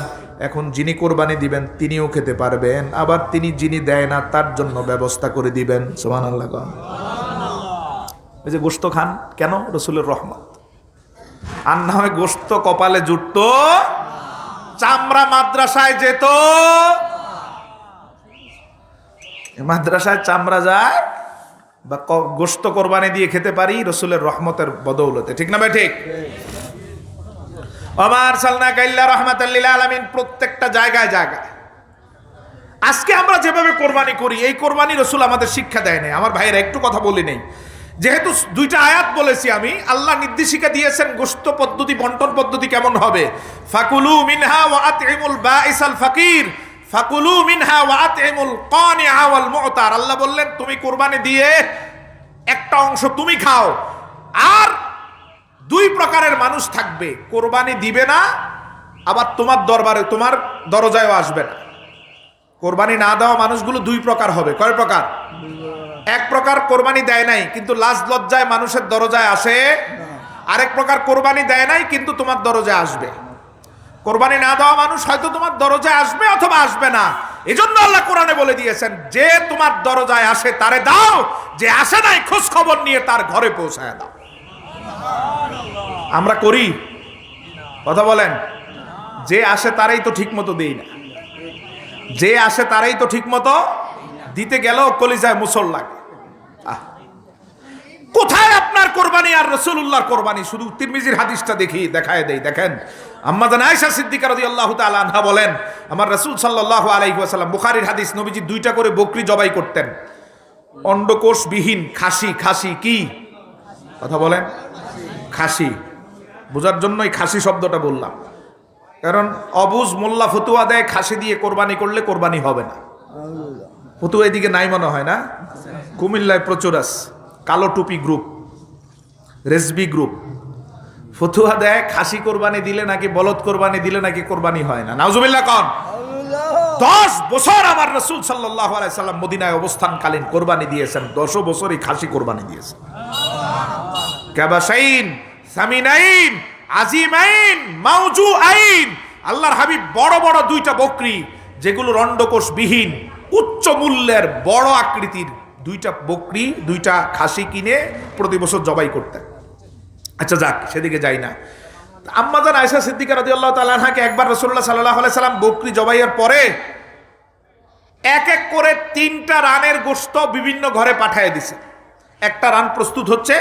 এখন যিনি কোরবানি দিবেন তিনিও খেতে পারবেন, আবার তিনি যিনি দেয় না তার জন্য ব্যবস্থা করে দিবেন। সুবহানাল্লাহ। এই যে গোশত খান কেন? রাসূলের রহমত। আর না হয় গোশত কপালে জুটতো, চামড়া মাদ্রাসায় যেত। মাদ্রাসায় চামড়া যায় বা গোশত কোরবানি দিয়ে খেতে পারি রাসূলের রহমতের বদৌলতে, ঠিক না ভাই ঠিক? ওমার সাল্লাল্লাহু ইল্লা রাহমাতাল লিল আলামিন। প্রত্যেকটা জায়গায় জায়গায় আজকে আমরা যেভাবে কোরবানি করি, এই কোরবানি রাসূল আমাদের শিক্ষা দেয় নাই। আমার ভাইরা একটু কথা বলি নেই, যেহেতু 2টা আয়াত বলেছি আমি, আল্লাহ নির্দেশিকা দিয়েছেন গোশত পদ্ধতি, বন্টন পদ্ধতি কেমন হবে। ফাকুলু মিনহা ওয়া আতিমুল বাঈসাল ফাকির ফাকুলু মিনহা ওয়া আতিমুল কানিআ ওয়াল মুতার। আল্লাহ বললেন তুমি কোরবানি দিয়ে একটা অংশ তুমি খাও, আর 2 প্রকারের মানুষ থাকবে, কোরবানি দিবে না, আবার তোমার দরবারে, তোমার দরজায়ও আসবে না। কোরবানি না দেওয়া মানুষগুলো দুই প্রকার হবে। কয় প্রকার? এক প্রকার কোরবানি দেয় নাই কিন্তু লাজ লজ্জায় মানুষের দরজায় আসে, আরেক প্রকার কোরবানি দেয় নাই কিন্তু তোমার দরজায় আসবে। কোরবানি না দেওয়া মানুষ হয়তো তোমার দরজায় আসবে অথবা আসবে না। এজন্য আল্লাহ কোরআনে বলে দিয়েছেন, যে তোমার দরজায় আসে তারে দাও, যে আসে নাই খোঁজ খবর নিয়ে তার ঘরে পৌঁছায় দাও। আমরা করি? কথা বলেন। যে আসে তারাই তো ঠিক মতো দেই না, যে আসে তারাই তো ঠিক মতো দিতে গেলেও কলিজায় মুসল লাগে। কোথায় আপনার কোরবানি আর রাসূলুল্লাহর কোরবানি? শুধু তিরমিজির হাদিসটা দেখায় দেই। দেখেন, আম্মা জান আয়েশা সিদ্দিকা রাদিয়াল্লাহু তাআলা আনহা বলেন, আমার রাসূল সাল্লাল্লাহু আলাইহি ওয়াসাল্লাম, বুখারীর হাদিস, নবীজি 2টা করে বকরি জবাই করতেন, অন্ডকোষবিহীন খাসি। কি কথা বলেন? খাসি। বোঝার জন্যই খাসি শব্দটা বললাম, কারণ অবুজ মোল্লা ফতুয়া দেয় খাসি দিয়ে কোরবানি করলে কোরবানি হবে না। ফতুয়া এদিকে নাই মনে হয় না? কুমিল্লায় প্রচুর আছে, কালো টুপি গ্রুপ, রেজবি গ্রুপ ফতুয়া দেয় খাসি কোরবানি দিলে নাকি, বলদ কোরবানি দিলে নাকি কোরবানি হয় না। নাউজুবিল্লাহ কন। 10 বছর আমার রাসূল সাল্লাল্লাহু আলাইহি সাল্লাম মদিনায় অবস্থানকালীন কোরবানি দিয়েছেন, 10 বছরই খাসি কোরবানি দিয়েছেন। কাবাশাইন, সামিনাইন, আজিমাইন, মাউজুআইন। আল্লাহর হাবিব বড় বড় 2টা বকরি, যেগুলো অন্ডকোষবিহীন, উচ্চ মূল্যের, বড় আকৃতির 2টা বকরি, 2টা খাসি কিনে প্রতি বছর জবাই করতেন। আচ্ছা যাক, সেদিকে যাই না। আম্মা জান আয়েশা সিদ্দিকা রাদিয়াল্লাহু তাআলা আনহাকে একবার রাসূলুল্লাহ সাল্লাল্লাহু আলাইহি সাল্লাম বকরি জবাইয়ের পরে এক এক করে 3টা রানের গোশত বিভিন্ন ঘরে পাঠিয়ে দিছে। একটা রান প্রস্তুত হচ্ছে,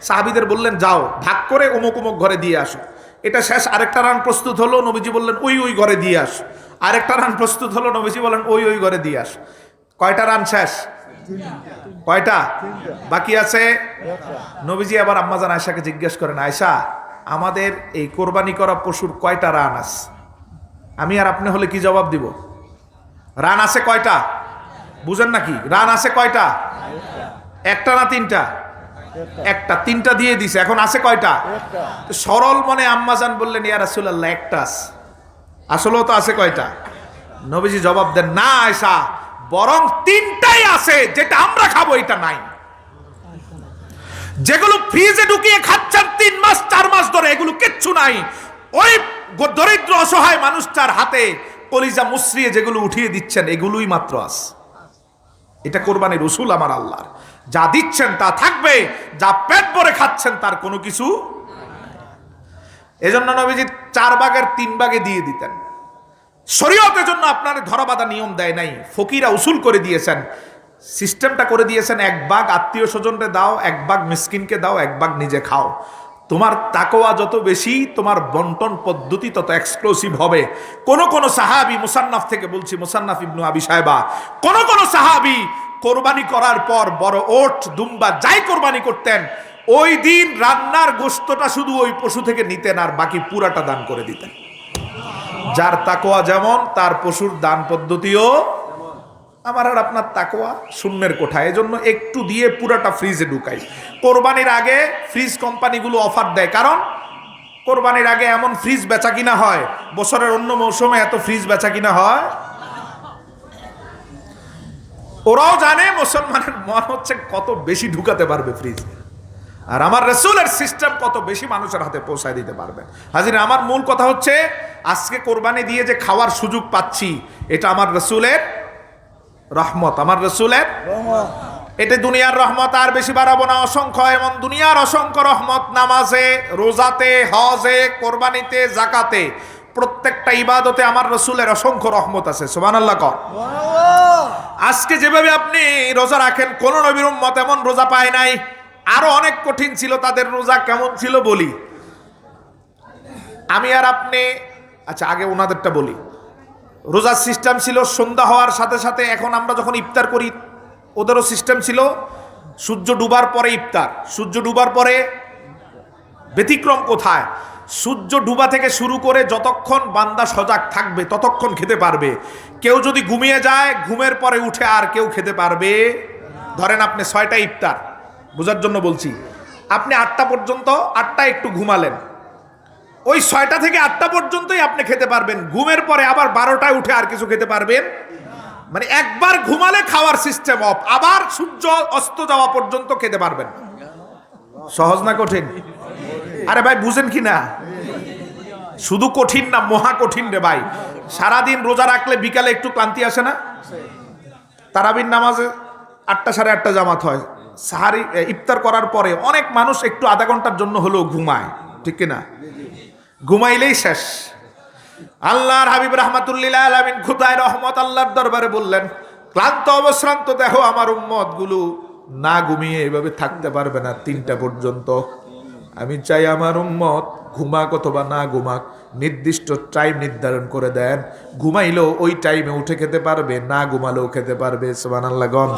সাহাবীদের বললেন যাও ভাগ করে অমুক অমুক ঘরে দিয়ে আসো। এটা শেষ, আরেকটা রান প্রস্তুত হলো, নবীজি বললেন ওই ঘরে দিয়ে আসো। আরেকটা রান প্রস্তুত হলো, নবীজি বললেন ওই ঘরে দিয়ে আসো। কয়টা রান শেষ? কয়টা বাকি আছে? নবীজি আবার আম্মা জান আয়েশাকে জিজ্ঞেস করেন, আয়েশা, আমাদের এই কোরবানি করা পশুর কয়টা রান আছে? আমি আর আপনি হলে কি জবাব দিব? রান আছে কয়টা? বুঝেন নাকি? রান আছে কয়টা? একটা না 3টা? একটা। 3টা দিয়ে দিছে, এখন আছে কয়টা? সরল মনে আম্মা জান বললেন, ইয়া রাসূলুল্লাহ, একটা আছে। আসলেও তো আছে কয়টা? নবীজি জবাব দেন, না আয়েশা, বরং 3টাই আছে, যেটা আমরা খাবো এটা নাই। যেগুলো ফ্রিজে ঢুকিয়ে খাচ্ছেন 3 মাস 4 মাস ধরে, এগুলো কিচ্ছু নাই। ওই দরিদ্র অসহায় মানুষটার হাতে কলিজা মুসরিয়ে যেগুলো উঠিয়ে দিচ্ছেন, এগুলোই মাত্র আছে। এটা কোরবানির উসুল আমার আল্লাহর। যা দিচ্ছেন তা থাকবে, যা পেট ভরে খাচ্ছেন তার কোনো কিছু। এজন্য নবীজি 4 ভাগের 3 ভাগে দিয়ে দিতেন। শরীয়তের জন্য আপনার ধরাবাঁধা নিয়ম দেয় নাই, ফকিরা উসুল করে দিয়েছেন, সিস্টেমটা করে দিয়েছেন, 1 ভাগ আত্মীয় স্বজনরে দাও, 1 ভাগ মিসকিনকে দাও, 1 ভাগ নিজে খাও। তোমার তাকওয়া যত বেশি, তোমার বন্টন পদ্ধতি তত এক্সক্লুসিভ হবে। কোন সাহাবী, মুসান্নাফ থেকে বলছি, মুসান্নাফ ইবনু আবি শায়বা, কোন সাহাবী কোরবানি করার পর বড় ওট, দুম্বা যাই কোরবানি করতেন, ওই দিন রান্নার গোশতটা শুধু ওই পশু থেকে নিতেন আর বাকি পুরাটা দান করে দিতেন। যার তাকওয়া যেমন, তার পশুর দান পদ্ধতিও। আমার আর আপনার তাকওয়া শূন্যের কোঠায়, এজন্য একটু দিয়ে পুরাটা ফ্রিজে ঢুকাই। কোরবানির আগে ফ্রিজ কোম্পানিগুলো অফার দেয়, কারণ কোরবানির আগে এমন ফ্রিজ বেচা কিনা হয়, বছরের অন্য মৌসুমে এত ফ্রিজ বেচা কিনা হয়। ওরাও জানে মুসলমানের মন হচ্ছে কত বেশি ঢুকাতে পারবে ফ্রিজ, আর আমার রাসূলের সিস্টেম কত বেশি মানুষের হাতে পৌঁছায় দিতে পারবে। হাজির, আমার মূল কথা হচ্ছে, আজকে কোরবানি দিয়ে যে খাওয়ার সুযোগ পাচ্ছি, এটা আমার রাসূলের রহমত, আমার রাসূলের রহমত। এটা দুনিয়ার রহমত আর বেশি বাড়াবো না, অসংখ্য এমন দুনিয়ার অসংখ্য রহমত নামাজে, রোজাতে, হজে, কোরবানিতে, যাকাতে, প্রত্যেকটা ইবাদতে আমার রাসূলের অসংখ্য রহমত আছে। সুবহানাল্লাহ কর। আজকে যেভাবে আপনি রোজা রাখেন, কোন নবীর উম্মত এমন রোজা পায় নাই। আরো অনেক কঠিন ছিল তাদের রোজা। কেমন ছিল বলি আমি আর আপনি। আচ্ছা, আগে ওনাদেরটা বলি। রোজার সিস্টেম ছিল সন্ধ্যা হওয়ার সাথে সাথে, এখন আমরা যখন ইফতার করি, ওদেরও সিস্টেম ছিল সূর্য ডুবার পরে ইফতার। সূর্য ডুবার পরে ব্যতিক্রম কোথায়? সূর্য ডুবা থেকে শুরু করে যতক্ষণ বান্দা সজাগ থাকবে ততক্ষণ খেতে পারবে। কেউ যদি ঘুমিয়ে যায়, ঘুমের পরে উঠে আর কেউ খেতে পারবে। ধরেন আপনি 6টায় ইফতার, বোঝার জন্য বলছি, আপনি 8টা পর্যন্ত, 8টায় একটু ঘুমালেন, ওই 6টা থেকে 8টা পর্যন্তই আপনি খেতে পারবেন। ঘুমের পরে আবার 12টায় উঠে আর কিছু খেতে পারবেন মানে একবার ঘুমালে খাওয়ার সিস্টেম অফ, আবার সূর্য অস্ত যাওয়া পর্যন্ত খেতে পারবেন না। সহজ না কঠিন? আরে ভাই বুঝেন কি না? শুধু কঠিন না, মহা কঠিন রে ভাই। সারাদিন রোজা রাখলে বিকালে একটু ক্লান্তি আসে না? তারাবির নামাজে 8টা সাড়ে 8টা জামাত হয়, সাহারি ইফতার করার পরে অনেক মানুষ একটু আধা ঘন্টার জন্য হলেও ঘুমায়, ঠিক কিনা? ঘুমাইলেই শেষ। আল্লাহর হাবিব রাহমাতুল্লিল আলামিন খুদায় রহমত আল্লাহর দরবারে বললেন, ক্লান্ত অবশ্রান্ত দেখো আমার উম্মত গুলো না ঘুমিয়ে এভাবে থাকতে পারবে না 3টা পর্যন্ত। আমি চাই আমার উম্মত ঘুমাক অথবা না ঘুমাক, নির্দিষ্ট টাইম নির্ধারণ করে দেন, ঘুমাইলেও ওই টাইমে উঠে খেতে পারবে, না ঘুমালেও খেতে পারবে। সুবহানাল্লাহ গণ।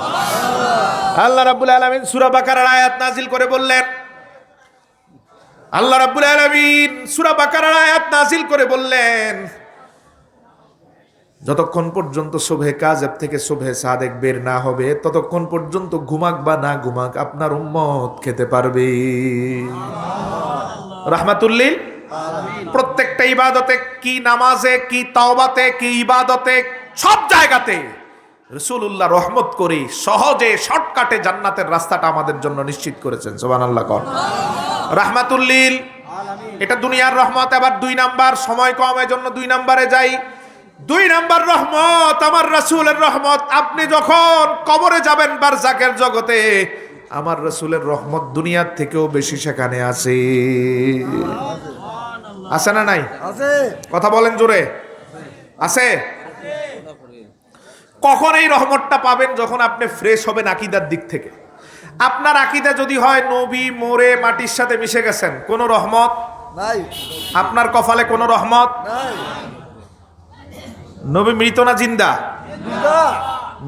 আল্লাহ রাব্বুল আলামিন সূরা বাকারার আয়াত নাজিল করে বললেন, আল্লাহ রাব্বুল আলামিন সূরা বাকারার আয়াত নাজিল করে বললেন, যতক্ষণ পর্যন্ত সুবহে কাযেব থেকে সুবহে সাদেক বের না হবে ততক্ষণ পর্যন্ত ঘুমাক বা না ঘুমাক আপনার উম্মত খেতে পারবে। রাহমাতুল্লিল আলামিন। প্রত্যেকটা ইবাদতে, কি নামাজে, কি তাওবাতে, কি ইবাদতে, সব জায়গাতে রাসূলুল্লাহ রহমত করে সহজে শর্টকাটে জান্নাতের রাস্তাটা আমাদের জন্য নিশ্চিত করেছেন। সুবহানাল্লাহ কর। রাহমাতুল্লিল আলামিন। এটা দুনিয়ার রহমত। আবার 2 নাম্বার, সময় কম এজন্য 2 নাম্বারে যাই। 2 নাম্বার রহমত আমার রাসূলের রহমত। আপনি যখন কবরে যাবেন বারজাকের জগতে, আমার রাসূলের রহমত দুনিয়ার থেকেও বেশি সেখানে আছে। আছে না নাই? আছে। কথা বলেন জোরে। আছে। কখন এই রহমতটা পাবেন? যখন আপনি ফ্রেশ হবেন আকীদার দিক থেকে। আপনার আকীদা যদি হয় নবী মরে মাটির সাথে মিশে গেছেন, কোনো রহমত নাই। আপনার কপালে কোনো রহমত নাই। নবী মৃত না জিন্দা?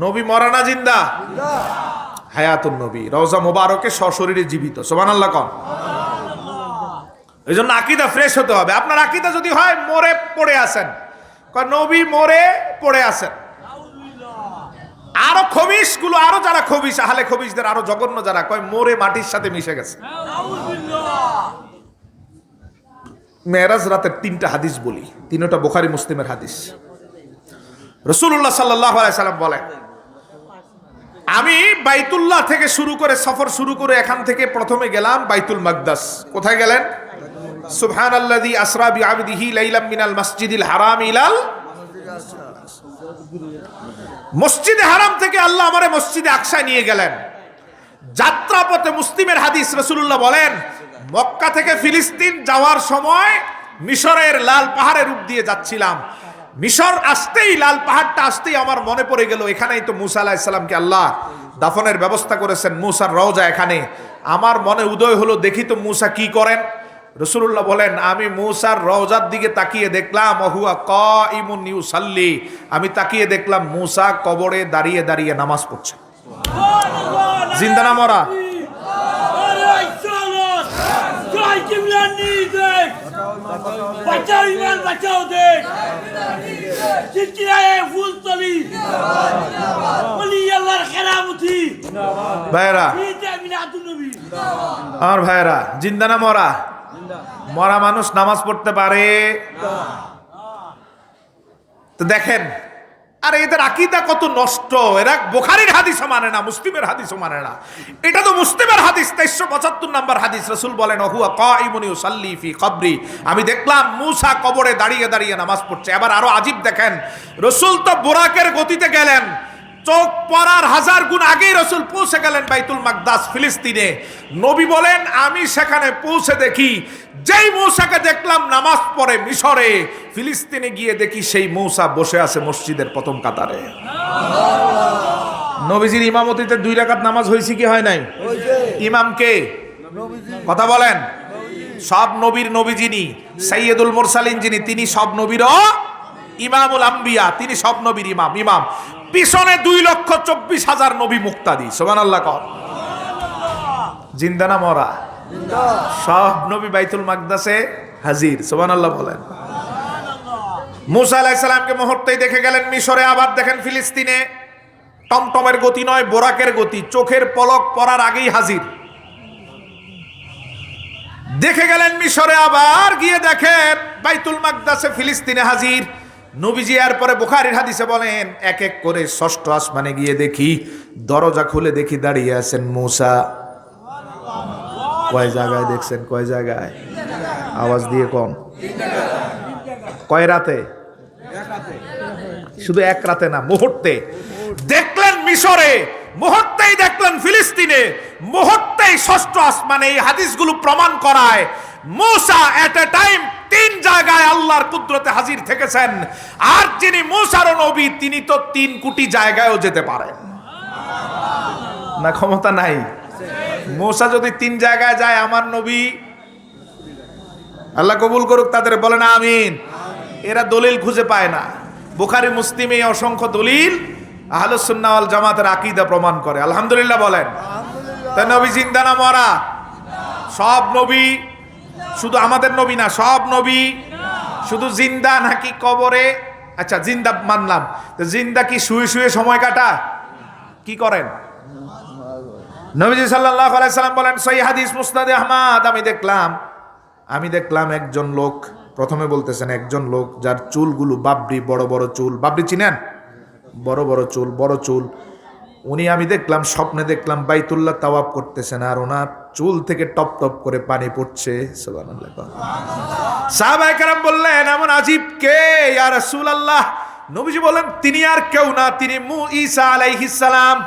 নবী মরা না জিন্দা? হায়াতুন নবী, রওজা মোবারকে সশরীরে জীবিত। সুবহানাল্লাহ কোন। এই জন্য আকীদা ফ্রেশ হতে হবে। আপনার আকীদা যদি হয় মরে পড়ে আছেন, কয় নবী মরে পড়ে আছেন, আরো খবিশ গুলো, আরো যারা খবিশ, আহলে খবিশদের আরো জঘন্য যারা, কয় মরে মাটির সাথে মিশে গেছে। মেরাজ রাতের 3টা হাদিস বলি, 3টা বুখারী মুসলিমের হাদিস। রাসূলুল্লাহ সাল্লাল্লাহু আলাইহি সাল্লাম বলেন, আমি বাইতুল্লাহ থেকে শুরু করে সফর শুরু করে এখান থেকে প্রথমে গেলাম বাইতুল মাকদাস। কোথায় গেলেন? সুবহানাল্লাযী আসরা বিআবদিহি লাইলাম মিনাল মাসজিদিল হারাম ইলাল, মসজিদে হারাম থেকে আল্লাহ আমারে মসজিদে আকসায় নিয়ে গেলেন। যাত্রাপথে মুসলিমের হাদিস, রাসূলুল্লাহ বলেন, মক্কা থেকে ফিলিস্তিন যাওয়ার সময় মিশরের লাল পাহাড়ের রূপ দিয়ে যাচ্ছিলাম। মিশর আসতেই, লাল পাহাড়টা আসতেই আমার মনে পড়ে গেল, এখানেই তো মুসা আলাইহিস সালামকে আল্লাহ দাফনের ব্যবস্থা করেছেন, মুসার রওজা এখানে। আমার মনে উদয় হলো, দেখি তো মুসা কি করেন। রাসূলুল্লাহ বলেন, আমি মুসার রওজার দিকে তাকিয়ে দেখলাম, ওহুয়া কাইমুন ইউসাল্লি, আমি তাকিয়ে দেখলাম মুসা কবরে দাঁড়িয়ে দাঁড়িয়ে নামাজ পড়ছে। জিন্দা না মরা? ভাইরা, আমার ভাইরা, জিন্দা না মরা? মরা মানুষ নামাজ পড়তে পারে? তো দেখেন, আরে এদের আকীদা কত নষ্ট। এরা বুখারীর হাদিসও মানে না, মুসলিমের হাদিসও মানে না। এটা তো মুসলিমের হাদিস, 2375 নাম্বার হাদিস। রাসূল বলেন, ওহুয়া কাইমুন ইউসাল্লি ফি কবরি, আমি দেখলাম মুসা কবরে দাঁড়িয়ে দাঁড়িয়ে নামাজ পড়ছে। আবার আরো আজীব দেখেন, রাসূল তো বুরাকের গতিতে গেলেন, চোখ পড়ার 1000 গুণ আগেই রাসূল পৌঁছে গেলেন বাইতুল মাকদাস ফিলিস্তিনে। নবী বলেন, আমি সেখানে পৌঁছে দেখি, যেই মূসাকে দেখলাম নামাজ পড়ে মিশরে, ফিলিস্তিনে গিয়ে দেখি সেই মূসা বসে আছে মসজিদের প্রথম কাতারে। নবীজির ইমামতিতে 2 রাকাত নামাজ হয়েছে কি হয় নাই? ইমাম কে? কথা বলেন। সব নবীর নবী যিনি, সাইয়্যিদুল মুরসালিন যিনি, তিনি সব নবীরও ইমামুল আম্বিয়া, তিনি সব নবীর ইমাম। ইমাম পিছনে 2,24,000 নবী মুক্তাদি। সুবহানাল্লাহ কর। জিন্দা না মরা? সব নবী বাইতুল মাকদাসে হাজির। সুবহানাল্লাহ বলেন। মুসা আলাইহিস সালামকে মুহূর্তেই দেখে গেলেন মিশরে, আবার দেখেন ফিলিস্তিনে। টমটমের গতি নয়, বোরাকের গতি, চোখের পলক পড়ার আগেই হাজির। দেখে গেলেন মিশরে, আবার গিয়ে দেখেন বাইতুল মাকদাসে ফিলিস্তিনে হাজির। নবীজি এরপরে বুখারীর হাদিসে বলেন, এক এক করে ষষ্ঠ আসমানে গিয়ে দেখি, দরজা খুলে দেখি দাঁড়িয়ে আছেন মূসা। কয় জায়গায় দেখছেন? কয় জায়গায়? আওয়াজ দিয়ে কম। কয় রাতে? শুধু এক রাতে না, মুহূর্তে দেখলেন মিশরে, মুহূর্তেই দেখলেন ফিলিস্তিনে, মুহূর্তেই ষষ্ঠ আসমানে। এই হাদিসগুলো প্রমাণ করায় মূসা এট এ টাইম 3 জায়গায় আল্লাহর কুদরতে হাজির থেকেছেন। আর যিনি মূসার নবী, তিনি তো 3 কোটি জায়গায়ও যেতে পারেন না? ক্ষমতা নাই? মূসা যদি 3 জায়গায় যায়, আমার নবী, আল্লাহ কবুল করুক তাদের, বলেন আমিন। এরা দলিল খুঁজে পায় না। বুখারী মুসলিমে অসংখ্য দলিল আহলুস সুন্নাহ ওয়াল জামাতের আকীদা প্রমাণ করে। আলহামদুলিল্লাহ বলেন। তাই নবী জিন্দা না মরা? সব নবী, শুধু আমাদের নবী না, সব নবী শুধু জিন্দা নাকি কবরে? আচ্ছা জিন্দা মানলাম, তো জিন্দা কি শুয়ে শুয়ে সময় কাটা? কি করেন? নবীজি সাল্লাল্লাহু আলাইহি সাল্লাম বলেন, সহিহ হাদিস মুসনাদে আহমদ, আমি দেখলাম একজন লোক, প্রথমে বলতেছেন একজন লোক যার চুলগুলো বাবরি, বড় বড় চুল। বাবরি চিনেন? বড় বড় চুল, বড় চুল। উনি, আমি দেখলাম, স্বপ্নে দেখলাম বাইতুল্লাহ তাওয়াফ করতেছেন, আর ওনার চুল থেকে টপ টপ করে পানি পড়ছে। সুবহানাল্লাহ। সাহাবায়ে কেরাম বললেন, এমন আজীব কে ইয়া রাসূলুল্লাহ? নবীজি বলেন, তিনি আর কেউ না, তিনি ঈসা আলাইহিস সালাম।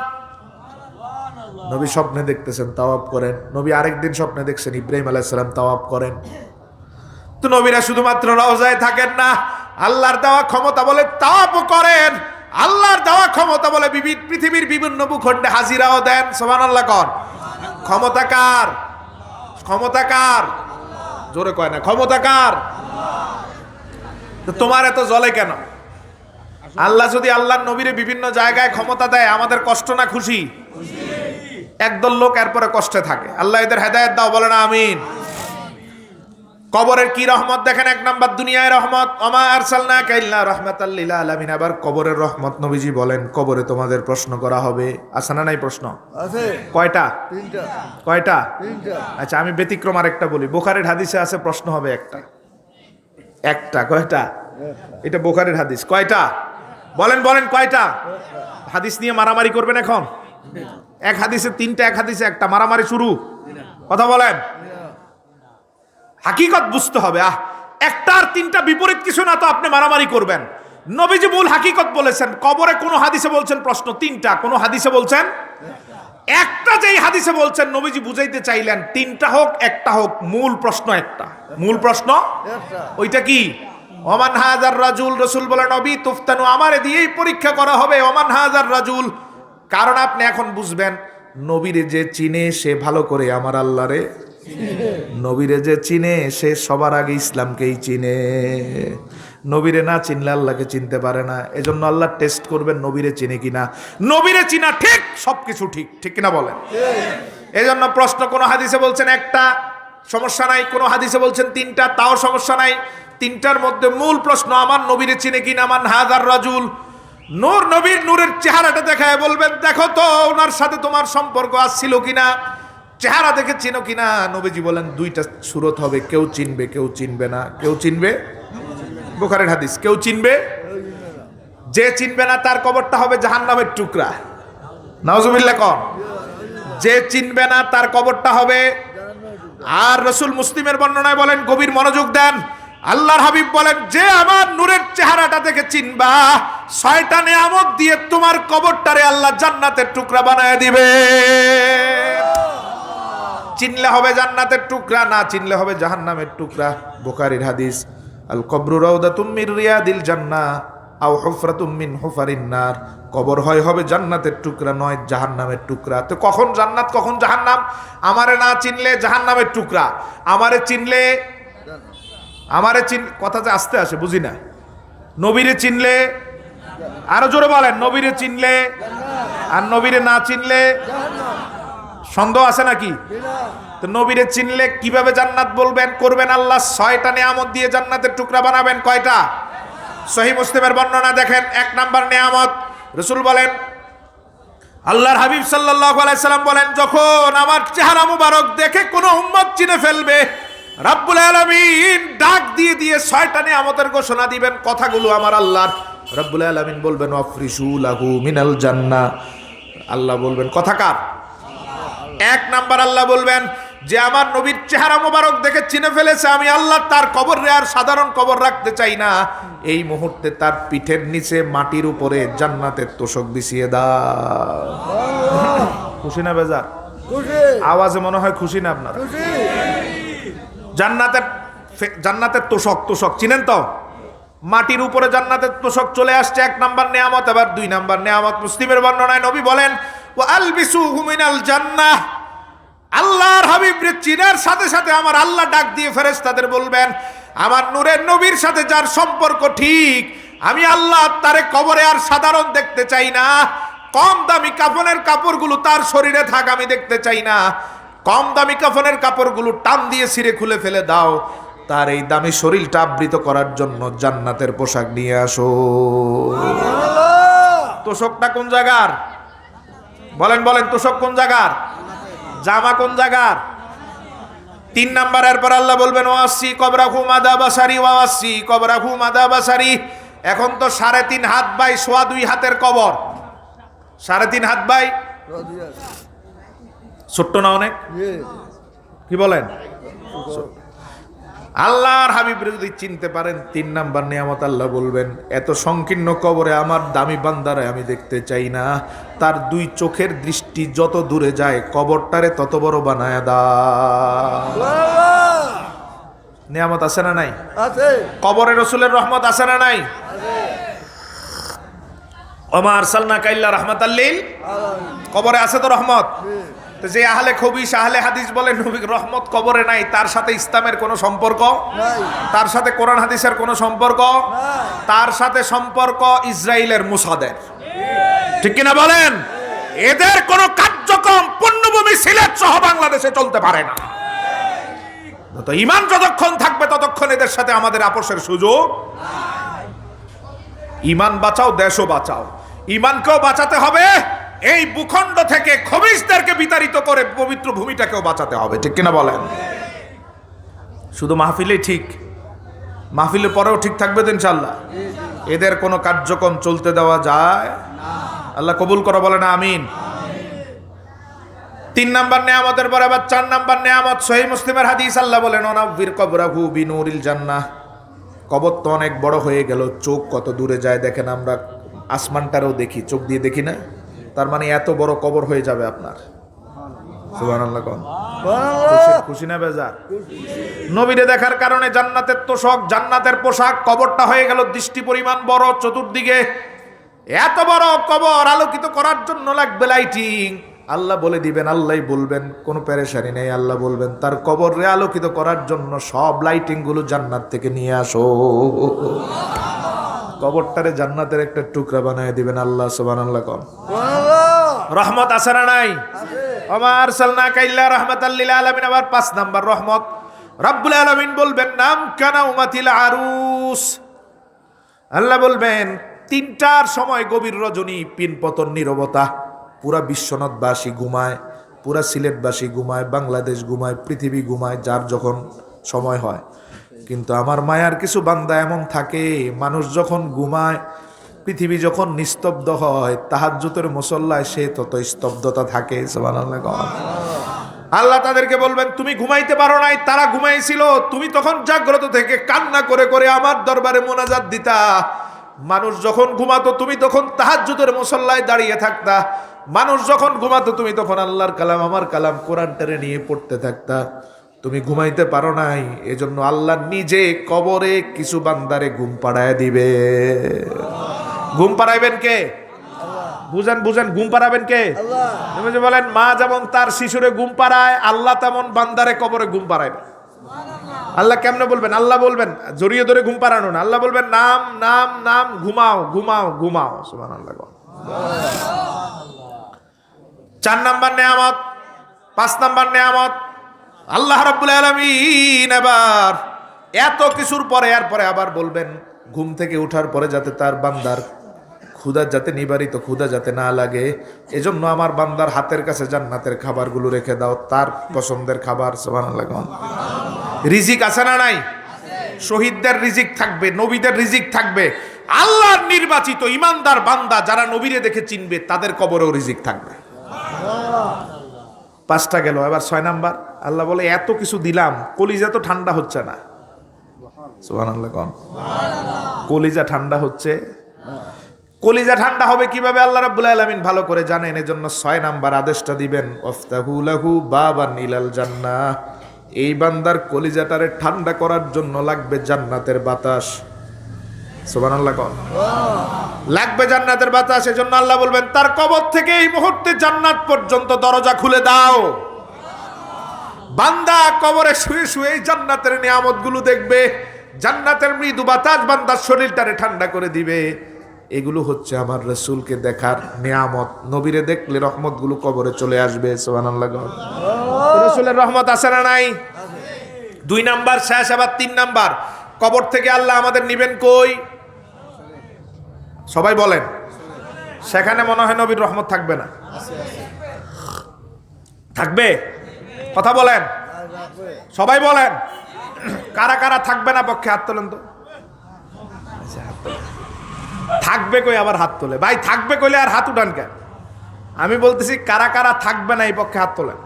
নবী স্বপ্নে দেখতেছেন তাওয়াফ করেন। নবী আরেকদিন স্বপ্নে দেখছেন ইব্রাহিম আলাইহিস সালাম তাওয়াফ করেন। তো নবীরা শুধুমাত্র রওজায় থাকেন না, আল্লাহর দেওয়া ক্ষমতা বলে তাওয়াফও করেন, আল্লাহর দেওয়া ক্ষমতা বলে পৃথিবীর বিভিন্ন ভূখণ্ডে হাজিরাও দেন। সুবহানাল্লাহ কর। ক্ষমতা কার? ক্ষমতা কার? জোরে কয় না, ক্ষমতা কার? তো তোমার এত জ্বলে কেন? আল্লাহ যদি আল্লাহর নবীরে বিভিন্ন জায়গায় ক্ষমতা দেয়, আমাদের কষ্ট না খুশি? একদল লোক এরপরে কষ্টে থাকে। আল্লাহ এদের হেদায়েত দাও, বলে না আমিন। কবরের কি রহমত দেখেন, 1 নাম্বার দুনিয়ায় রহমত, ওমা আরসালনাকা ইল্লা রাহমাতাল লিল আলামিন। আবার কবরের রহমত, নবীজি বলেন কবরে তোমাদের প্রশ্ন করা হবে। আছে না নাই প্রশ্ন? আছে। কয়টা? 3টা। কয়টা? 3টা। আচ্ছা আমি ব্যতিক্রম আরেকটা বলি, বুখারীর হাদিসে আছে প্রশ্ন হবে একটা। একটা? কয়টা? এটা বুখারীর হাদিস। কয়টা? বলেন বলেন কয়টা? হাদিস নিয়ে মারামারি করবেন এখন? এক হাদিসে 3টা, এক হাদিসে একটা, মারামারি শুরু? কথা বলেন। হাকিকত বুঝতে হবে। একটা আর 3টা বিপরীত কিছু না তো আপনি মারামারি করবেন। নবীজি মূল হাকিকত বলেছেন। কবরে কোন হাদিসে বলছেন প্রশ্ন 3টা, কোন হাদিসে বলছেন একটা। যেই হাদিসে বলছেন নবীজি বুঝাইতে চাইলেন 3টা হোক একটা হোক, মূল প্রশ্ন একটা। মূল প্রশ্ন ওইটা কি? ওমান হাজার রাজুল। রাসূল বলেন, নবী তুফতানু, আমারে দিয়েই পরীক্ষা করা হবে। ওমান হাজার রাজুল, কারণ আপনি এখন বুঝবেন, নবীরে যে চিনে সে ভালো করে আমার আল্লাহরে, নবীরে যে চিনে সে সবার আগে ইসলামকেই চিনে। নবীরে না চিনলে আল্লাহকে চিনতে পারে না। এজন্য আল্লাহ টেস্ট করবেন নবীরে চিনে কিনা। নবীরে চিনা ঠিক, সবকিছু ঠিক, ঠিক কিনা বলেন? এজন্য প্রশ্ন কোন হাদিসে বলছেন একটা, সমস্যা নাই। কোন হাদিসে বলছেন 3টা, তাও সমস্যা নাই। 3টার মধ্যে মূল প্রশ্ন আমার নবীরে চিনে কিনা। মান হাজার রাজুল, নূর, নবীর নূরের চেহারাটা দেখায় বলবেন, দেখো তো ওনার সাথে তোমার সম্পর্ক আসছিল কিনা, চেহারা দেখে চিনো কিনা। নবীজি বলেন 2টা সুরত হবে, কেউ চিনবে কেউ চিনবে না। কেউ চিনবে, বুখারীর হাদিস, কেউ চিনবে, যে চিনবে না তার কবরটা হবে জাহান্নামের টুকরা। নাউজুবিল্লাহ কর। যে চিনবে না তার কবরটা হবে। আর রাসূল মুসলিমের বর্ণনায় বলেন, গভীর মনোযোগ দেন, আল্লাহর হাবিব বলেন, যে আমার নূরের চেহারাটা দেখে চিনবা, 6টা নিয়ামত দিয়ে তোমার কবরটারে আল্লাহ জান্নাতের টুকরা বানায় দিবে। চিনলে হবে জান্নাতের টুকরা, না চিনলে হবে জাহান্নামের টুকরা। বুখারীর হাদিস, আল কবরু রাউদাতুম মির রিয়াদিল জান্নাহ আও হুফরাতুম মিন হুফারিন নার। কবর হবে জান্নাতের টুকরা, নয় জাহান্নামের টুকরা। তো কখন জান্নাত কখন জাহান্নাম? আমারে না চিনলে জাহান্নামের টুকরা, আমারে চিনলে, কথা যে আস্তে আসে বুঝি না। নবীরে চিনলে, আরো জোরে বলেন, নবীরে চিনলে, আর নবীরে না চিনলে সন্দেহ আছে নাকি? তো নবীরে চিনলে কিভাবে জান্নাত বলবেন করবেন? আল্লাহ 6টা নিয়ামত দিয়ে জান্নাতের টুকরা বানাবেন। কয়টা? সহিহ মুসলিমের বর্ণনা দেখেন, 1 নাম্বার নিয়ামত, রাসূল বলেন, আল্লাহর হাবিব সাল্লাল্লাহু আলাইহি সাল্লাম বলেন, যখন আমার চেহারা মুবারক দেখে কোন উম্মত চিনে ফেলবে, রাব্বুল আলামিন ডাক দিয়ে দিয়ে 6টা নিয়ামতের ঘোষণা দিবেন, কথাগুলো আমার আল্লাহর। রাব্বুল আলামিন বলবেন আফরিশু লাহু মিনাল জান্নাহ, আল্লাহ বলবেন, কথা কার? 1 নাম্বার আল্লাহ বলবেন যে আমার নবীর চেহারা মোবারক দেখে চিনে ফেলেছে আমি আল্লাহ, তার কবরে আর সাধারণ কবর রাখতে চাই না, এই মুহূর্তে তার পিঠের নিচে মাটির উপরে জান্নাতের তোশক বিছিয়ে দাও। খুশি না বেজার? আওয়াজে মনে হয় খুশি না আপনারা? জান্নাতের তোশক চিনেন তো? মাটির উপরে জান্নাতের তোশক চলে আসছে, 1 নাম্বার নিয়ামত। আবার 2 নাম্বার নিয়ামত মুসলিমের বর্ণনায় নবী বলেন ওয়া আলবিসুহু মিনাল জান্নাহ, আল্লাহর হাবিবরে চিনার সাথে সাথে আমার আল্লাহ ডাক দিয়ে ফেরেশতাদের বলবেন আমার নূরের নবীর সাথে যার সম্পর্ক ঠিক, আমি আল্লাহ তারে কবরে আর সাধারণ দেখতে চাই না, কম দামি কাফনের কাপড়গুলো তার শরীরে থাক আমি দেখতে চাই না, কম দামি কাফনের কাপড়গুলো টান দিয়ে ছিঁড়ে খুলে ফেলে দাও, তার এই দামি শরীরটা আবৃত করার জন্য জান্নাতের পোশাক নিয়ে আসো। তোশকটা কোন জায়গার? বলেন বলেন, তোশক কোন জায়গার? জামা কোন জায়গার? 3 নাম্বারের পর আল্লাহ বলবেন ওয়াসি কবরাহু মাদা বাসারি, ওয়াসি কবরাহু মাদা বাসারি। এখন তো 3.5 হাত বাই 2.25 হাতের কবর, 3.5 হাত বাই, ছোট্ট না অনেক? কি বলেন? আল্লাহর হাবিব যদি চিনতে পারেন, 3 নাম্বার নিয়ামত আল্লাহ বলবেন এত সংকীর্ণ কবরে আমার দামি বান্দারে আমি দেখতে চাই না, তার 2 চোখের দৃষ্টি যত দূরে যায় কবরটারে তত বড় বানায় দাও। নিয়ামত আছে না নাই? আছে। কবরে রাসূলের রহমত আছে না নাই? আছে। ওমা আরসালনাকা ইল্লা রাহমাতাল লিল আলামিন, কবরে আছে তো রহমত। তো যে আহলে খবিস আহলে হাদিস বলে নবীর রহমত কবরে নাই, তার সাথে ইসলামের কোনো সম্পর্ক নাই, তার সাথে কোরআন হাদিসের কোনো সম্পর্ক নাই, তার সাথে সম্পর্ক ইসরায়েলের মুসাদের, ঠিক কিনা বলেন? এদের কোনো কার্যক্রম পূর্ণভূমি সিলেট সহ বাংলাদেশে চলতে পারে না। তো ঈমান যতক্ষণ থাকবে ততক্ষণ এদের সাথে আমাদের আপোষের সুযোগ নাই। ঈমান বাঁচাও, দেশও বাঁচাও, ঈমানকেও বাঁচাতে হবে, এই ভূখণ্ড থেকে খবিসদেরকে বিতাড়িত করে পবিত্র ভূমিটাকেও বাঁচাতে হবে, ঠিক কিনা বলেন? শুধু মাহফিলেই ঠিক, মাহফিলের পরেও ঠিক থাকবে তো ইনশাআল্লাহ? এদের কোনো কার্যক্রম চলতে দেওয়া যায় না। আল্লাহ কবুল করো, বলেন আমিন। 3 নাম্বার নিয়ামতের পরে আবার 4 নাম্বার নিয়ামত, সহিহ মুসলিমের হাদিস, আল্লাহ বলেন ওয়ানাবির কবরাহু বিনুরিল জান্নাহ। কবর তো অনেক বড় হয়ে গেল, চোখ কত দূরে যায় দেখেন, আমরা আসমানটারও দেখি, চোখ দিয়ে দেখি না, তার মানে এত বড় কবর হয়ে যাবে আপনার। সুবহানাল্লাহ, কোন খুশি না বেজার? নবীরে দেখার কারণে জান্নাতের তোশক, জান্নাতের পোশাক, কবরটা হয়ে গেল দৃষ্টি পরিমাণ বড়, চতুর্দিকে এত বড় কবর আলোকিত করার জন্য লাগবে লাইটিং। আল্লাহ বলে দিবেন, আল্লাহই বলবেন, কোনো পেরেশানি নেই, আল্লাহ বলবেন তার কবরে আলোকিত করার জন্য সব লাইটিং গুলো জান্নাত থেকে নিয়ে আসো। কবরটারে জান্নাতের একটা টুকরা বানায় দিবেন আল্লাহ। সুবহানাল্লাহ, কোন রহমত আছে না নাই? ওমা আরসালনাকা ইল্লা রাহমাতাল লিল আলামিন। আবার 5 নাম্বার রহমত, রব্বুল আলামিন বলবেন নাম কানা উমাতিল আরুস। আল্লাহ বলবেন 3টার সময় গভীর রজনী, পিনপতন নীরবতা, পুরা বিশ্বনাথবাসী ঘুমায়, পুরা সিলেটবাসী ঘুমায়, বাংলাদেশ ঘুমায়, পৃথিবী ঘুমায়, যার যখন সময় হয়। কিন্তু আমার মায়ার কিছু বান্দা এমন থাকে, মানুষ যখন ঘুমায়, পৃথিবী যখন নিস্তব্ধ হয়, তাহাজ্জুদের মুসল্লায় সে তত স্তব্ধতা থাকে। সুবহানাল্লাহ। আল্লাহ তাদেরকে বলবেন তুমি ঘুমাইতে পারো নাই, তারা ঘুমাইছিল, তুমি তখন জাগ্রত থেকে কান্না করে করে আমার দরবারে মোনাজাত দিতা। মানুষ যখন ঘুমাতো তুমি তখন তাহাজ্জুদের মুসল্লায় দাঁড়িয়ে থাকতা। মানুষ যখন ঘুমাতো তুমি তখন আল্লাহর কালাম, আমার কালাম, কোরআন টেনে নিয়ে পড়তে থাকতা। তুমি ঘুমাইতে পারো নাই, এজন্য আল্লাহ নিজে কবরে কিছু বান্দারে ঘুম পাড়ায় দিবে। ঘুম পাড়াইবেন কে? বুঝেন বুঝেন, ঘুম পাড়াবেন কে? তুমি যে বলেন মা যেমন তার শিশুরে ঘুম পাড়ায়, আল্লাহ তেমন বান্দারে কবরে ঘুম পাড়াইবে। আল্লাহ কেমনে বলবেন? আল্লাহ বলবেন জড়িয়ে ধরে ঘুম পাড়ানো না, আল্লাহ বলবেন নাম নাম নাম, ঘুমাও ঘুমাও ঘুমাও। সুবহানাল্লাহ। 4 নাম্বার নিয়ামত, 5 নাম্বার নিয়ামত, আল্লাহ রাব্বুল আলামিন এবার এত কিছুর পরে এরপরে আবার বলবেন ঘুম থেকে ওঠার পরে যাতে তার বান্দার ক্ষুধা যাতে নিবারিত, ক্ষুধা যাতে না লাগে, এজন্য আমার বান্দার হাতের কাছে জান্নাতের খাবারগুলো রেখে দাও, তার পছন্দের খাবার। সুবহানাল্লাহ। রিজিক আছে না নাই? শহীদদের রিজিক থাকবে, নবীদের রিজিক থাকবে, আল্লাহর নির্বাচিত ইমানদার বান্দা যারা নবীরে দেখে চিনবে তাদের কবরেও রিজিক থাকবে। 5টা গেল, এবার 6 নাম্বার। আল্লাহ বলে এত কিছু দিলাম, কলিজা তো ঠান্ডা হচ্ছে না। সুবহানাল্লাহ কোন? কলিজা ঠান্ডা হচ্ছে। কলিজা ঠান্ডা হবে কিভাবে আল্লাহ রাব্বুল আলামিন ভালো করে জানেন। এজন্য 6 নাম্বার আদেশটা দিবেন, ওয়াফতাহু লাহু বাবান ইলাল জান্নাহ। এই বান্দার কলিজাটারে ঠান্ডা করার জন্য লাগবে জান্নাতের বাতাস। সুবহানাল্লাহ কোন? লাগবে জান্নাতের বাতাস। এজন্য আল্লাহ বলবেন তার কবর থেকে এই মুহূর্তে জান্নাত পর্যন্ত দরজা খুলে দাও। বান্দা কবরে শুয়ে শুয়ে জান্নাতের নিয়ামতগুলো দেখবে, জান্নাতের মৃদু বাতাস বান্দার শরীরটারে ঠান্ডা করে দিবে। এগুলো হচ্ছে আমার রাসূলকে দেখার নিয়ামত। নবীরে দেখলে রহমতগুলো কবরে চলে আসবে। সুবহানাল্লাহ। রাসূলের রহমত আছে না নাই? 2 নাম্বার শেষ, আবার 3 নাম্বার। কবর থেকে আল্লাহ আমাদের নিবেন কই? সবাই বলেন। সেখানে মনে হয় নবীর রহমত থাকবে না? থাকবে? কথা বলেন, সবাই বলেন। কারা কারা থাকবে না পক্ষে হাত তোলেন তো। থাকবে কই আবার হাত তোলে? ভাই থাকবে কইলে আর হাত উঠান কেন? আমি বলতেছি কারা কারা থাকবে না এই পক্ষে হাত তোলেন।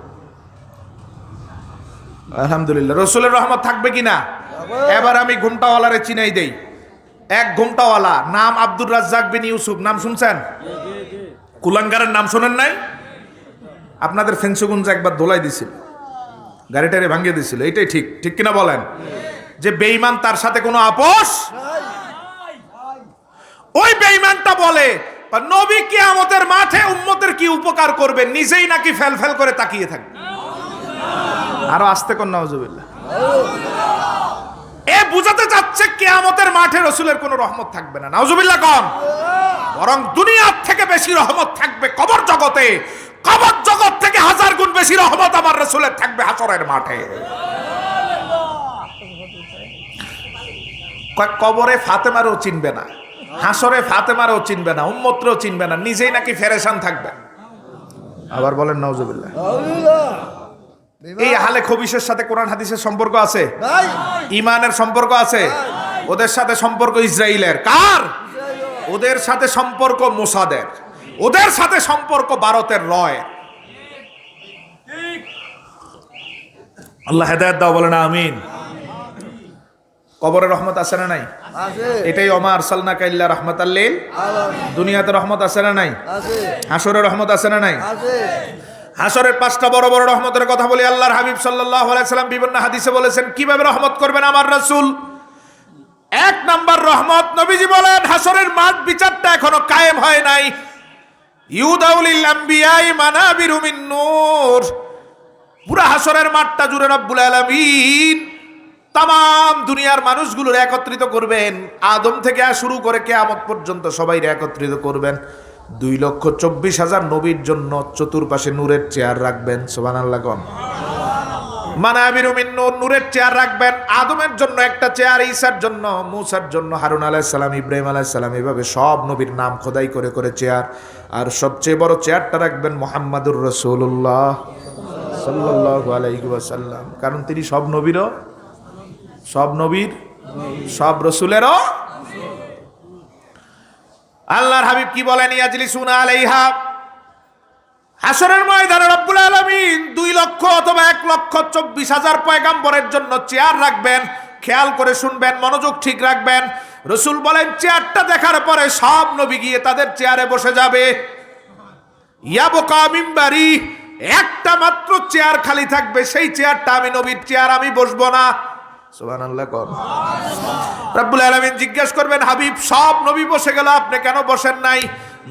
আলহামদুলিল্লাহ। রাসূলের রহমত থাকবে কিনা? এবার আমি ঘুমটাওয়ালারে চিনাই দেই। এক ঘুমটাওয়ালা, নাম আব্দুর রাজ্জাক বিন ইউসুফ। নাম শুনছেন? কুলাঙ্গারের নাম শোনেন নাই? আপনাদের ফেন্সুগুঞ্জ একবার দোলাই দিছিল, গাড়িটারে ভাঙিয়ে দিছিল। এইটাই ঠিক, ঠিক কিনা বলেন? যে বেঈমান তার সাথে কোনো আপোষ। ওই বেঈমানটা বলে নবী কিয়ামতের মাঠে উম্মতের কি উপকার করবে, নিজেই নাকি ফেল ফেল করে তাকিয়ে থাকবে। আরো আস্তে কোন নাউজুবিল্লাহ। এ বুঝাতে চাচ্ছে কিয়ামতের মাঠে রাসূলের কোনো রহমত থাকবে না। নাউজুবিল্লাহ কোন? বরং দুনিয়ার থেকে বেশি রহমত থাকবে কবর জগতে। কবর জগৎ থেকে 1000 গুণ বেশি রহমত আমার রাসূলের থাকবে হাশরের মাঠে। কবরে ফাতেমারও চিনবে না, হাসরে ফাতেমারও চিনবে না, উম্মতরও চিনবে না, নিজেই নাকি ফেরেশান থাকবে। আবার বলেন নাউজুবিল্লাহ। এই আহলে খবিসের সাথে কোরআন হাদিসের সম্পর্ক আছে? ইমানের সম্পর্ক আছে? ওদের সাথে সম্পর্ক ইসরাইলের। কার? ওদের সাথে সম্পর্ক মোসাদের, ওদের সাথে সম্পর্ক ভারতের রয়। আল্লাহ হেদায়েত দাও, বলেন আমিন। কবরে রহমত আছে না নাই? এটাই ওমা আরসালনাকা ইল্লা রাহমাতাল লিল আলামিন। দুনিয়াতে রহমত আছে না নাই? হাসরে রহমত আছে না নাই? হাসরের 5টা বড় বড় রহমতের কথা বলি। আল্লাহর হাবিব সাল্লাল্লাহু আলাইহি সাল্লাম বিভিন্ন হাদিসে বলেছেন কিভাবে রহমত করবেন আমার রাসূল। 1 নাম্বার রহমত, নবীজি বলেন হাসরের মাঠ বিচারটা এখনো কায়েম হয় নাই। ইউদাউলিল আম্বিয়াই মানাবিরু মিন নূর। পুরা হাসরের মাঠটা জুড়ে রব্বুল আলামিন তাম দুনিয়ার মানুষগুলোর একত্রিত করবেন। আদম থেকে শুরু করে কিয়ামত পর্যন্ত সবাই একত্রিত করবেন। 2,24,000 নবীর জন্য চতুর্পাশে নূরের চেয়ার রাখবেন। সুবহানাল্লাহ কোন? মানাবিরু মিন নূর, নূরের চেয়ার রাখবেন। আদমের জন্য একটা চেয়ার, ঈসার জন্য, মূসার জন্য, হারুন আলাইহিস সালাম, ইব্রাহিম আলাইহিস সালাম, এভাবে সব নবীর নাম খোদাই করে করে চেয়ার। আর সবচেয়ে বড় চেয়ারটা রাখবেন মুহাম্মাদুর রাসূলুল্লাহ সাল্লাল্লাহু আলাইহি ওয়াসাল্লাম। কারণ তিনি সব নবীরও, সব নবীর, সব রাসূলেরও। আল্লাহর হাবিব কি বলেন? ইয়াজলিসুনা আলাইহা। হাসরের ময়দানে রব্বুল আলামিন 2 লক্ষ অথবা 1,24,000 পয়গম্বরের জন্য চেয়ার রাখবেন। খেয়াল করে শুনবেন, মনোযোগ ঠিক রাখবেন। রাসূল বলেন চেয়ারটা দেখার পরে সব নবী গিয়ে তাদের চেয়ারে বসে যাবে। ইয়াবকা মিম্বারি, একটা মাত্র চেয়ার খালি থাকবে, সেই চেয়ারটা আমি নবীর চেয়ার, আমি বসবো না। সুবহানাল্লাহ কোন? রব্বুল আলামিন জিজ্ঞেস করবেন হাবিব সব নবী বসে গেল, আপনি কেন বসেন নাই?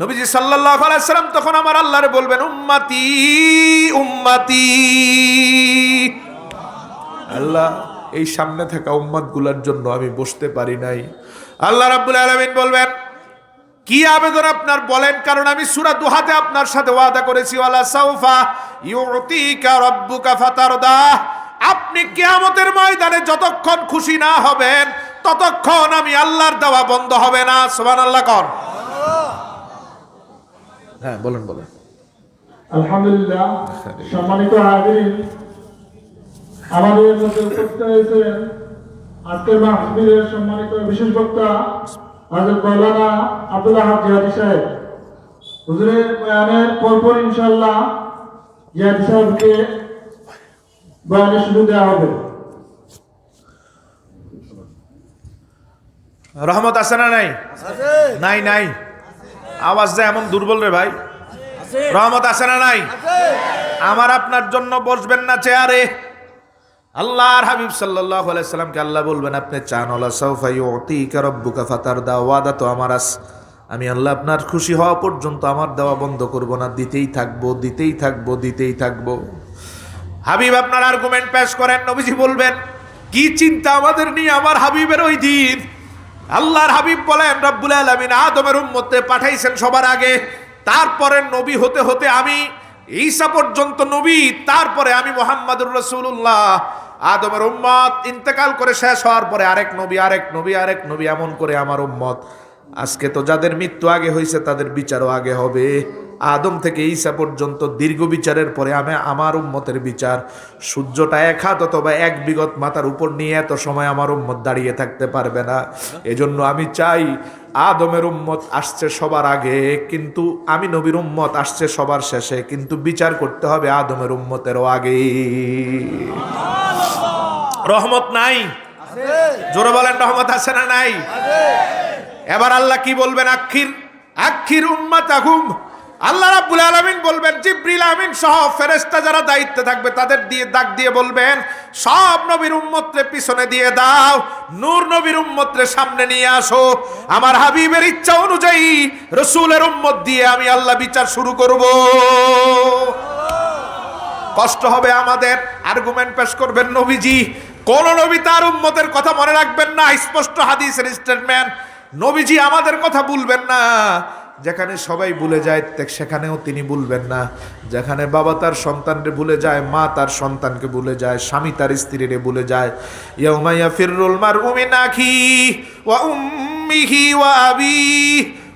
নবীজি সাল্লাল্লাহু আলাইহি সাল্লাম তখন আমার আল্লাহরে বলবেন উম্মতি উম্মতি। আল্লাহ এই সামনে থাকা উম্মতগুলোর জন্য আমি বসতে পারি নাই। আল্লাহ রাব্বুল আলামিন বলবেন কি আবেদন আপনার বলেন, কারণ আমি সূরা দুহাতে আপনার সাথে ওয়াদা করেছি ওয়ালা সাউফা ইউতিকা রাব্বুকা ফাতারদা। আপনি কিয়ামতের ময়দানে যতক্ষণ খুশি না হবেন ততক্ষণ আমি আল্লাহর দেওয়া বন্ধ হবে না। সুবহানাল্লাহ কোন? হ্যাঁ বলেন বলেন। আলহামদুলিল্লাহ। সম্মানিত হাজিরিন, আমাদের মধ্যে উপস্থিত হয়েছেন আজকের মাহফিলের সম্মানিত বিশেষ বক্তা হযরত মাওলানা আব্দুল আহাদ জিহাদি সাহেব। হুজুরের বয়ানের পরপর ইনশাআল্লাহ জিহাদি সাহেবকে বয়ানের সুযোগ দেওয়া হবে। রহমত আছে না নাই? নাই নাই, আওয়াজ যায় এমন দুর্বল রে ভাই। রহমত আছে না নাই? আমার আপনার জন্য বসবেন না চেয়ারে। আল্লাহর হাবিব সাল্লাল্লাহু আলাইহি সাল্লামকে আল্লাহ বলবেন আপনি চান ওয়ালা সাউফা ইউতিকা রাব্বুকা ফাতারদা, ওয়াদা তো আমার আছে, আমি আল্লাহ আপনার খুশি হওয়া পর্যন্ত আমার দেওয়া বন্ধ করব না, দিতেই থাকবো দিতেই থাকবো দিতেই থাকবো। হাবিব আপনার আর্গুমেন্ট পেশ করেন, নবীজি বলবেন কি চিন্তা আমাদের নিয়ে আমার হাবিবের ওই দিন। আল্লাহর হাবিব বলেন রব্বুল আলামিন আদমের উম্মতে পাঠাইছেন সবার আগে, তারপরে নবী হতে হতে আমি ঈসা পর্যন্ত নবী, তারপরে আমি মুহাম্মাদুর রাসূলুল্লাহ। আদমের উম্মত ইন্তেকাল করে শেষ হওয়ার পরে আরেক নবী আরেক নবী আরেক নবী, এমন করে আমার উম্মত। আজকে তো যাদের মৃত্যু আগে হয়েছে তাদের বিচারও আগে হবে। আদম থেকে ঈসা পর্যন্ত দীর্ঘ বিচারের পরে আমার উম্মতের বিচার। সূর্যটা এক হাত অথবা এক বিগত মাথার উপর নিয়ে এত সময় আমার উম্মত দাঁড়িয়ে থাকতে পারবে না। এজন্য আমি চাই আদমের উম্মত আসছে সবার আগে, কিন্তু আমি নবীর উম্মত আসছে সবার শেষে, কিন্তু বিচার করতে হবে আদমের উম্মতেরও আগে। রহমত নাই? জোরে বলেন রহমত আছে না নাই? এবার আল্লাহ কি বলবেন? আখির উম্মাতাহুম। আল্লাহ রাব্বুল আলামিন বলবেন জিবরিল আমিন সহ ফেরেশতা যারা দায়িত্বে থাকবে তাদের দিয়ে ডাক দিয়ে বলবেন সব নবীর উম্মতরে পিছনে দিয়ে দাও, নূর নবীর উম্মতরে সামনে নিয়ে আসো। আমার হাবিবের ইচ্ছা অনুযায়ী রাসূলের উম্মত দিয়ে আমি আল্লাহ বিচার শুরু করব। কষ্ট হবে আমাদের, আর্গুমেন্ট পেশ করবেন নবীজি। কোন নবী তার উম্মতের কথা মনে রাখবেন না, স্পষ্ট হাদিসের স্টেটমেন্ট। নবীজি আমাদের কথা ভুলবেন না। যেখানে সবাই ভুলে যায় সেখানেও তিনি ভুলবেন না। যেখানে বাবা তার সন্তানকে ভুলে যায়, মা তার সন্তানকে ভুলে যায়, স্বামী তার স্ত্রীরে ভুলে যায়। ইয়াউমা ইয়াফিরুল মারউ মিন আখিহি ওয়া উম্মিহি ওয়া আবিহি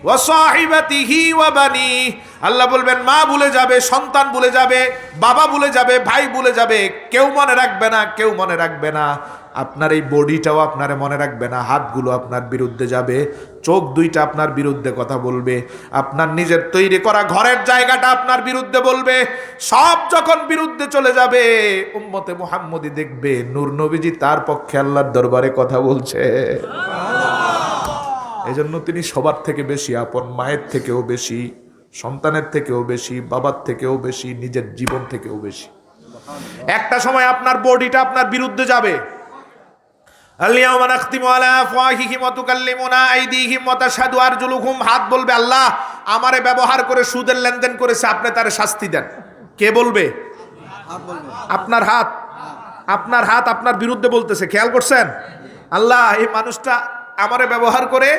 ওয়া সাহিবাতিহি ওয়া বানি। আল্লাহ বলবেন মা ভুলে যাবে, সন্তান ভুলে যাবে, বাবা ভুলে যাবে, ভাই ভুলে যাবে, কেউ মনে রাখবে না, কেউ মনে রাখবে না। আপনার এই বডিটাও আপনারে মনে রাখবে না, হাতগুলো আপনার বিরুদ্ধে যাবে, চোখ দুইটা আপনার বিরুদ্ধে কথা বলবে, আপনার নিজের তৈরি করা ঘরের জায়গাটা আপনার বিরুদ্ধে বলবে। সব যখন বিরুদ্ধে চলে যাবে উম্মতে মুহাম্মদী দেখবে নূর নবীজি তার পক্ষে আল্লাহর দরবারে কথা বলছে। এজন্য তিনি সবার থেকে বেশি আপন, মায়ের থেকেও বেশি, সন্তানের থেকেও বেশি, বাবার থেকেও বেশি, নিজের জীবন থেকেও বেশি। একটা সময় আপনার বডিটা আপনার বিরুদ্ধে যাবে। আল-ইয়াওমা নাখতিমু আলা আফওয়াহিহিম ওয়া তুকাল্লিমুনা আইদিহিম ওয়া তাশহাদু আরজুলুহুম। হাত বলবে আল্লাহ আমারে ব্যবহার করে সুদের লেনদেন করেছে, আপনি তারে শাস্তি দেন। কে বলবে? আপনার হাত। আপনার হাত আপনার বিরুদ্ধে বলতেছে, খেয়াল করছেন? আল্লাহ এই মানুষটা আমারে ব্যবহার করে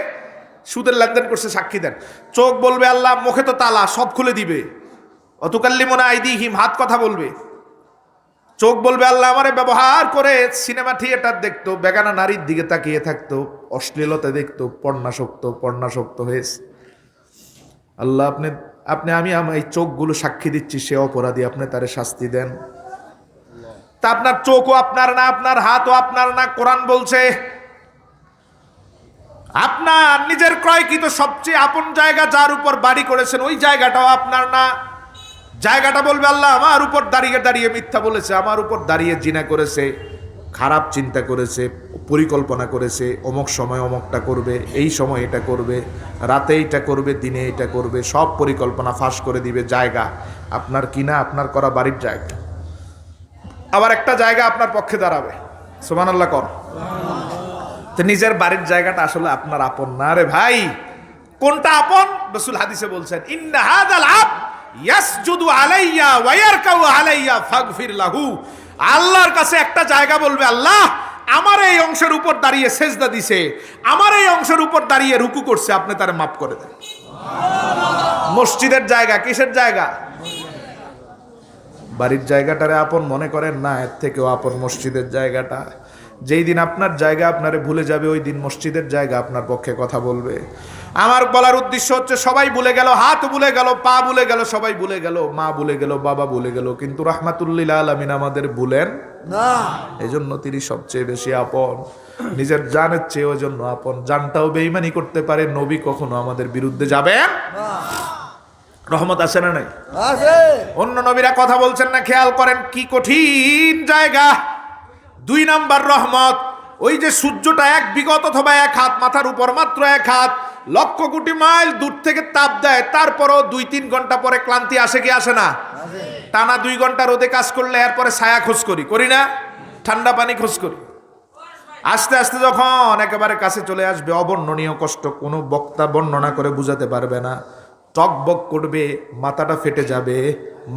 সুদের লেনদেন করছে, সাক্ষী দেন। চোখ বলবে আল্লাহ মুখে তো তালা, সব খুলে দিবে। ওয়া তুকাল্লিমুনা আইদিহিম, হাত কথা বলবে। চোখ বলবে আল্লাহ আমারে ব্যবহার করে সিনেমা থিয়েটার দেখতো, বেগানা নারীর দিকে তাকিয়ে থাকতো, অশ্লীলতা দেখতো, পর্ণাসক্ত হয়েছে। আল্লাহ আপনি আমি এই চোখগুলো সাক্ষী দিচ্ছি সে অপরাধী, আপনি তারে শাস্তি দেন। তা আপনার চোখও আপনার না, আপনার হাতও আপনার না। কোরআন বলছে আপনার নিজের ক্রয়কৃত সবচেয়ে আপন জায়গা যার উপর বাড়ি করেছেন ওই জায়গাটাও আপনার না। জায়গাটা বলবে আল্লাহ আমার উপর দাঁড়িয়ে দাঁড়িয়ে মিথ্যা বলেছে, আমার উপর দাঁড়িয়ে জিনা করেছে, খারাপ চিন্তা করেছে, পরিকল্পনা করেছে, অমুক সময় অমুকটা করবে, এই সময় এটা করবে, রাতে এটা করবে, দিনে এটা করবে, সব পরিকল্পনা ফাঁস করে দিবে। জায়গা আপনার কিনা, আপনার করা বাড়ির জায়গা। আবার একটা জায়গা আপনার পক্ষে দাঁড়াবে, সুবহানাল্লাহ কর। তো নিজের বাড়ির জায়গাটা আসলে আপনার আপন না রে ভাই। কোনটা আপন? রাসূল হাদিসে বলছেন ইন্না হাযাল আবদ ইয়াসজুদু আলাইয়া ওয়া ইয়ারকাউ আলাইয়া ফাগফির লাহু। আল্লাহর কাছে একটা জায়গা বলবে আল্লাহ আমার এই অংশের উপর দাঁড়িয়ে সেজদা দিছে, আমার এই অংশের উপর দাঁড়িয়ে রুকু করছে, আপনি তারে মাফ করে দেন। মসজিদের জায়গা কিসের জায়গা? বাড়ির জায়গাটারে আপন মনে করেন না, এর থেকেও আপন মসজিদের জায়গাটা। যেই দিন আপনার জায়গা আপনারে ভুলে যাবে, ওই দিন মসজিদের জায়গা আপনার পক্ষে কথা বলবে। আমার বলার উদ্দেশ্য হচ্ছে, সবাই ভুলে গেল, হাত ভুলে গেল, পা ভুলে গেল, সবাই ভুলে গেল, মা ভুলে গেল, বাবা ভুলে গেল, কিন্তু রাহমাতুল্লিল আলামিন আমাদের ভুলেন না। এই জন্য তিনি সবচেয়ে বেশি আপন, নিজের জানের চেয়ে ওই জন্য আপন। জানটাও বেঈমানি করতে পারে, নবী কখনো আমাদের বিরুদ্ধে যাবেন না। রহমত আছে না নাই? অন্য নবীরা কথা বলছেন না, খেয়াল করেন কি কঠিন জায়গা। 2 নাম্বার রহমত, ওই যে সূর্যটা 1 বিগত অথবা 1 হাত মাথার উপর, মাত্র 1 হাত, লক্ষ কোটি মাইল দূর থেকে তাপ দেয়, তারপরও 2-3 ঘন্টা পরে ক্লান্তি আসে কি আসে না? টানা 2 ঘন্টা রোদে কাজ করলে এরপরে ছায়া খোঁজ করি না? ঠান্ডা পানি খোঁজ করি। আস্তে আস্তে যখন একেবারে কাছে চলে আসবে, অবর্ণনীয় কষ্ট, কোনো বক্তা বর্ণনা করে বুঝাতে পারবে না। টকবক করবে, মাথাটা ফেটে যাবে,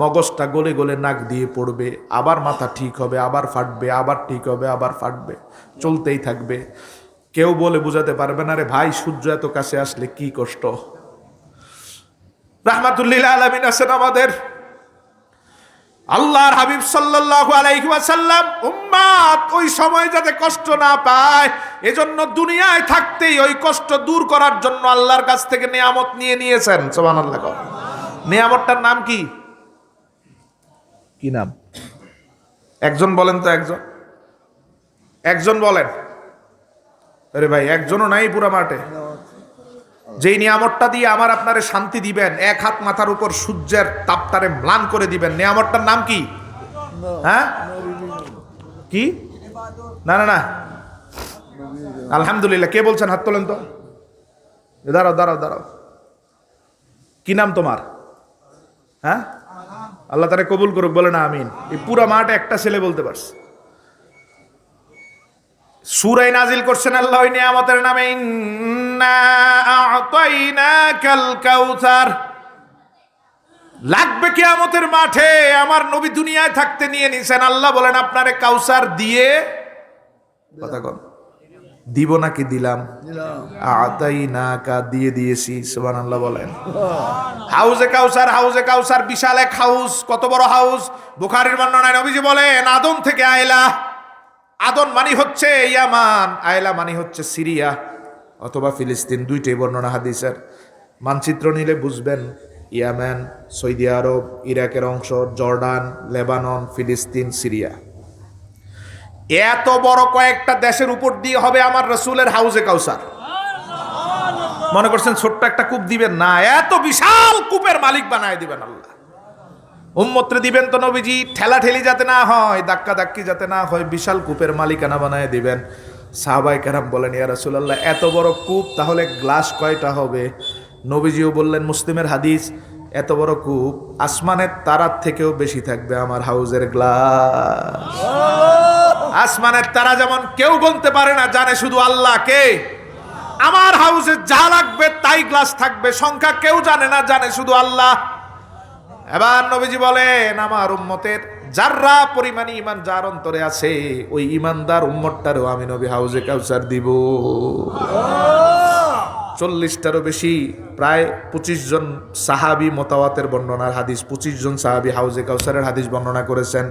মগজটা গলে গলে নাক দিয়ে পড়বে, আবার মাথা ঠিক হবে, আবার ফাটবে, আবার ঠিক হবে, আবার ফাটবে, চলতেই থাকবে। কেউ বলে বুঝাতে পারবে না রে ভাই, সূর্য এত কাছে আসলে কি কষ্ট। রাহমাতুল্লিল আলামিন আছেন আমাদের। আল্লাহর হাবিব সাল্লাল্লাহু আলাইহি ওয়াসাল্লাম উম্মত ওই সময় যাতে কষ্ট না পায়, এজন্য দুনিয়ায় থাকতেই ওই কষ্ট দূর করার জন্য আল্লাহর কাছ থেকে নিয়ামত নিয়ে নিয়েছেন। সুবহানাল্লাহ। নিয়ামতটার নাম কি? কি নাম? একজন বলেন তো, একজন বলেন। আরে ভাই, একজনও নাই পুরা মাঠে। যেই নিয়ামতটা দিয়ে আমার আপনারে শান্তি দিবেন, 1 হাত মাথার উপর সূর্যের তাপটারে ম্লান করে দিবেন, নিয়ামতটার নাম কি? হ্যাঁ, কি? না না না, আলহামদুলিল্লাহ। কে বলছেন? হাত তোলেন তো। দাঁড়াও দাঁড়াও দাঁড়াও, কি নাম তোমার? হ্যাঁ, আল্লাহ তারে কবুল করুক, বলে না আমিন। এই পুরা মাঠে একটা ছেলে বলতে পারছে। সূরা নাজিল করছেন আল্লাহ ওই নিয়ামতের নামে, ইন্না আ'তাইনাকাল কাউসার। লাগবে কিয়ামতের মাঠে, আমার নবী দুনিয়ায় থাকতে নিয়ে নিছেন। আল্লাহ বলেন আপনারে কাউসার দিয়ে, কথা কন, দিব নাকি দিলাম? আ'তাইনাকা, দিয়ে দিয়েছি। সুবহানাল্লাহ বলেন। হাউজে কাউসার, হাউজে কাউসার বিশাল এক হাউস। কত বড় হাউস? বুখারীর বর্ণনায় নবীজি বলেন, আদম থেকে আয়লা। আদন মানি হচ্ছে ইয়ামান, আয়লা মানি হচ্ছে সিরিয়া অথবা ফিলিস্তিন, 2টি বর্ণনা হাদিসের। মানচিত্র নিলে বুঝবেন, ইয়ামান, সৌদি আরব, ইরাকের অংশ, জর্ডান, লেবানন, ফিলিস্তিন, সিরিয়া, এত বড় কয়েকটা দেশের উপর দিয়ে হবে আমার রাসূলের হাউজে কাউসার। মনে করছেন ছোট্ট একটা কূপ দিবেন? না, এত বিশাল কূপের মালিক বানায় দিবেন আল্লাহ। উম্মতরে দিবেন তো নবীজি ঠেলা ঠেলি যাতে না হয়, ধাক্কা ধাক্কি যাতে না হয়, বিশাল কূপের মালিকানা বানায় দিবেন। সাহাবায়ে কেরাম বলেন, ইয়া রাসূলুল্লাহ, এত বড় কূপ, তাহলে গ্লাস কয়টা হবে? নবীজিও বললেন, মুসলিমের হাদিস, এত বড় কূপ, আসমানের তারার থেকেও বেশি থাকবে আমার হাউজের গ্লাস। আসমানের তারা যেমন কেউ গুনতে পারে না, জানে শুধু আল্লাহ। কে? আমার হাউজে যা লাগবে তাই গ্লাস থাকবে, সংখ্যা কেউ জানে না, জানে শুধু আল্লাহ। এবার নবীজি বলেন, আমার উম্মতের যারা পরিমাণে ঈমান যার অন্তরে আছে, ওই ঈমানদার উম্মতটারও আমি নবী হাউজে কাউসার দিব। 40টারও বেশি, প্রায় 25 জন সাহাবী মুতাওয়াতির বর্ণনার হাদিস, 25 জন সাহাবী হাউজে কাউসারের হাদিস বর্ণনা করেছেন।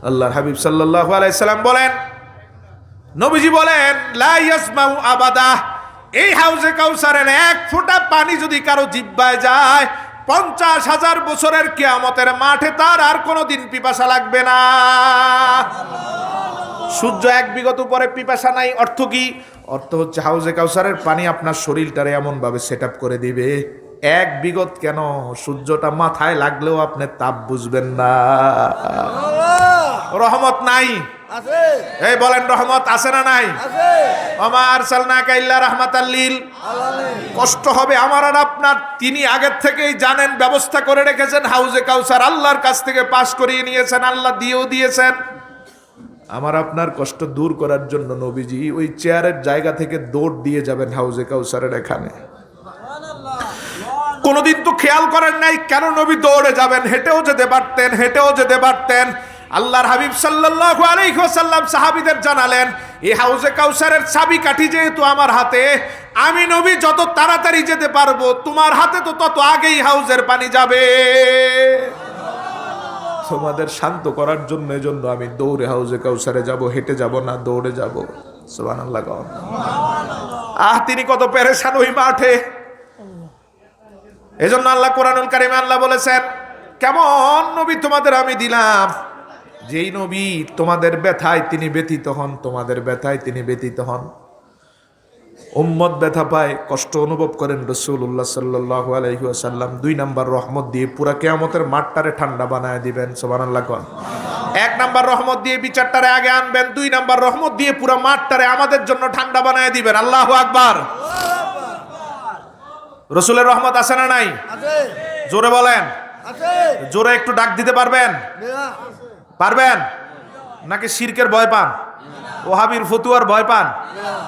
আল্লাহর হাবিব সাল্লাল্লাহু আলাইহি সাল্লাম বলেন, নবীজি বলেন, লা ইয়াসমাউ আবাদা, এই হাউজে কাউসারের 1 ফোঁটা পানি যদি কারো জিহ্বায় যায়, 50,000 বছরের কিয়ামতের মাঠে তার আর কোনোদিন পিপাসা লাগবে না। সূর্য 1 বিগত পরে পিপাসা নাই। অর্থ কি? অর্থ হচ্ছে হাউজে কাউসারের পানি আপনার শরীরটারে এমন ভাবে সেট আপ করে দিবে, 1 বিগত কেন, সূর্যটা মাথায় লাগলেও আপনি তাপ বুঝবেন না। রহমত নাই? এই বলেন, রহমত আছে না নাই? ওমা আরসালনাকা ইল্লা রাহমাতাল লিল আলামিন। কষ্ট হবে আমার আর আপনার, তিনি আগের থেকেই জানেন, ব্যবস্থা করে রেখেছেন। হাউজে কাউসার আল্লাহর কাছ থেকে পাস করিয়ে নিয়েছেন, আল্লাহ দিয়েও দিয়েছেন। আমার আপনার কষ্ট দূর করার জন্য নবীজি ওই চেয়ারের জায়গা থেকে দৌড় দিয়ে যাবেন হাউজে কাউসারের এখানে। কোনদিন তো খেয়াল করেন নাই কেন নবী দৌড়ে যাবেন? হেঁটেও যেতে পারতেন, হেঁটেও যেতে পারতেন। আল্লাহর হাবিব সাল্লাল্লাহু আলাইহি ওয়াসাল্লাম সাহাবীদের জানালেন, এই হাউজে কাউসারের চাবিকাঠি যেহেতু আমার হাতে, আমি নবী যত তাড়াতাড়ি যেতে পারবো, তোমার হাতে তো তত আগেই হাউজের পানি যাবে। তোমাদের শান্ত করার জন্য এজন্য আমি দৌড়ে হাউজে কাউসারে যাব, হেঁটে যাব না, দৌড়ে যাব। সুবহানাল্লাহ। তিনি কত পেরেশান ওই মাঠে। এজন্য আল্লাহ কোরআনুল কারীমে আল্লাহ বলেছেন, কেমন নবী তোমাদের আমি দিলাম, যেই নবী তোমাদের ব্যথায় তিনি ব্যথিত হন, তোমাদের ব্যথায় তিনি ব্যথিত হন। উম্মত ব্যথা পায়, কষ্ট অনুভব করেন, রাসূলুল্লাহ সাল্লাল্লাহু আলাইহি ওয়াসাল্লাম 2 নাম্বার রহমত দিয়ে পুরা কিয়ামতের মাঠটারে ঠান্ডা বানায় দিবেন। সুবহানাল্লাহ। 1 নাম্বার রহমত দিয়ে বিচারটারে আগে আনবেন, 2 নাম্বার রহমত দিয়ে পুরা মাঠটারে আমাদের জন্য ঠান্ডা বানায় দিবেন। আল্লাহু আকবার। রাসূলের রহমত আছে না নাই? জোরে বলেন। জোরে একটু ডাক দিতে পারবেন? পারবেন নাকি শিরকের ভয় পান, ওহাবির ফতুয়ার ভয় পান?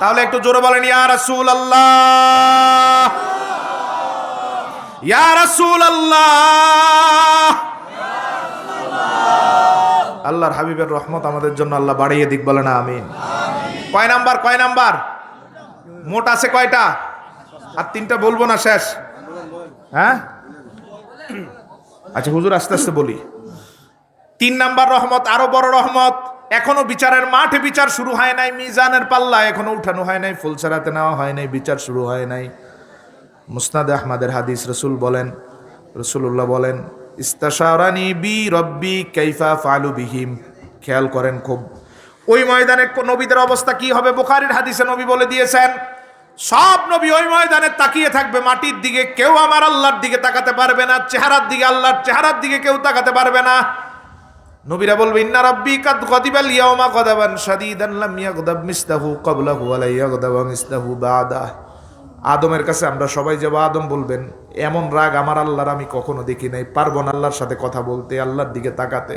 তাহলে একটু জোরে বলেন, ইয়া রাসূলুল্লাহ, ইয়া রাসূলুল্লাহ। আল্লাহর হাবিবের রহমত আমাদের জন্য আল্লাহ বাড়িয়ে দিক, বলেন আমিন। কয় নাম্বার? কয় নাম্বার? মোট আছে কয়টা? আর 3টা বলবো না, শেষ। হ্যাঁ আচ্ছা হুজুর আস্তে আস্তে বলি। 3 নাম্বার রহমত, আরো বড় রহমত। এখনো বিচারের মাঠে বিচার শুরু হয় নাই, মিজানের পাল্লা এখনো উঠানো হয় নাই, ফুলসেরাতে নেওয়া হয় নাই, বিচার শুরু হয় নাই। মুসনাদে আহমদের হাদিস, রাসূলুল্লাহ বলেন, ইস্তাশারানি বি রব্বি কাইফা ফালু বিহিম। খেয়াল করেন খুব, ওই ময়দানে নবীদের অবস্থা কি হবে। বুখারীর হাদিসে নবী বলে দিয়েছেন, সব নবী ওই ময়দানে তাকিয়ে থাকবে মাটির দিকে, কেউ আমার আল্লাহর দিকে তাকাতে পারবে না, চেহারার দিকে, আল্লাহর চেহারার দিকে কেউ তাকাতে পারবে না। নবীরা বলবে, ইন্না রাব্বি কাদ গাদিবাল ইয়াওমা গাদাবান শাদীদান লাম ইয়াগদাব মিসলাহু ক্বাবলাহু ওয়া লা ইয়াগদাব মিসলাহু বা'দা। আদমের কাছে আমরা সবাই যাব, আদম বলবেন, এমন রাগ আমার আল্লাহর আমি কখনো দেখি নাই, পারবো না আল্লাহর সাথে কথা বলতে, আল্লাহর দিকে তাকাতে।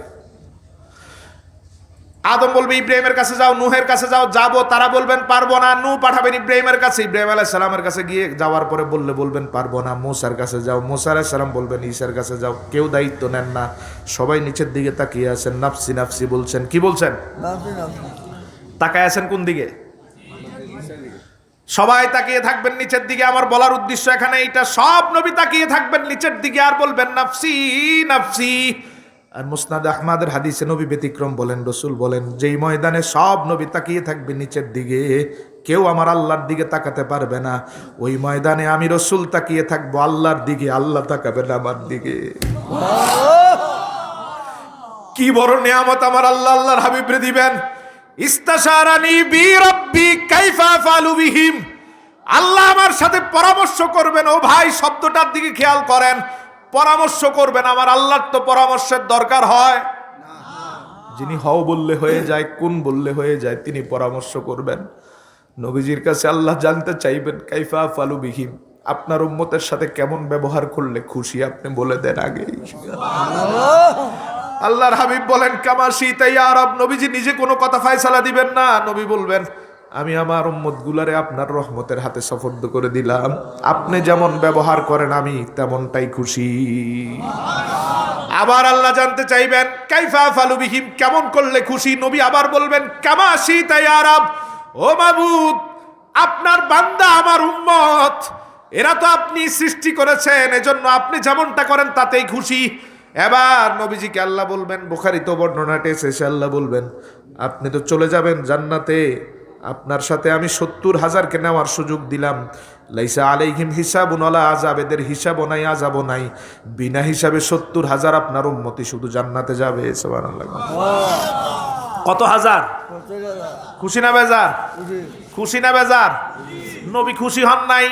আদম বলবে, ইব্রাহিমের কাছে যাও, নূহের কাছে যাও, যাবো, তারা বলবেন পারবো না। নূহ পাঠাবেন ইব্রাহিমের কাছে, ইব্রাহিম আলাইহিস সালামের কাছে গিয়ে যাওয়ার পরে বলবেন পারবো না। মুসার কাছে যাও, মুসা আলাইহিস সালাম বলবেন ঈসার কাছে যাও, কেউ দায়িত্ব নেন না, সবাই নিচের দিকে তাকিয়ে আছেন, নাফসি নাফসি বলছেন। কি বলছেন? তাকায় আছেন কোন দিকে? সবাই তাকিয়ে থাকবেন নিচের দিকে। আমার বলার উদ্দেশ্য এখানে এইটা, সব নবী তাকিয়ে থাকবেন নিচের দিকে আর বলবেন নাফসি নাফসি। আর মুসনাদ আহমদের হাদিসে নবী ব্যতিক্রম বলেন, রাসূল বলেন, যেই ময়দানে সব নবী তাকিয়ে থাকবে নিচের দিকে, কেউ আমার আল্লাহর দিকে তাকাতে পারবে না, ওই ময়দানে আমি রাসূল তাকিয়ে থাকবো আল্লাহর দিকে, আল্লাহ তাকাবেন আমার দিকে। কি বড় নিয়ামত আমার আল্লাহ আল্লাহর হাবিবরে দিবেন। ইস্তাশারানি বি রাব্বি কাইফা ফালু বিহিম। আল্লাহ আমার সাথে পরামর্শ করবেন। ও ভাই, শব্দটার দিকে খেয়াল করেন, পরামর্শ করবেন। আমার আল্লাহর তো পরামর্শের দরকার হয় না। যিনি হও বললে হয়ে যায়, কোন বললে হয়ে যায়, তিনি পরামর্শ করবেন। নবীজির কাছে আল্লাহ জানতে চাইবেন, কাইফা ফালু বিহিম, আপনার উম্মতের সাথে কেমন ব্যবহার করলে খুশি, আপনি বলে দেন আগেই। আল্লাহর হাবিব বলেন, কামা শিতা ইয়া রাব। নবীজি নিজে কোনো কথা ফয়সালা দিবেন না, নবী বলবেন, আমি আমার উম্মত গুলারে আপনার রহমতের হাতে সুপর্দ করে দিলাম, আপনি যেমন ব্যবহার করেন আমি তেমনটাই খুশি। আবার আল্লাহ জানতে চাইবেন, কাইফা ফালু বিহিম, কেমন করলে খুশি। নবী আবার বলবেন, কামা শিতা ইয়া রাব। ও মাবুদ, আপনার বান্দা আমার উম্মত, এরা তো আপনি সৃষ্টি করেছেন, এজন্য আপনি যেমনটা করেন তাতেই খুশি। এবার নবীজিকে আল্লাহ বলবেন, বুখারীতে বর্ণনাটি এসেছে, আল্লাহ বলবেন, আপনি তো চলে যাবেন জান্নাতে, আপনার সাথে আমি 70,000কে নেওয়ার সুযোগ দিলাম। লাইসা আলাইহিম হিসাবুন ওয়ালা আযাব, এদের হিসাবও নাই, আযাবও নাই, বিনা হিসাবে 70,000 আপনার উম্মতি শুধু জান্নাতে যাবে। সুবহানাল্লাহ। কত হাজার? খুশি না বেজার? খুশি না বেজার? নবী খুশি হন নাই,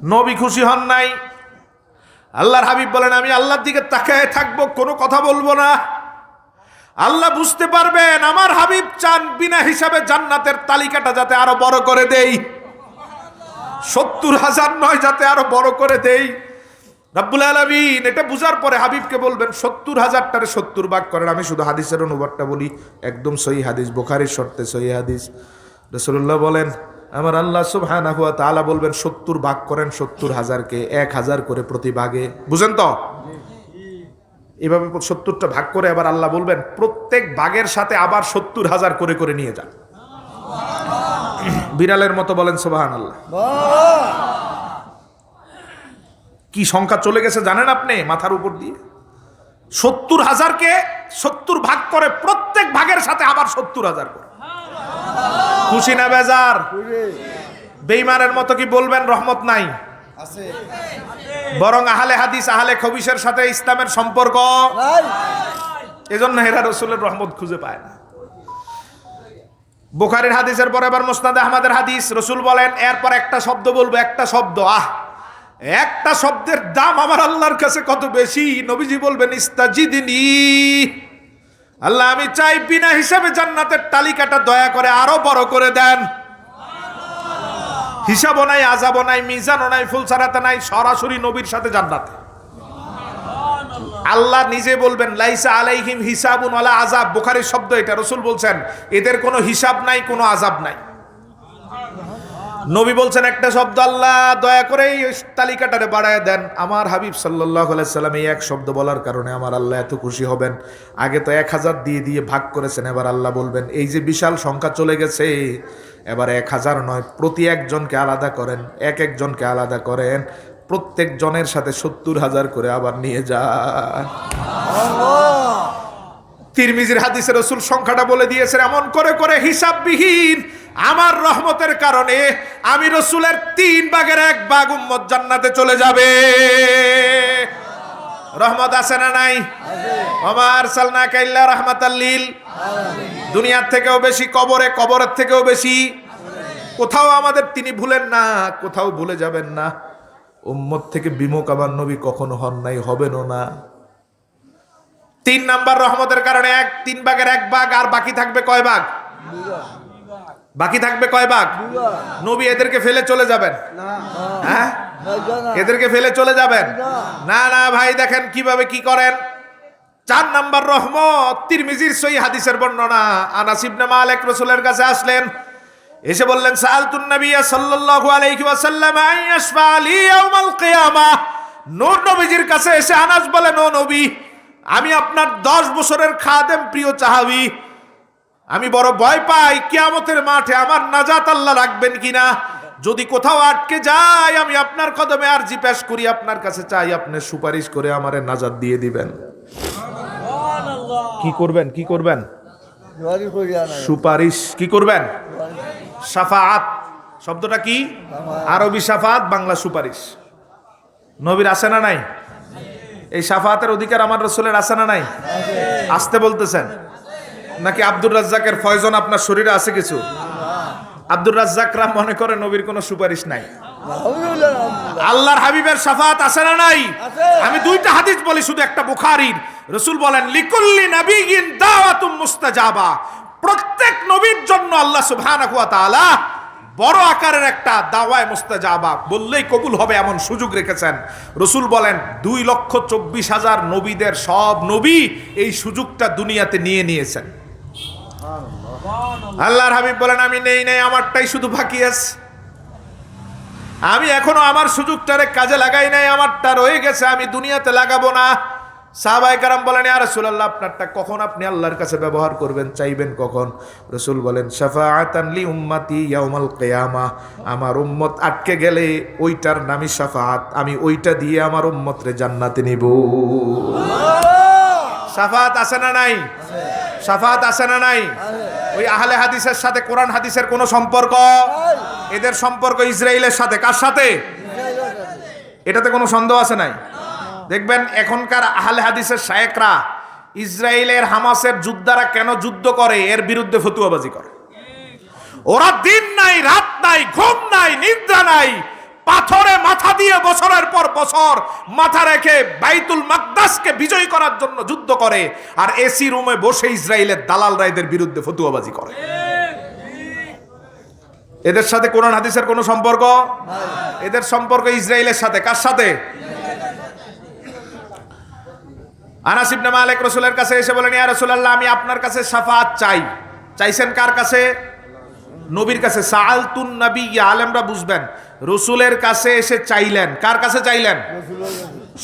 নবী খুশি হন নাই। আল্লাহর হাবিব বলেন, আমি আল্লাহর দিকে তাকায় থাকবো, কোনো কথা বলবো না। আল্লাহ বুঝতে পারবেন আমার হাবিব চান বিনা হিসাবে জান্নাতের তালিকাটা যাতে আরো বড় করে দেই, 70,000 নয়, যাতে আরো বড় করে দেই। রব্বুল আলামিন এটা বুঝার পরে হাবিবকে বলবেন, 70,000টারে 70 ভাগ করেন। আমি শুধু হাদিসের অনুবাদটা বলি, একদম সহি হাদিস, বুখারীর শর্তে সহি হাদিস। রাসূলুল্লাহ বলেন, আমার আল্লাহ সুবহানাহু ওয়া তাআলা বলবেন 70 ভাগ করেন 70,000কে, 1000 করে প্রতি ভাগে। বুঝেন তো? এভাবে 70টা ভাগ করে আবার আল্লাহ বলবেন, প্রত্যেক ভাগের সাথে আবার 70,000 করে করে নিয়ে যান। বিড়ালের মতো বলেন সুবহানাল্লাহ। কি সংখ্যা চলে গেছে জানেন আপনি মাথার উপর দিয়ে? 70,000-কে 70 ভাগ করে, প্রত্যেক ভাগের সাথে আবার 70,000 করে। খুশি না বেজার? বেঈমানের মতো কি বলবেন রহমত নাই? বরং আহলে হাদিস আহলে খবিসের সাথে ইসলামের সম্পর্ক, এজন্য এরা রাসূলের রহমত খুঁজে পায় না। বুখারীর হাদিসের পর এবার মুসনাদে আহমদের হাদিস, রাসূল বলেন এরপর একটা শব্দ বলবো, একটা শব্দ, একটা শব্দের দাম আমার আল্লাহর কাছে কত বেশি। নবীজি বলবেন ইস্তাজিদিনি, আল্লাহ আমি চাই বিনা হিসাবে জান্নাতের তালিকাটা দয়া করে আরো বড় করে দেন। হিসাবও নাই, আযাবও নাই, মিজানও নাই, ফুলসারাতে নাই, সরাসরি নবীর সাথে জান্নাতে। আল্লাহ নিজে বলবেন লাইসা আলাইহিম হিসাবুন ওয়ালা আযাব, বুখারীর শব্দ এটা, রাসূল বলছেন এদের কোনো হিসাব নাই, কোনো আযাব নাই। নবী বলছেন একটা শব্দ, আল্লাহ দয়া করে এই তালিকাটারে বাড়ায় দেন। আমার হাবিব সাল্লাল্লাহু আলাইহি সাল্লাম এই এক শব্দ বলার কারণে আমার আল্লাহ এত খুশি হবেন। আগে তো 1000 দিয়ে দিয়ে ভাগ করেছেন, এবার আল্লাহ বলবেন এই যে বিশাল সংখ্যা চলে গেছে, এবার 1000 নয়, প্রতি একজনকে আলাদা করেন, এক একজনকে আলাদা করেন, প্রত্যেক জনের সাথে 70,000 করে আবার নিয়ে যান। তিরমিজির হাদিসে রাসূল সংখ্যাটা বলে দিয়েছেন, এমন করে করে হিসাববিহীন আমার রহমতের কারণে আমি রাসূলের 3 ভাগের 1 ভাগ উম্মত জান্নাতে চলে যাবে। রহমত আছে না নাই? ওমা আরসালনাকা ইল্লা রাহমাতাল লিল আলামিন। দুনিয়ার থেকেও বেশি কবরে, কবরের থেকেও বেশি, কোথাও আমাদের তিনি ভুলেন না, কোথাও ভুলে যাবেন না। উম্মত থেকে বিমুখ আমার নবী কখনো হন নাই, হবেনও না। 3 নাম্বার রহমতের কারণে 3 ভাগের 1 ভাগ, আর বাকি থাকবে কয় ভাগ? বাকি থাকবে কয় ভাগ? নবী এদেরকে ফেলে চলে যাবেন? হ্যাঁ, এদেরকে ফেলে চলে যাবেন না? না ভাই, দেখেন কিভাবে কি করেন। 4 নাম্বার রহমত, তিরমিজির সহিহ হাদিসের বর্ণনা, আনাস ইবনে মালিক রাসূলের কাছে আসলেন, এসে বললেন সাআলতুন নবিয়্য সাল্লাল্লাহু আলাইহি ওয়াসাল্লাম আইয়াশফা লি ইয়াউমাল কিয়ামাহ। নূর নবীজির কাছে এসে আনাস বলেন, ও নবী, আমি আপনার 10 বছরের খাদেম, প্রিয় সাহাবী, আমি বড় ভয় পাই কিয়ামতের মাঠে আমার নাজাত আল্লাহ রাখবেন কিনা। যদি কোথাও আটকে যাই, আমি আপনার কদমে আরজি পেশ করি, আপনার কাছে চাই আপনি সুপারিশ করে আমারে নাজাত দিয়ে দিবেন। কি করবেন? কি করবেন? সুপারিশ। কি করবেন? শাফাআত শব্দটা কি? আরবি শাফাআত, বাংলা সুপারিশ। নবীর আছে না নাই? এই শাফাআতের অধিকার আমার রাসূলের আছে না নাই? আসতে বলতেছেন নাকি আব্দুর রাজ্জাকের ফয়জন আপনার শরীরে আছে কিছু? আব্দুর রাজ্জাকরা মনে করে নবীর কোনো সুপারিশ নাই। আল্লাহর হাবিবের শাফাআত আছে না নাই? আমি 2টা হাদিস বলি, শুধু একটা বুখারীর। রাসূল বলেন লিকুল্লি নাবিয়্যিন দাওয়াতুম মুস্তাজাবা, প্রত্যেক নবীর জন্য আল্লাহ সুবহানাহু ওয়া তাআলা বড় আকারের একটা দাওয়ায়ে মুস্তাজাবা, বললেই কবুল হবে এমন সুযোগ রেখেছেন। রাসূল বলেন 2,24,000 নবীদের সব নবী এই সুযোগটা দুনিয়াতে নিয়ে নিয়েছেন। আল্লাহর হাবিব বলেন আমি নেই নাই, আমারটাই শুধু বাকি আছে। আমি এখনো আমার সুযোগটারে কাজে লাগাই নাই, আমারটা রয়ে গেছে, আমি দুনিয়াতে লাগাবো না। সাহাবায়ে কেরাম বলেন ইয়া রাসূলুল্লাহ, আপনারটা কখন আপনি আল্লাহর কাছে ব্যবহার করবেন, চাইবেন কখন? রাসূল বলেন শাফাআতান লি উম্মতি ইয়াউমাল কিয়ামাহ, আমার উম্মত আটকে গেলে ওইটার নামই শাফাআত, আমি ওইটা দিয়ে আমার উম্মতরে জান্নাতে নিব। শাফাআত আছে না নাই? শাফাআত আছে না নাই? ওই আহলে হাদিসের সাথে কোরআন হাদিসের কোনো সম্পর্ক? এদের সম্পর্ক ইসরায়েলের সাথে। কার সাথে? এটাতে কোনো সন্দেহ আছে নাই? দেখবেন এখনকার আহলে হাদিসের শায়েখরা ইসরায়েলের হামাসের যোদ্ধারা কেন যুদ্ধ করে এর বিরুদ্ধে ফতুয়াবাজি করে। ওরা দিন নাই, রাত নাই, ঘুম নাই, নিদ্রা নাই, পাথরে মাথা দিয়ে বছরের পর বছর মাথা রেখে বাইতুল মাকদাসকে বিজয় করার জন্য যুদ্ধ করে, আর এসি রুমে বসে ইসরায়েলের দালাল রায়দের বিরুদ্ধে ফতুয়াবাজি করে। এদের সাথে কোরআন হাদিসের কোনো সম্পর্ক? এদের সম্পর্ক ইসরায়েলের সাথে। কার সাথে? আনাস ইবনে মালিক রাসূলের কাছে এসে বলেন ইয়া রাসূলুল্লাহ, আমি আপনার কাছে শাফাআত চাই। চাইছেন কার কাছে? নবীর কাছে। সাআলতুন নবিয়্য, আলেমরা বুঝবেন, রাসূলের কাছে এসে চাইলেন। কার কাছে চাইলেন?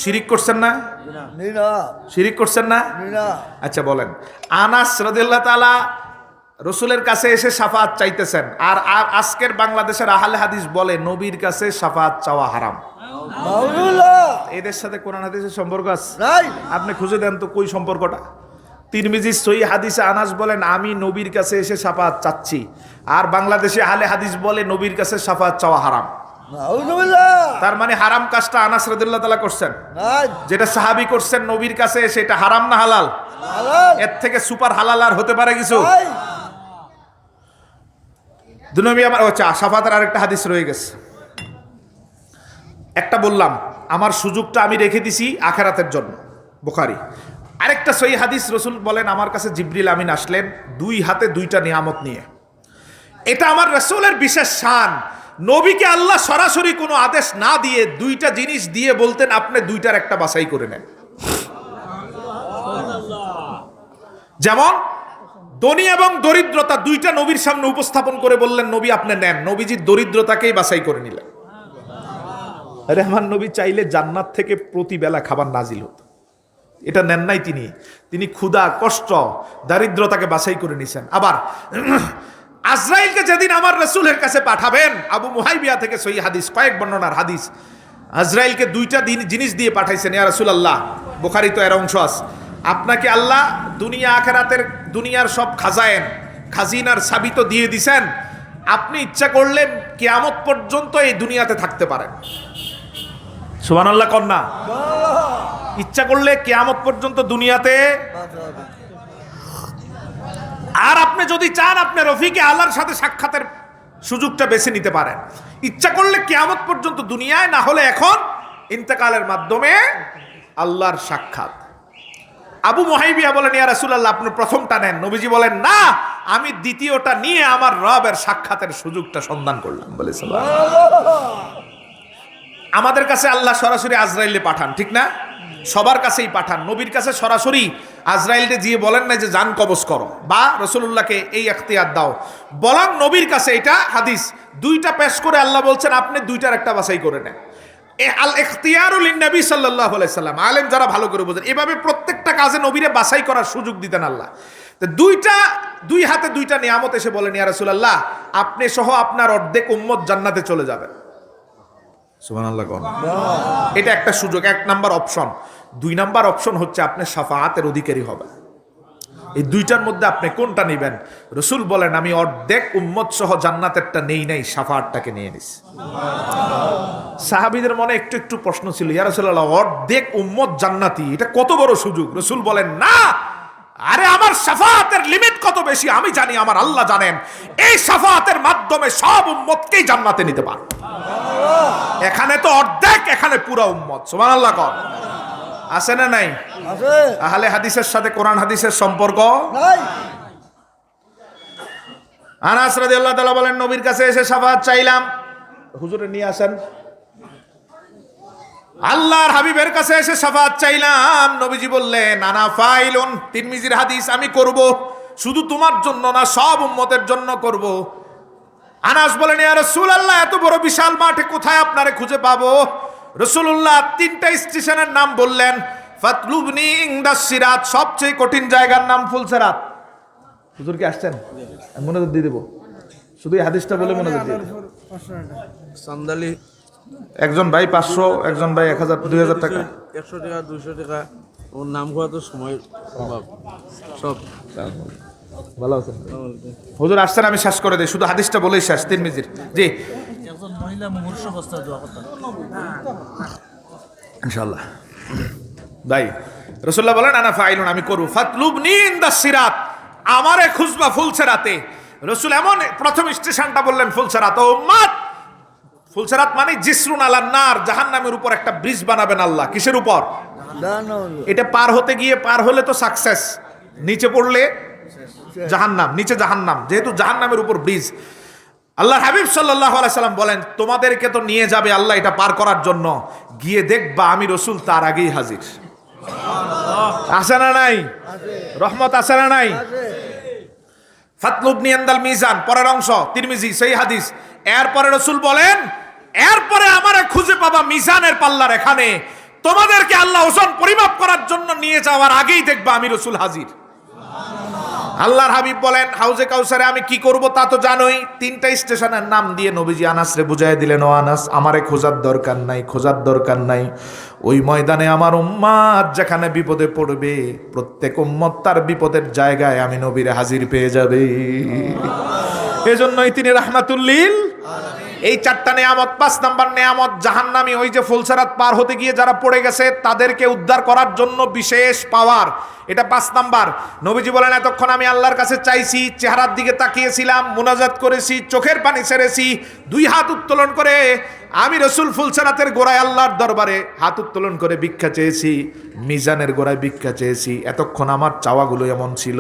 শিরিক করছেন না? শিরিক করছেন না? আচ্ছা বলেন, আনাস রাদিয়াল্লাহু তাআলা রাসূলের কাছে এসে শাফাআত চাইতেছেন, আর আজকের বাংলাদেশের আহলে হাদিস বলে নবীর কাছে শাফাআত চাওয়া হারাম। এদের সাথে কোরআন হাদিসের সম্পর্ক আছে? নাই। আপনি খুঁজে দেন তো কই সম্পর্কটা। তিরমিজির সহিহ হাদিসে আনাস বলেন আমি নবীর কাছে এসে শাফাআত চাচ্ছি, আর বাংলাদেশে আহলে হাদিস বলে নবীর কাছে শাফাআত চাওয়া হারাম। নাউজুবিল্লাহ। তার মানে হারাম কাজটা আনাস রাদিয়াল্লাহু তাআলা করছেন, নাই। যেটা সাহাবী করছেন নবীর কাছে, সেটা হারাম না হালাল? হালাল। এর থেকে সুপার হালাল আর হতে পারে কিছু? নাই। দুনবী আমার শাফাআতের আরেকটা হাদিস রয়ে গেছে, একটা বললাম আমার সুযোগটা আমি রেখে দিছি আখিরাতের জন্য, বুখারী। আরেকটা সহিহ হাদিস, রাসূল বলেন আমার কাছে জিবরিল আমিন আসলেন দুই হাতে দুইটা নিয়ামত নিয়ে। এটা আমার রাসূলের বিশেষ শান। নবীকে আল্লাহ সরাসরি কোনো আদেশ না দিয়ে দুইটা জিনিস দিয়ে বলতেন আপনি দুইটার একটা বাছাই করে নেন। যেমন ধনী এবং দরিদ্রতা দুইটা নবীর সামনে উপস্থাপন করে বললেন নবী আপনি নেন। নবীজি দরিদ্রতাকেই বাছাই করে নিলেন। আরে আমার নবী চাইলে জান্নাত থেকে প্রতি বেলা খাবার নাজিল হতো, এটা নেন নাই তিনি। তিনি ক্ষুধা কষ্ট দারিদ্রতাকে বাছাই করে নিছেন। আবার আজরাইলকে যেদিন আমার রাসূলের কাছে পাঠাবেন, আবু মুহাইবিয়া থেকে সহিহ হাদিস, কয়েক বর্ণনার হাদিস, আজরাইলকে দুইটা জিনিস দিয়ে পাঠাইছেন। ইয়া রাসূলুল্লাহ, বুখারী তো এর অংশ আছে, আপনাকে আল্লাহ দুনিয়া আখিরাতের দুনিয়ার সব খাজিনার চাবি তো দিয়ে দিছেন, আপনি ইচ্ছা করলে কিয়ামত পর্যন্ত এই দুনিয়াতে থাকতে পারেন। সুবহানাল্লাহ কন্যা, ইচ্ছা করলে কিয়ামত পর্যন্ত দুনিয়াতে, আর আপনি যদি চান আপনি রফিকে আল্লাহর সাথে সাক্ষাতের সুযোগটা বেছে নিতে পারেন। ইচ্ছা করলে কিয়ামত পর্যন্ত দুনিয়ায়, না হলে এখন ইন্তেকালের মাধ্যমে আল্লাহর সাক্ষাৎ। আবু মুহাইবিয়া বলেন ইয়া রাসূলুল্লাহ আপনি প্রথমটা নেন। নবীজি বলেন না, আমি দ্বিতীয়টা নিয়ে আমার রবের সাক্ষাতের সুযোগটা সন্ধান করলাম। বলে আমাদের কাছে আল্লাহ সরাসরি আজরাইলে পাঠান, ঠিক না? সবার কাছেই পাঠান। নবীর কাছে সরাসরি আজরাইলকে গিয়ে বলেন না যে জান কবজ করো, বা রাসূলুল্লাহকে এই ইখতিয়ার দাও, বলেন নবীর কাছে। এটা হাদিস দুইটা পেশ করে আল্লাহ বলছেন আপনি দুইটার একটা বাছাই করে নেন। আল ইখতিয়ারু লিন-নবী সাল্লাল্লাহু আলাইহি সাল্লাম, আলেম যারা ভালো করে বোঝেন, এভাবে প্রত্যেকটা কাজে নবীরে বাছাই করার সুযোগ দিতেন আল্লাহ। তো দুই হাতে দুইটা নিয়ামত এসে বলেন ইয়া রাসূলুল্লাহ আপনি সহ আপনার অর্ধেক উম্মত জান্নাতে চলে যাবে। সুবহানাল্লাহ। এটা একটা সুযোগ, এক নাম্বার অপশন। দুই নাম্বার অপশন হচ্ছে আপনি শাফাআতের অধিকারী হবেন। এই দুইটার মধ্যে আপনি কোনটা নেবেন? রাসূল বলেন আমি অর্ধেক উম্মত সহ জান্নাতেরটা নেই নাই, শাফাআতটাকে নিয়ে নিছি। সাহাবীদের মনে একটু একটু প্রশ্ন ছিল, ইয়া রাসূলুল্লাহ অর্ধেক উম্মত জান্নাতি, এটা কত বড় সুযোগ। রাসূল বলেন না, আরে আমার শাফাআতের লিমিট কত বেশি আমি জানি, আমার আল্লাহ জানেন। এই শাফাআতের মাধ্যমে সব উম্মতকেই জান্নাতে নিতে পারবে। এখানে তো অর্ধেক, এখানে পুরো উম্মত। সুবহানাল্লাহ কর। আছে না নাই? আছে। আহলে হাদিসের সাথে কোরআন হাদিসের সম্পর্ক নাই। আনাস রাদিয়াল্লাহু তাআলা বলেন নবীর কাছে এসে শাফাআত চাইলাম, হুজুরে নিয়ে আসেন। আল্লাহর হাবিবের কাছে এসে শাফাআত চাইলাম, নবীজি বললেন আনা ফাইলুন, তিরমিজির হাদিস, আমি করব, শুধু তোমার জন্য না সব উম্মতের জন্য করব। আনাস বলেন ইয়া রাসূলুল্লাহ এত বড় বিশাল মাঠে কোথায় আপনারে খুঁজে পাবো? রাসূলুল্লাহ তিনটা স্টেশনের নাম বললেন। ফাতলুবনি ইনদাস সিরাত, সবচেয়ে কঠিন জায়গার নাম ফুলসিরাত। হুজুর কি আসছেন? আমি মনোযোগ দিয়ে দেব, শুধু এই হাদিসটা বলে মনোযোগ দিয়ে দেব। সান্দালি একজন ভাই 500, একজন ভাই 1000, 2000 টাকা। 100 টাকা 200 টাকা। ওর নাম খোয়া তো সময় অভাব সব। ভালো আছেন হুজুর? আসছেন, আমি শেষ করে দেই, শুধু হাদিসটা বলেই শেষ। তিরমিজির, জি একজন মহিলা মুমূর্ষু অবস্থায় দোয়া করতেন ইনশাআল্লাহ। ভাই রাসূলুল্লাহ বলেন আনা ফাইলুন, আমি করব। ফাতলুবনি ইনদাস সিরাত, আমারে খুঁজবা ফুলসিরাতে। রাসূল এমন প্রথম স্টেশনটা বললেন ফুলসিরাত। ও উম্মত, ফুলসিরাত মানে জিসরুন আলান নার, জাহান্নামের উপর একটা ব্রিজ বানাবেন আল্লাহ। কিসের উপর? এটা পার হতে গিয়ে, পার হলে তো সাকসেস, নিচে পড়লে জাহান্নাম, নিচে জাহান্নাম, যেহেতু জাহান্নামের উপর ব্রিজ। আল্লাহর হাবিব সাল্লাল্লাহু আলাইহি সাল্লাম বলেন তোমাদেরকে তো নিয়ে যাবে আল্লাহ এটা পার করার জন্য, গিয়ে দেখবা আমি রাসূল তার আগেই হাজির। আছে না নাই? রহমত আছে না নাই? ফাতলুবনি ইনদাল মিজান, পরের অংশ তিরমিজি সেই হাদিস। এরপরে রাসূল বলেন এরপরে আমারে খুঁজে পাবা মিজানের পাল্লার এখানে, তোমাদেরকে আল্লাহ ওজন পরিমাপ করার জন্য নিয়ে যাওয়ার আগেই দেখবা আমি রাসূল হাজির। আল্লাহর হাবিব বলেন, হাউজে কাউসারে আমি কি করব তা তো জানোই। 3টা স্টেশনের নাম দিয়ে নবীজি আনাসরে বুঝাই দিলেন, ও আনাস, আমারে খোঁজার দরকার নাই, খোঁজার দরকার নাই। ওই ময়দানে আমার উম্মত যেখানে বিপদে পড়বে, প্রত্যেক উম্মত তার বিপদের জায়গায় আমি নবীরে হাজির পেয়ে যাবে। এজন্যই তিনি রাহমাতুল্লিল। এই 4টা নেয়ামত। 5 নাম্বার নেয়ামত জাহান্নামী, ওই যে ফুলসেরাত পার হতে গিয়ে যারা পড়ে গেছে তাদেরকে উদ্ধার করার জন্য বিশেষ পাওয়ার, এটা 5 নাম্বার। নবীজি বলেন, এতক্ষণ আমি আল্লাহর কাছে চাইছি, চেহারার দিকে তাকিয়েছিলাম, মুনাজাত করেছি, চোখের পানি ছেড়েছি, 2 হাত উত্তোলন করে আমি রসুল ফুলসেরাতের গোড়ায় আল্লাহর দরবারে হাত উত্তোলন করে ভিক্ষা চেয়েছি, মিজানের গোড়ায় ভিক্ষা চেয়েছি। এতক্ষণ আমার চাওয়াগুলো এমন ছিল,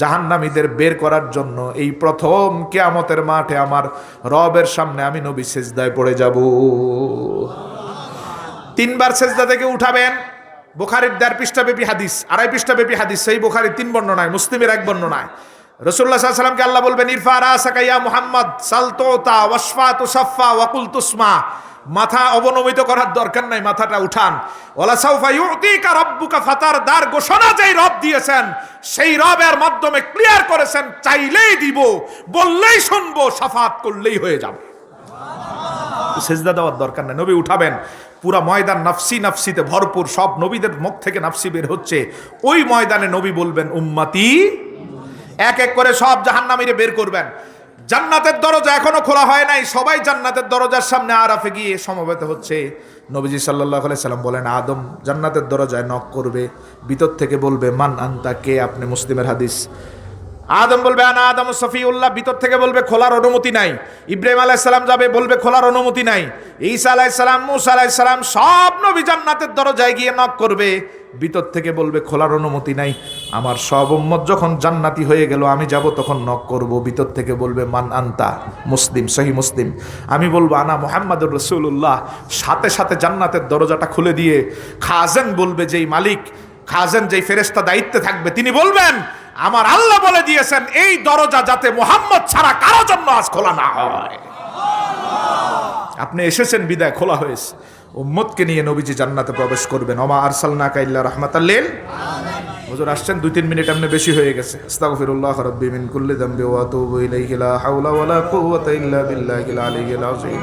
জাহান্নামীদের বের করার জন্য এই প্রথম কিয়ামতের মাঠে আমার রবের সামনে আমি নবী সেজদায় পড়ে যাব। 3 বার সেজদা থেকে উঠাবেন। বুখারীর 1.5 পৃষ্ঠা ব্যাপী হাদিস, 2.5 পৃষ্ঠা ব্যাপী হাদিস, সেই বুখারীর 3 বর্ণনায়, মুসলিমের 1 বর্ণনায়। রাসূলুল্লাহ সাল্লাল্লাহু আলাইহি ওয়াসাল্লামকে আল্লাহ বলবেন, ইরফা রাসাকা ইয়া মুহাম্মদ, সাল তুতা ওয়াশফা তুসাফা ওয়া কুল তুসমা। মাথা অবনমিত করার দরকার নাই, মাথাটা উঠান। ওয়ালা সাউফা ইউতিকা রাব্বুকা ফাতারদার ঘোষণা যেই রব দিয়েছেন, সেই রবের মাধ্যমে ক্লিয়ার করেছেন, চাইলেই দিব, বললেই শুনবো, শাফাত করলেই হয়ে যাবে। সেজদা দেওয়ার দরকার নাই, নবী উঠাবেন। পুরা ময়দান নাফসি নাফসিতে ভরপুর, সব নবীদের মুখ থেকে নাফসি বের হচ্ছে। ওই ময়দানে নবী বলবেন, উম্মতি। এক এক করে সব জাহান্নামীরে বের করবেন। জান্নাতের দরজা এখনো খোলা হয় নাই, সবাই জান্নাতের দরজার সামনে আরাফে গিয়ে সমবেত হচ্ছে। নবীজি সাল্লাল্লাহু আলাইহি সাল্লাম বলেন, আদম জান্নাতের দরজায় নক করবে, ভিতর থেকে বলবে, মান আনতা, কে আপনি? মুসলিমের হাদিস। আদম বলবে, আনা আদম সফিউল্লাহ, ভিতর থেকে বলবে খোলার অনুমতি নাই। ইব্রাহিম আলাইহিস সালাম যাবে, বলবে খোলার অনুমতি নাই। ঈসা আলাইহিস সালাম, মুসা আলাইহিস সালাম, সব নবী জান্নাতের দরজায় গিয়ে নক করবে, ভিতর থেকে বলবে খোলার অনুমতি নাই। আমার সব উম্মত যখন জান্নাতি হয়ে গেল, আমি যাব তখন নক করব, ভিতর থেকে বলবে মান আনতা। মুসলিম, সহিহ মুসলিম। আমি বলবো আনা মুহাম্মাদুর রাসূলুল্লাহ, সাথে সাথে জান্নাতের দরজাটা খুলে দিয়ে খাজেন বলবে, যেই মালিক, খাজেন যেই ফেরেশতা দায়িত্বে থাকবে, তিনি বলবেন, আমার আল্লাহ বলে দিয়েছেন এই দরজা যাতে মুহাম্মদ ছাড়া কারো জন্য আজ খোলা না হয়। আপনি এসেছেন বিদায় খোলা হয়েছে। উম্মতকে নিয়ে নবীজি জান্নাতে প্রবেশ করবেন। ওমা আরসালনাকা ইল্লা রাহমাতাল লিল আলামিন। হুজুর আসছেন 2-3 মিনিট, এমনি বেশি হয়ে গেছে। আস্তাগফিরুল্লাহ রাব্বি মিন কুল্লি যামবি ওয়া আতুবু ইলাইহি, লা হাওলা ওয়ালা কুওয়াতা ইল্লা বিল্লাহিল আলিয়্যিল আযীম।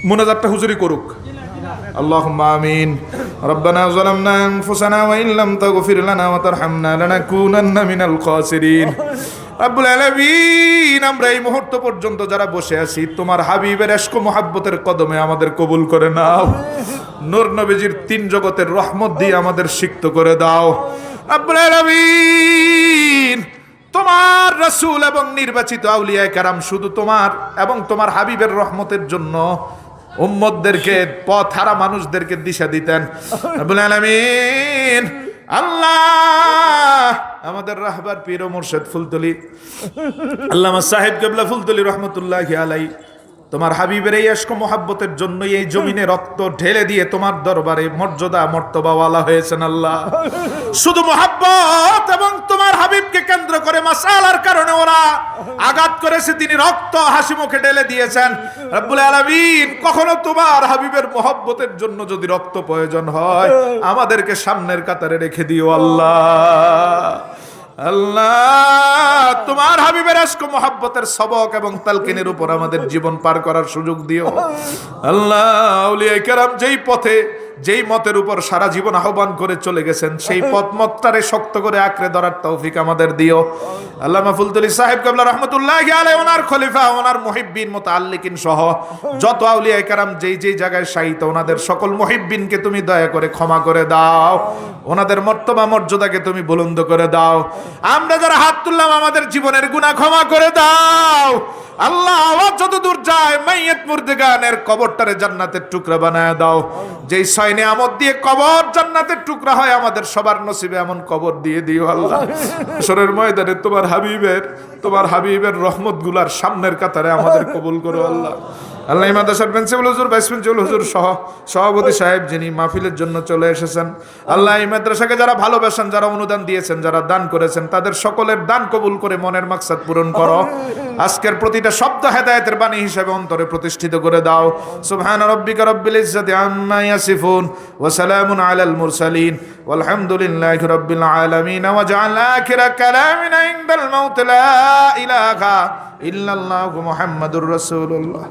মুনাজাতটা হুজুরই করুক। আল্লাহুম্মা আমিন। রব্বানা যালামনা আনফুসানা ওয়া ইন লাম তাগফির লানা ওয়া তারহামনা লানাকুনান্না মিনাল খাসিরিন। রব্বুল আলামিন, আমরা এই মুহূর্ত পর্যন্ত যারা বসে আছি, তোমার হাবিবের ইশক ও মুহাব্বতের কদমে আমাদের কবুল করে নাও। নূর নবীজির 3 জগতের রহমত দিয়ে আমাদের সিক্ত করে দাও। রব্বুল আলামিন, তোমার রাসূল এবং নির্বাচিত আউলিয়া কেরাম শুধু তোমার এবং তোমার হাবিবের রহমতের জন্য উম্মতদেরকে, পথ হারা মানুষদেরকে দিশা দিতেন। রব্বুল আলামিন, আল্লাহ আমাদের রাহবার পীর ও মুর্শিদ ফুলতলি আল্লামা সাহেব কিবলা ফুলতলি রহমতুল্লাহি আলাইহি, তোমার হাবিবের এই ইশক মুহাব্বতের জন্য এই জমিনে রক্ত ঢেলে দিয়ে তোমার দরবারে মর্যাদা মর্তবাওয়ালা হয়েছেন। আল্লাহ, শুধু মুহাব্বত এবং তোমার হাবিবকে কেন্দ্র করে মাসালার কারণে ওরা আঘাত করেছে, তিনি রক্ত হাসি মুখে ঢেলে দিয়েছেন। রব্বুল আলামিন, কখনো তোমার হাবিবের মুহাব্বতের জন্য যদি রক্ত প্রয়োজন হয়, আমাদেরকে সামনের কাতারে রেখে দিও। আল্লাহ, আল্লাহ, তোমার হাবিবের ইশক মুহাব্বতের সবক এবং তালকিনের উপর আমাদের জীবন পার করার সুযোগ দিও। আল্লাহ, আউলিয়া কেরাম যেই পথে, যেই মতের উপর সারা জীবন আহ্বান করে চলে গেছেন, সেই পথ মতটারে শক্ত করে আঁকড়ে ধরার তৌফিক আমাদের দিও। আল্লামা ফুলতলি সাহেব কিবলা রহমতুল্লাহি আলাইহি, ওনার খলিফা, ওনার মুহিব্বিন, মুতাআল্লিকিন সহ যত আউলিয়া কেরাম যেই যেই জায়গায় শায়িত, ওনাদের সকল মুহিব্বিনকে তুমি দয়া করে ক্ষমা করে দাও, ওনাদের মর্তবা মর্যাদাকে তুমি বুলন্দ করে দাও। আমরা যারা হাত তুললাম, আমাদের জীবনের গুনাহ ক্ষমা করে দাও। আল্লাহ, আওয়াজ যত দূর যায়, মাইয়াত মুর্দেগানের কবরটারে জান্নাতের টুকরা বানায় দাও। যেই 6 নিয়ামত দিয়ে কবর জান্নাতের টুকরা হয়, আমাদের সবার নসিবে এমন কবর দিয়ে দিও। আল্লাহ, হাশরের ময়দানে তোমার হাবিবের রহমতগুলার সামনের কাতারে আমাদের কবুল করো। আল্লাহ, আল্লাহ এই মাদ্রাসার প্রিন্সিপাল হুজুর, ভাইস প্রিন্সিপাল হুজুর সহ সভাপতি সাহেব যিনি মাহফিলের জন্য চলে এসেছেন, আল্লাহ এই মাদ্রাসাকে যারা ভালোবাসেন, যারা অনুদান দিয়েছেন, যারা দান করেছেন, তাদের সকলের দান কবুল করে মনের মাকসাদ পূরণ করো। আজকের প্রতিটা শব্দ হেদায়েতের বাণী হিসেবে অন্তরে প্রতিষ্ঠিত করে দাও। সুবহানা রাব্বিকা রাব্বিল ইজ্জাতি আম্মা ইয়াসিফুন ওয়া সালামুন আলাল মুরসালিন ওয়ালহামদুলিল্লাহি রাব্বিল আলামিন ওয়া জাআল আখিরা কালামিনা ইনদাল মাউত লা ইলাহা ইল্লাল্লাহু মুহাম্মাদুর রাসূলুল্লাহ।